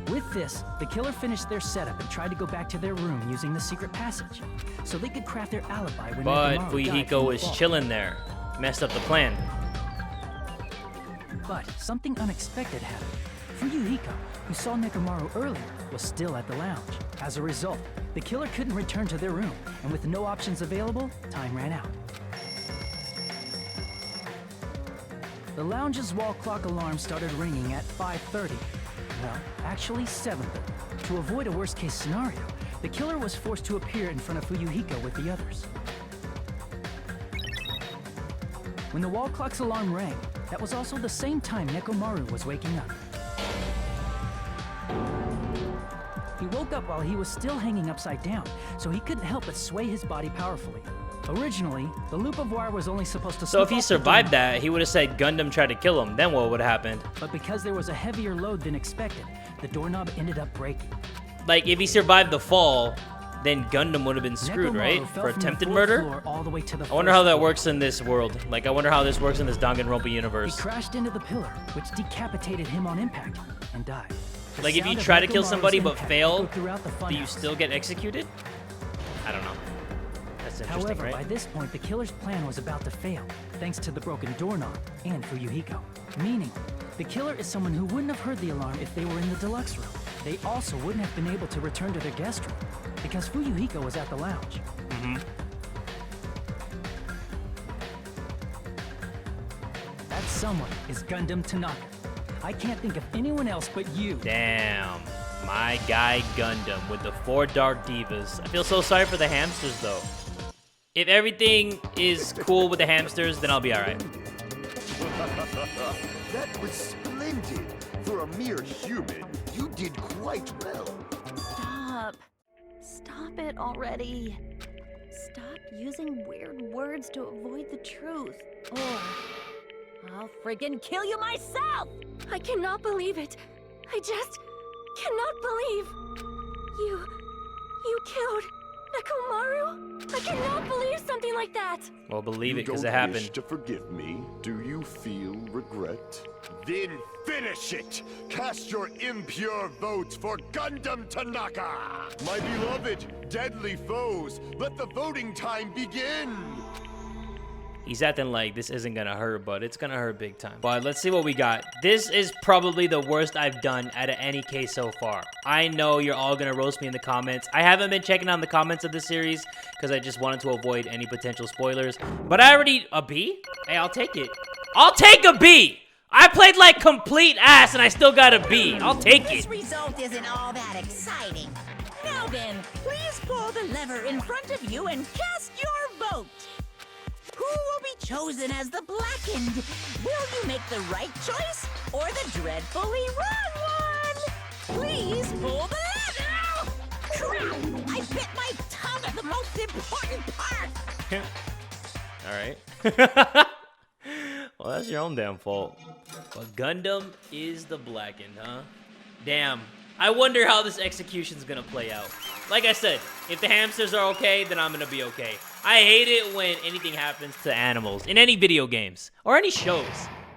With this, the killer finished their setup and tried to go back to their room using the secret passage, so they could craft their alibi when But Nekomaru died from Fuyuhiko the was fall. chilling there. Messed up the plan. But something unexpected happened. Fuyuhiko, who saw Nekomaru earlier, was still at the lounge. As a result, the killer couldn't return to their room, and with no options available, time ran out. The lounge's wall clock alarm started ringing at 5:30. Well, actually 7:30. To avoid a worst-case scenario, the killer was forced to appear in front of Fuyuhiko with the others. When the wall clock's alarm rang, that was also the same time Nekomaru was waking up. He woke up while he was still hanging upside down, so he couldn't help but sway his body powerfully. Originally, the loop of wire was only supposed to So if slip he off the survived doorknob, that, he would have said Gundham tried to kill him. Then what would have happened? but because there was a heavier load than expected, the doorknob ended up breaking. Like, if he survived the fall, then Gundham would have been screwed, Nekomaru right? fell For from the attempted fourth murder? floor all the way to the I wonder first how that floor. works in this world. Like, I wonder how this works in this Danganronpa He universe. crashed into the pillar, which decapitated him on impact, and died. The Like, if you sound of try to kill Nekomaru's somebody but impact fail, echoed throughout the do you funhouse. still get executed? I don't know. That's interesting, However, by right? this point, the killer's plan was about to fail, thanks to the broken doorknob and Fuyuhiko. Meaning, the killer is someone who wouldn't have heard the alarm if they were in the deluxe room. They also wouldn't have been able to return to their guest room, because Fuyuhiko was at the lounge. That someone is Gundham Tanaka. I can't think of anyone else but you. Damn. My guy Gundham with the 4 Dark Divas. I feel so sorry for the hamsters, though. If everything is cool with the hamsters, then I'll be alright. That was splendid. For a mere human, you did quite well. Stop. Stop it already. Stop using weird words to avoid the truth. Or I'll friggin' kill you myself! I cannot believe it. I just cannot believe. You killed Nekomaru? I cannot believe something like that. Well, believe You it, because it don't happened. wish to forgive me? Do you feel regret? Then finish it! Cast your impure votes for Gundham Tanaka! My beloved, deadly foes, let the voting time begin! He's acting like this isn't gonna hurt, but it's gonna hurt big time. But let's see what we got. This is probably the worst I've done out of any case so far. I know you're all gonna roast me in the comments. I haven't been checking on the comments of this series because I just wanted to avoid any potential spoilers. But I already... A B? Hey, I'll take it. I'll take a B! I played like complete ass and I still got a B. I'll take This it. result isn't all that exciting. Now then, please pull the lever in front of you and cast your vote. Who will be chosen as the blackened? Will you make the right choice or the dreadfully wrong one? Please pull the lever! Crap! I bit my tongue at the most important part! Alright. Well, that's your own damn fault. But Gundham is the blackened, huh? Damn. I wonder how this execution's gonna play out. Like I said, if the hamsters are okay, then I'm gonna be okay. I hate it when anything happens to animals in any video games or any shows.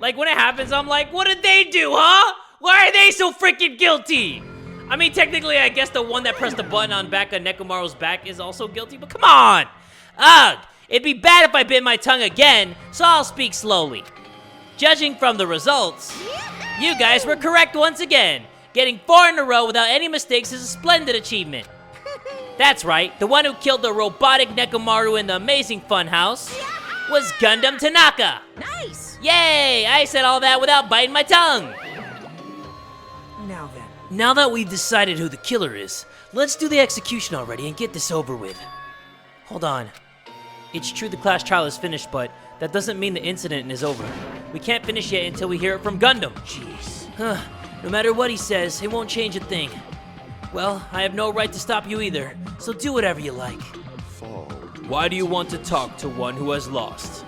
Like when it happens, I'm like, what did they do, huh? Why are they so freaking guilty? I mean, technically, I guess the one that pressed the button on back of Nekomaru's back is also guilty, but come on! Ugh! It'd be bad if I bit my tongue again, so I'll speak slowly. Judging from the results, you guys were correct once again. Getting 4 in a row without any mistakes is a splendid achievement. That's right, the one who killed the robotic Nekomaru in the amazing Funhouse was Gundham Tanaka. Nice! Yay! I said all that without biting my tongue. Now then, Now that we've decided who the killer is, let's do the execution already and get this over with. Hold on. It's true the class trial is finished, but that doesn't mean the incident is over. We can't finish yet until we hear it from Gundham. Jeez. No matter what he says, it won't change a thing. Well, I have no right to stop you either, so do whatever you like. Fall. Why do you want to talk to one who has lost?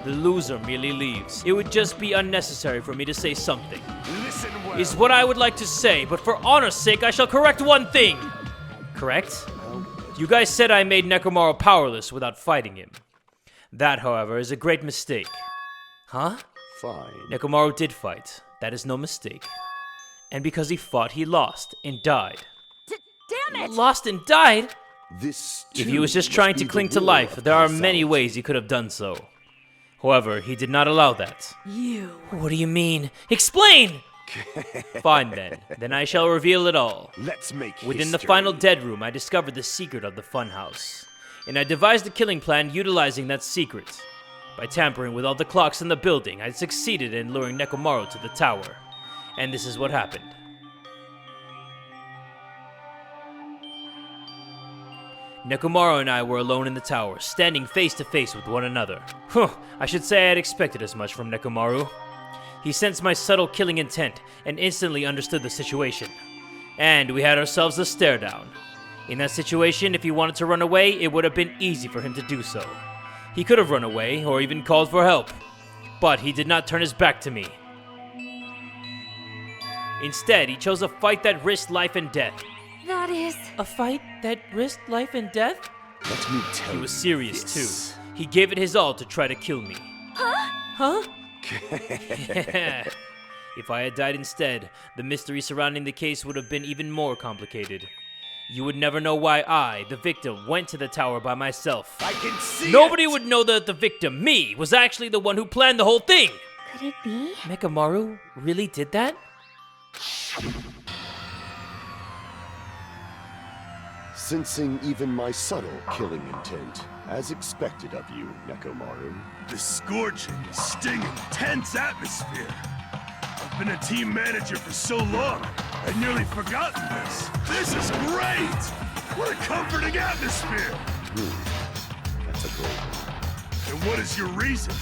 The loser merely leaves. It would just be unnecessary for me to say something. Listen well. Is what I would like to say, but for honor's sake, I shall correct one thing. Correct? You guys said I made Nekomaru powerless without fighting him. That, however, is a great mistake. Huh? Fine. Nekomaru did fight. That is no mistake. And because he fought, he lost and died. Damn it! Lost and died? This If too he was just must trying be to the cling to will life, of there are the many South. ways he could have done so. However, he did not allow that. You. What do you mean? Explain! Fine then. Then I shall reveal it all. Let's make Within the history. final dead room, I discovered the secret of the Funhouse. And I devised a killing plan utilizing that secret. By tampering with all the clocks in the building, I succeeded in luring Nekomaru to the tower. And this is what happened. Nekomaru and I were alone in the tower, standing face to face with one another. I should say I had expected as much from Nekomaru. He sensed my subtle killing intent and instantly understood the situation. And we had ourselves a stare down. In that situation, if he wanted to run away, it would have been easy for him to do so. He could have run away or even called for help. But he did not turn his back to me. Instead, he chose a fight that risked life and death. That is... A fight that risked life and death? Let me tell He was you serious this. too. He gave it his all to try to kill me. Huh? If I had died instead, the mystery surrounding the case would have been even more complicated. You would never know why I, the victim, went to the tower by myself. I can see Nobody it. would know that the victim, me, was actually the one who planned the whole thing. Could it be? Nekomaru really did that? Sensing even my subtle killing intent, as expected of you, Nekomaru. The scorching, stinging, tense atmosphere. I've been a team manager for so long, I'd nearly forgotten this. This is great! What a comforting atmosphere! That's a great one. And what is your reason?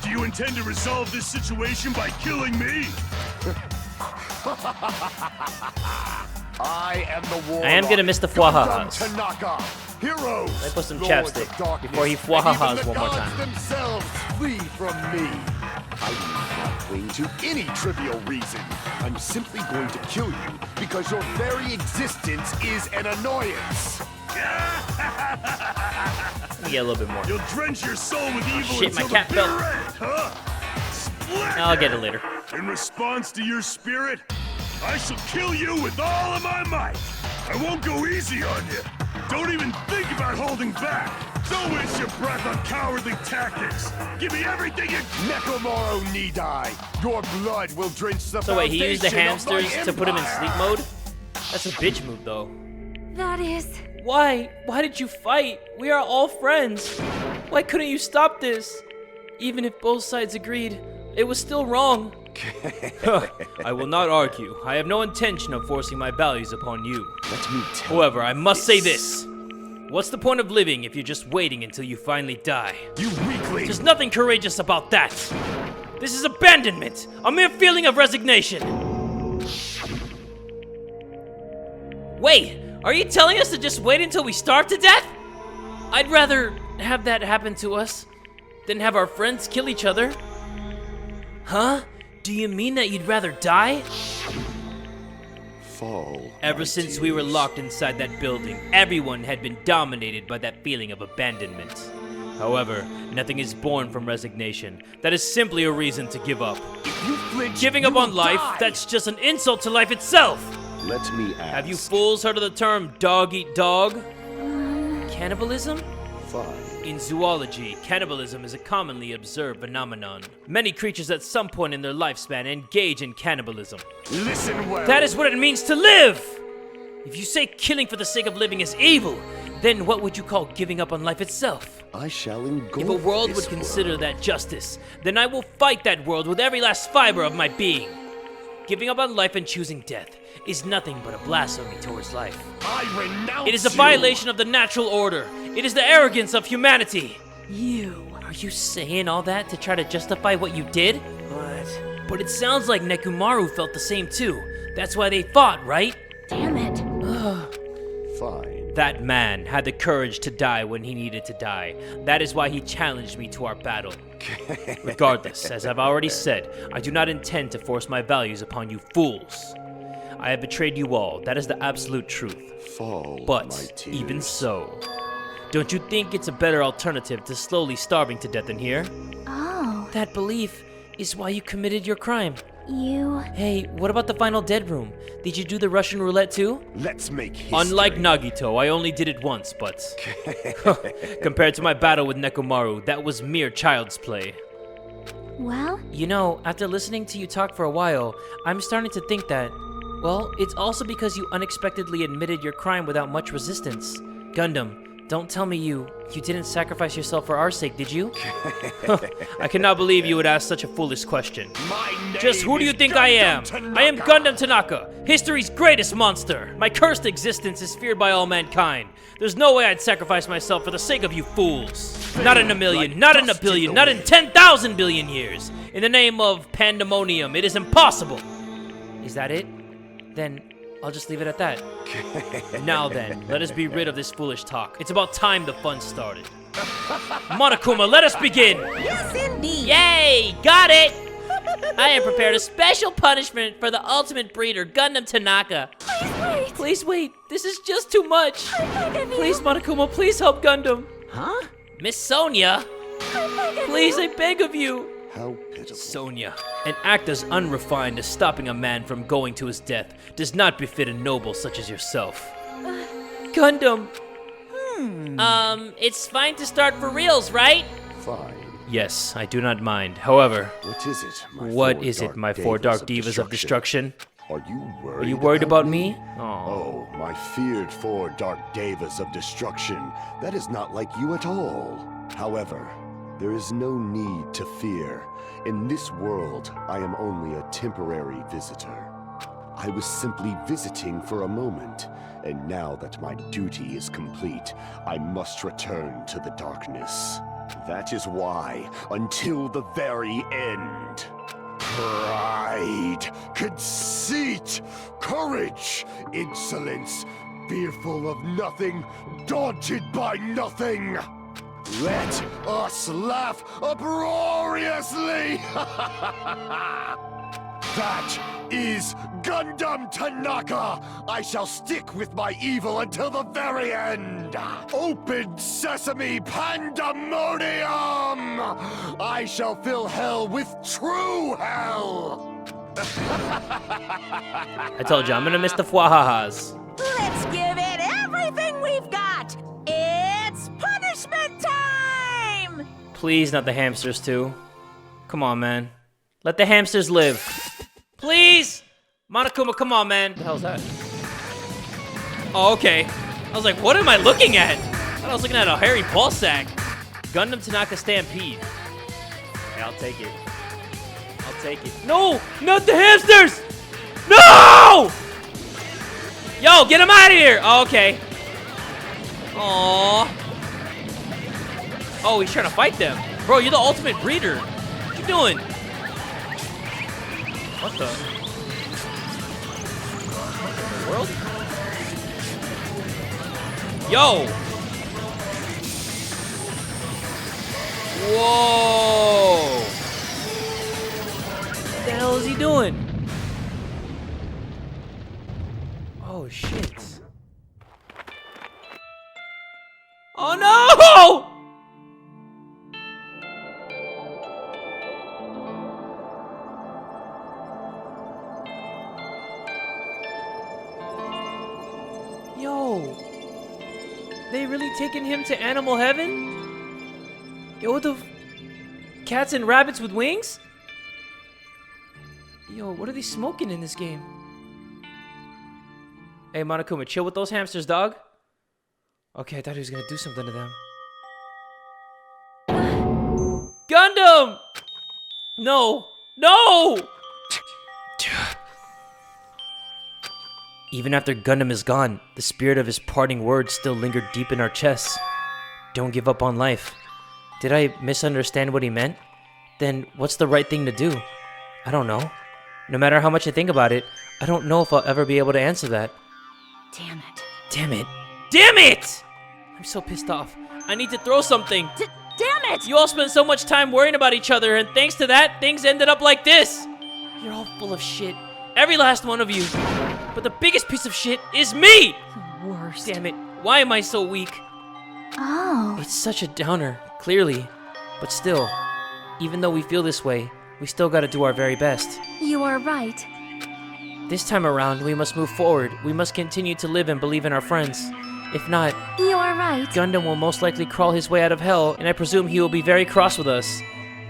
Do you intend to resolve this situation by killing me? I am the warlock. I am gonna miss the fwahahas. Gundham Tanaka, heroes. Let me put some lords chapstick of darkness, before he and fwahahas even the one more gods time. themselves flee from me. I need not cling to any trivial reason. I'm simply going to kill you because your very existence is an annoyance. Let me get a little bit more. You'll drench your soul with evil Shit, my until cat the bitter fell. end, huh? Splendid! I'll get it later. In response to your spirit, I shall kill you with all of my might. I won't go easy on you. Don't even think about holding back. Don't waste your breath on cowardly tactics. Give me everything you... Nekomaru need die. Your blood will drench the So wait, he used the foundation of my hamsters to put him in empire. sleep mode? That's a bitch move, though. That is... Why? Why did you fight? We are all friends. Why couldn't you stop this? Even if both sides agreed, it was still wrong. I will not argue. I have no intention of forcing my values upon you. Let me tell However, I must say this. What's the point of living if you're just waiting until you finally die? you weakling. There's nothing courageous about that. This is abandonment, a mere feeling of resignation. Wait, are you telling us to just wait until we starve to death? I'd rather have that happen to us than have our friends kill each other. Huh? Do you mean that you'd rather die? Fall. Ever my since we were tears. locked inside that building, everyone had been dominated by that feeling of abandonment. However, nothing is born from resignation. That is simply a reason to give up. If you flinch, Giving you up on will life, die. that's just an insult to life itself! Let me ask. Have you fools heard of the term dog eat dog? Cannibalism? Fine. In zoology, cannibalism is a commonly observed phenomenon. Many creatures at some point in their lifespan engage in cannibalism. Listen well. That is what it means to live! If you say killing for the sake of living is evil, then what would you call giving up on life itself? I shall engulf If a world this would consider world. that justice, then I will fight that world with every last fiber of my being. Giving up on life and choosing death is nothing but a blasphemy towards life. I renounce It is a you. violation of the natural order. It is the arrogance of humanity. You. Are you saying all that to try to justify what you did? What? But it sounds like Nekomaru felt the same too. That's why they fought, right? Damn it. Fine. That man had the courage to die when he needed to die. That is why he challenged me to our battle. Regardless, as I've already said, I do not intend to force my values upon you fools. I have betrayed you all. That is the absolute truth. Fall, my But tears. even so, don't you think it's a better alternative to slowly starving to death in here? Oh, That belief is why you committed your crime. you... Hey, what about the final dead room? Did you do the Russian roulette too? Let's make history. Unlike Nagito, I only did it once, but compared to my battle with Nekomaru, that was mere child's play. Well, You know, after listening to you talk for a while, I'm starting to think that, well, it's also because you unexpectedly admitted your crime without much resistance. Gundham, don't tell me you didn't sacrifice yourself for our sake, did you? I cannot believe you would ask such a foolish question. Just who do you think I am? I am Gundham Tanaka, history's greatest monster. My cursed existence is feared by all mankind. There's no way I'd sacrifice myself for the sake of you fools. Not in a million, not in a billion, not in 10,000 billion years. In the name of pandemonium, it is impossible. Is that it? Then I'll just leave it at that. Now then, let us be rid of this foolish talk. It's about time the fun started. Monokuma, let us begin! Yes, indeed. Yay! Got it! I have prepared a special punishment for the ultimate breeder, Gundham Tanaka. Please wait. This is just too much. Please, Monokuma, please help Gundham. Huh? Miss Sonia! Please, I beg of you. How pitiful. Sonia, an act as unrefined as stopping a man from going to his death does not befit a noble such as yourself. Gundham! It's fine to start for reals, right? Fine. Yes, I do not mind. However, What is it, my four dark divas of destruction? Are you worried? Are you worried about me? Oh, my feared four dark devas of destruction. That is not like you at all. However, there is no need to fear. In this world, I am only a temporary visitor. I was simply visiting for a moment, and now that my duty is complete, I must return to the darkness. That is why, until the very end, pride, conceit, courage, insolence, fearful of nothing, daunted by nothing. Let us laugh uproariously! That is Gundham Tanaka! I shall stick with my evil until the very end! Open sesame pandemonium! I shall fill hell with true hell! I told you, I'm gonna miss the fwahahas. Let's give it everything we've got. It's punishment time! Please, not the hamsters too. Come on, man. Let the hamsters live. Please! Monokuma, come on, man. What the hell is that? Oh, okay. I was like, what am I looking at? I thought I was looking at a hairy ball sack. Gundham Tanaka Stampede. Okay, I'll take it. I'll take it. No! Not the hamsters! No! Yo, get him out of here! Oh, okay. Aww. Oh, he's trying to fight them. Bro, you're the ultimate breeder. What you doing? What the world? Yo! Whoa! What the hell is he doing? Oh shit. Oh no! Yo, they really taking him to animal heaven? Yo, what the cats and rabbits with wings? Yo, what are they smoking in this game? Hey, Monokuma, chill with those hamsters, dog. Okay, I thought he was gonna do something to them. Gundham! No! No! Even after Gundham is gone, the spirit of his parting words still lingered deep in our chests. Don't give up on life. Did I misunderstand what he meant? Then what's the right thing to do? I don't know. No matter how much I think about it, I don't know if I'll ever be able to answer that. Damn it. Damn it. Damn it! I'm so pissed off. I need to throw something. Damn it! You all spent so much time worrying about each other, and thanks to that, things ended up like this. You're all full of shit. Every last one of you. But the biggest piece of shit is me! The worst. Damn it. Why am I so weak? Oh. It's such a downer, clearly. But still, even though we feel this way, we still gotta do our very best. You are right. This time around, we must move forward. We must continue to live and believe in our friends. If not, You are right. Gundham will most likely crawl his way out of hell, and I presume he will be very cross with us.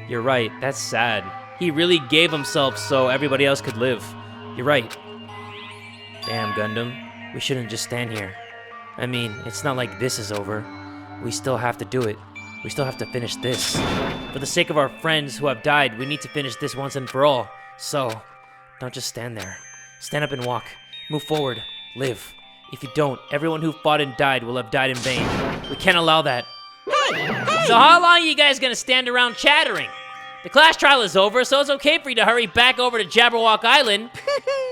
You're right, that's sad. He really gave himself so everybody else could live. You're right. Damn, Gundham. We shouldn't just stand here. I mean, it's not like this is over. We still have to do it. We still have to finish this. For the sake of our friends who have died, we need to finish this once and for all. So, don't just stand there. Stand up and walk. Move forward. Live. If you don't, everyone who fought and died will have died in vain. We can't allow that. Hey! So how long are you guys gonna stand around chattering? The class trial is over, so it's okay for you to hurry back over to Jabberwock Island.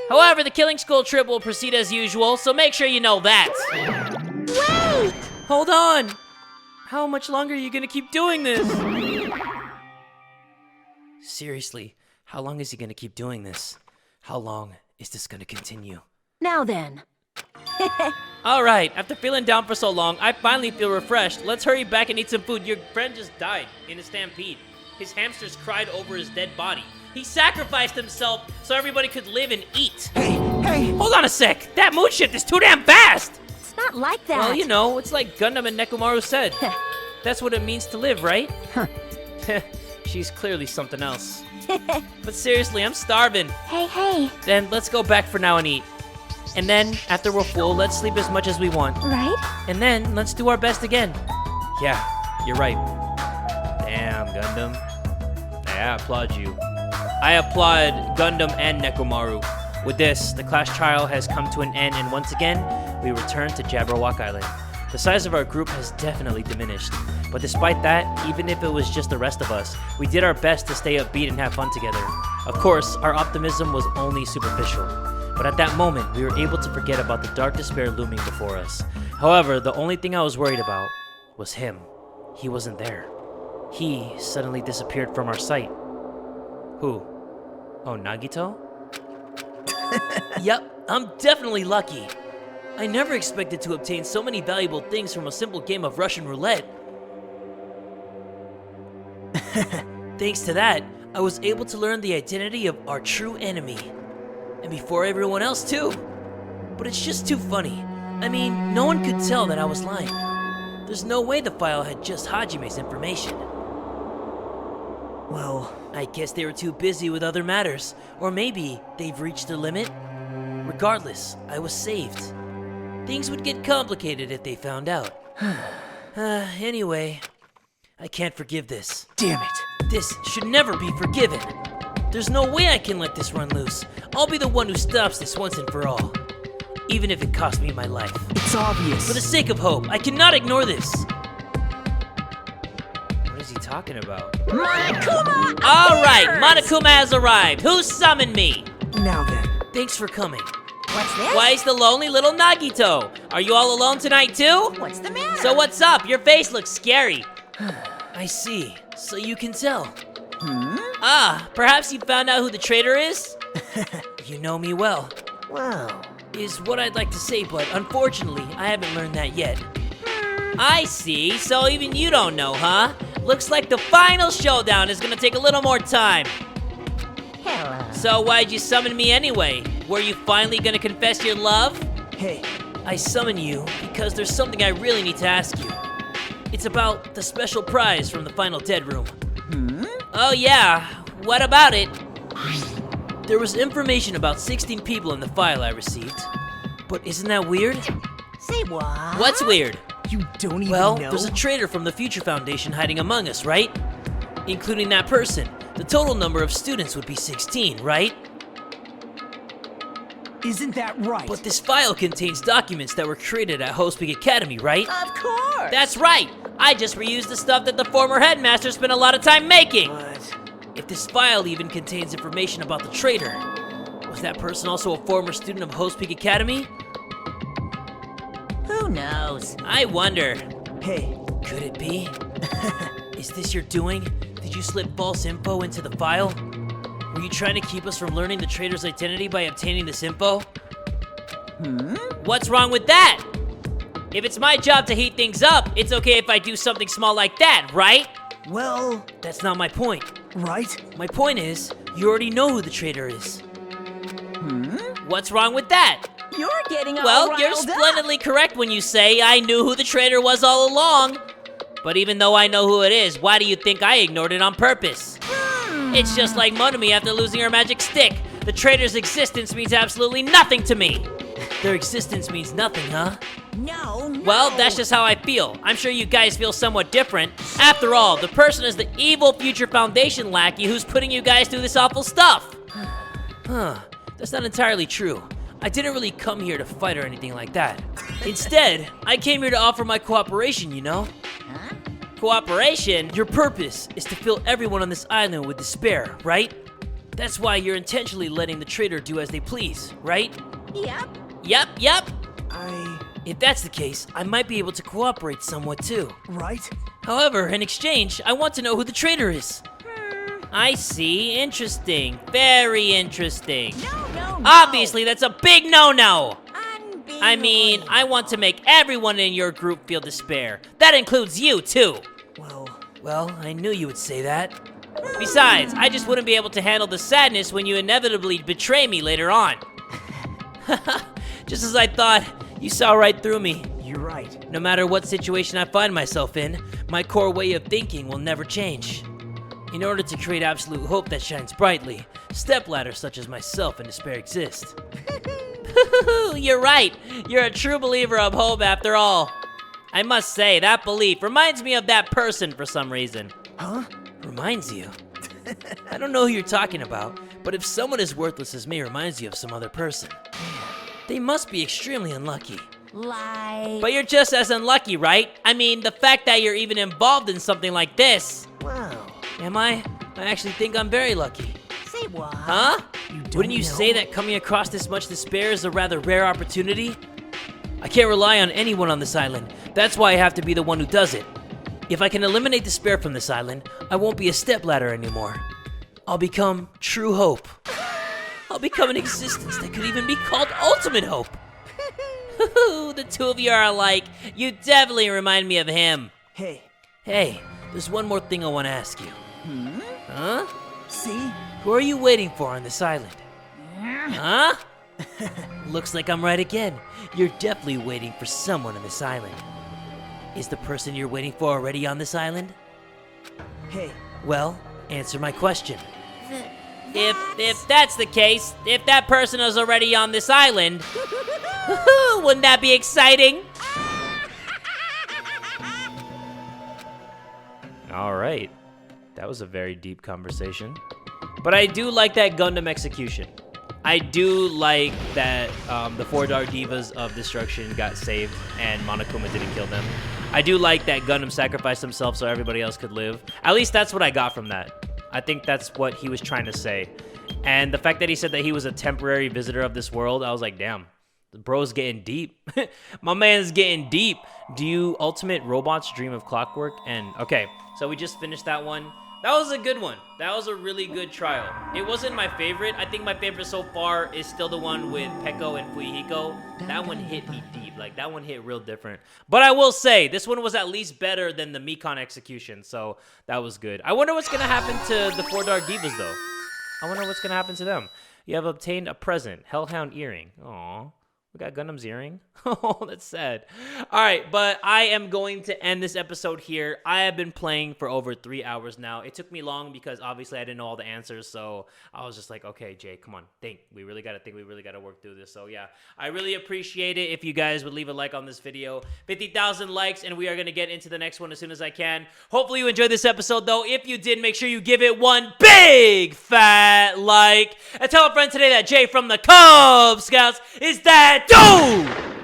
However, the killing school trip will proceed as usual, so make sure you know that. Wait! Hold on! How much longer are you gonna keep doing this? Seriously, how long is he gonna keep doing this? How long is this gonna continue? Now then. Alright, after feeling down for so long, I finally feel refreshed. Let's hurry back and eat some food. Your friend just died in a stampede. His hamsters cried over his dead body. He sacrificed himself so everybody could live and eat. Hey! Hold on a sec! That mood shift is too damn fast! It's not like that. Well, you know, it's like Gundham and Nekomaru said. That's what it means to live, right? She's clearly something else. But seriously, I'm starving. Hey. Then let's go back for now and eat. And then, after we're full, let's sleep as much as we want. Right? And then, let's do our best again. Yeah, you're right. Damn, Gundham. I applaud you. I applaud Gundham and Nekomaru. With this, the class trial has come to an end, and once again, we return to Jabberwock Island. The size of our group has definitely diminished. But despite that, even if it was just the rest of us, we did our best to stay upbeat and have fun together. Of course, our optimism was only superficial. But at that moment, we were able to forget about the dark despair looming before us. However, the only thing I was worried about was him. He wasn't there. He suddenly disappeared from our sight. Who? Oh, Nagito? Yep, I'm definitely lucky. I never expected to obtain so many valuable things from a simple game of Russian roulette. Thanks to that, I was able to learn the identity of our true enemy. And before everyone else, too. But it's just too funny. I mean, no one could tell that I was lying. There's no way the file had just Hajime's information. Well, I guess they were too busy with other matters. Or maybe they've reached their limit. Regardless, I was saved. Things would get complicated if they found out. Anyway, I can't forgive this. Damn it. This should never be forgiven. There's no way I can let this run loose. I'll be the one who stops this once and for all. Even if it costs me my life. It's obvious. For the sake of hope, I cannot ignore this. What is he talking about? Monokuma! All right, appears! Monokuma has arrived. Who summoned me? Now then. Thanks for coming. What's this? Why is the lonely little Nagito? Are you all alone tonight too? What's the matter? So what's up? Your face looks scary. I see. So you can tell. Ah, perhaps you found out who the traitor is? You know me well. Wow. Is what I'd like to say, but unfortunately, I haven't learned that yet. I see, so even you don't know, huh? Looks like the final showdown is gonna take a little more time. Hello. So why'd you summon me anyway? Were you finally gonna confess your love? Hey. I summon you because there's something I really need to ask you. It's about the special prize from the final dead room. Oh yeah, what about it? There was information about 16 people in the file I received. But isn't that weird? Say what? What's weird? You don't even Well, know? there's a traitor from the Future Foundation hiding among us, right? Including that person. The total number of students would be 16, right? Isn't that right? But this file contains documents that were created at Host Peak Academy, right? Of course. That's right! I just reused the stuff that the former headmaster spent a lot of time making! But... If this file even contains information about the traitor, was that person also a former student of Host Peak Academy? Who knows? I wonder, Hey, could it be? Is this your doing? Did you slip false info into the file? Were you trying to keep us from learning the traitor's identity by obtaining this info? What's wrong with that? If it's my job to heat things up, it's okay if I do something small like that, right? well, That's not my point. right? My point is, you already know who the traitor is. What's wrong with that? You're getting all Well, riled you're up. splendidly correct when you say I knew who the traitor was all along. But even though I know who it is, why do you think I ignored it on purpose? It's just like Motomi after losing her magic stick. The traitor's existence means absolutely nothing to me. Their existence means nothing, huh? No. Well, that's just how I feel. I'm sure you guys feel somewhat different. After all, the person is the evil future Foundation lackey who's putting you guys through this awful stuff. That's not entirely true. I didn't really come here to fight or anything like that. Instead, I came here to offer my cooperation, you know? Huh? Cooperation? Your purpose is to fill everyone on this island with despair, right? That's why you're intentionally letting the traitor do as they please, right? Yep. Yep. I... If that's the case, I might be able to cooperate somewhat too. right? However, in exchange, I want to know who the traitor is. I see. Interesting. Very interesting. No. Obviously, that's a big no-no. Unbelievable. I mean, I want to make everyone in your group feel despair. That includes you, too. Well, I knew you would say that. Besides, I just wouldn't be able to handle the sadness when you inevitably betray me later on. Just as I thought, you saw right through me. You're right. No matter what situation I find myself in, my core way of thinking will never change. In order to create absolute hope that shines brightly, stepladders such as myself and despair exist. You're right. You're a true believer of hope after all. I must say, that belief reminds me of that person for some reason. Huh? Reminds you? I don't know who you're talking about, but if someone as worthless as me reminds you of some other person, they must be extremely unlucky. Like. But you're just as unlucky, right? I mean, the fact that you're even involved in something like this. Wow. Am I? I actually think I'm very lucky. Say what? Huh? don't Wouldn't you know? say that coming across this much despair is a rather rare opportunity? I can't rely on anyone on this island. That's why I have to be the one who does it. If I can eliminate despair from this island, I won't be a stepladder anymore. I'll become true hope. I'll become an existence that could even be called ultimate hope. The two of you are alike. You definitely remind me of him. Hey, Hey, there's one more thing I want to ask you. Huh? see? Who are you waiting for on this island? Huh? Looks like I'm right again. You're definitely waiting for someone on this island. Is the person you're waiting for already on this island? Hey, Well, answer my question. If that's the case, if that person is already on this island, wouldn't that be exciting? All right. That was a very deep conversation. But I do like that Gundam execution. I do like that the 4 Dark Divas of Destruction got saved and Monokuma didn't kill them. I do like that Gundam sacrificed himself so everybody else could live. At least that's what I got from that. I think that's what he was trying to say. And the fact that he said that he was a temporary visitor of this world, I was like, damn, the bro's getting deep. My man's getting deep. Do you ultimate robots dream of clockwork? And okay, so we just finished that one. That was a good one. That was a really good trial. It wasn't my favorite. I think my favorite so far is still the one with Peko and Fuihiko. That one hit me deep. Like, that one hit real different. But I will say, this one was at least better than the Mikon execution, so that was good. I wonder what's going to happen to the 4 Dark Divas, though. I wonder what's going to happen to them. You have obtained a present, Hellhound earring. Aww. We got Gundam's earring. Oh, that's sad. All right, but I am going to end this episode here. I have been playing for over 3 hours now. It took me long because obviously I didn't know all the answers, so I was just like, okay, Jay, come on, think. We really got to think. We really got to work through this. So yeah, I really appreciate it if you guys would leave a like on this video. 50,000 likes, and we are going to get into the next one as soon as I can. Hopefully you enjoyed this episode, though. If you did, make sure you give it one big fat like. And tell a friend today that Jay from the Kubz Scouts is that dude!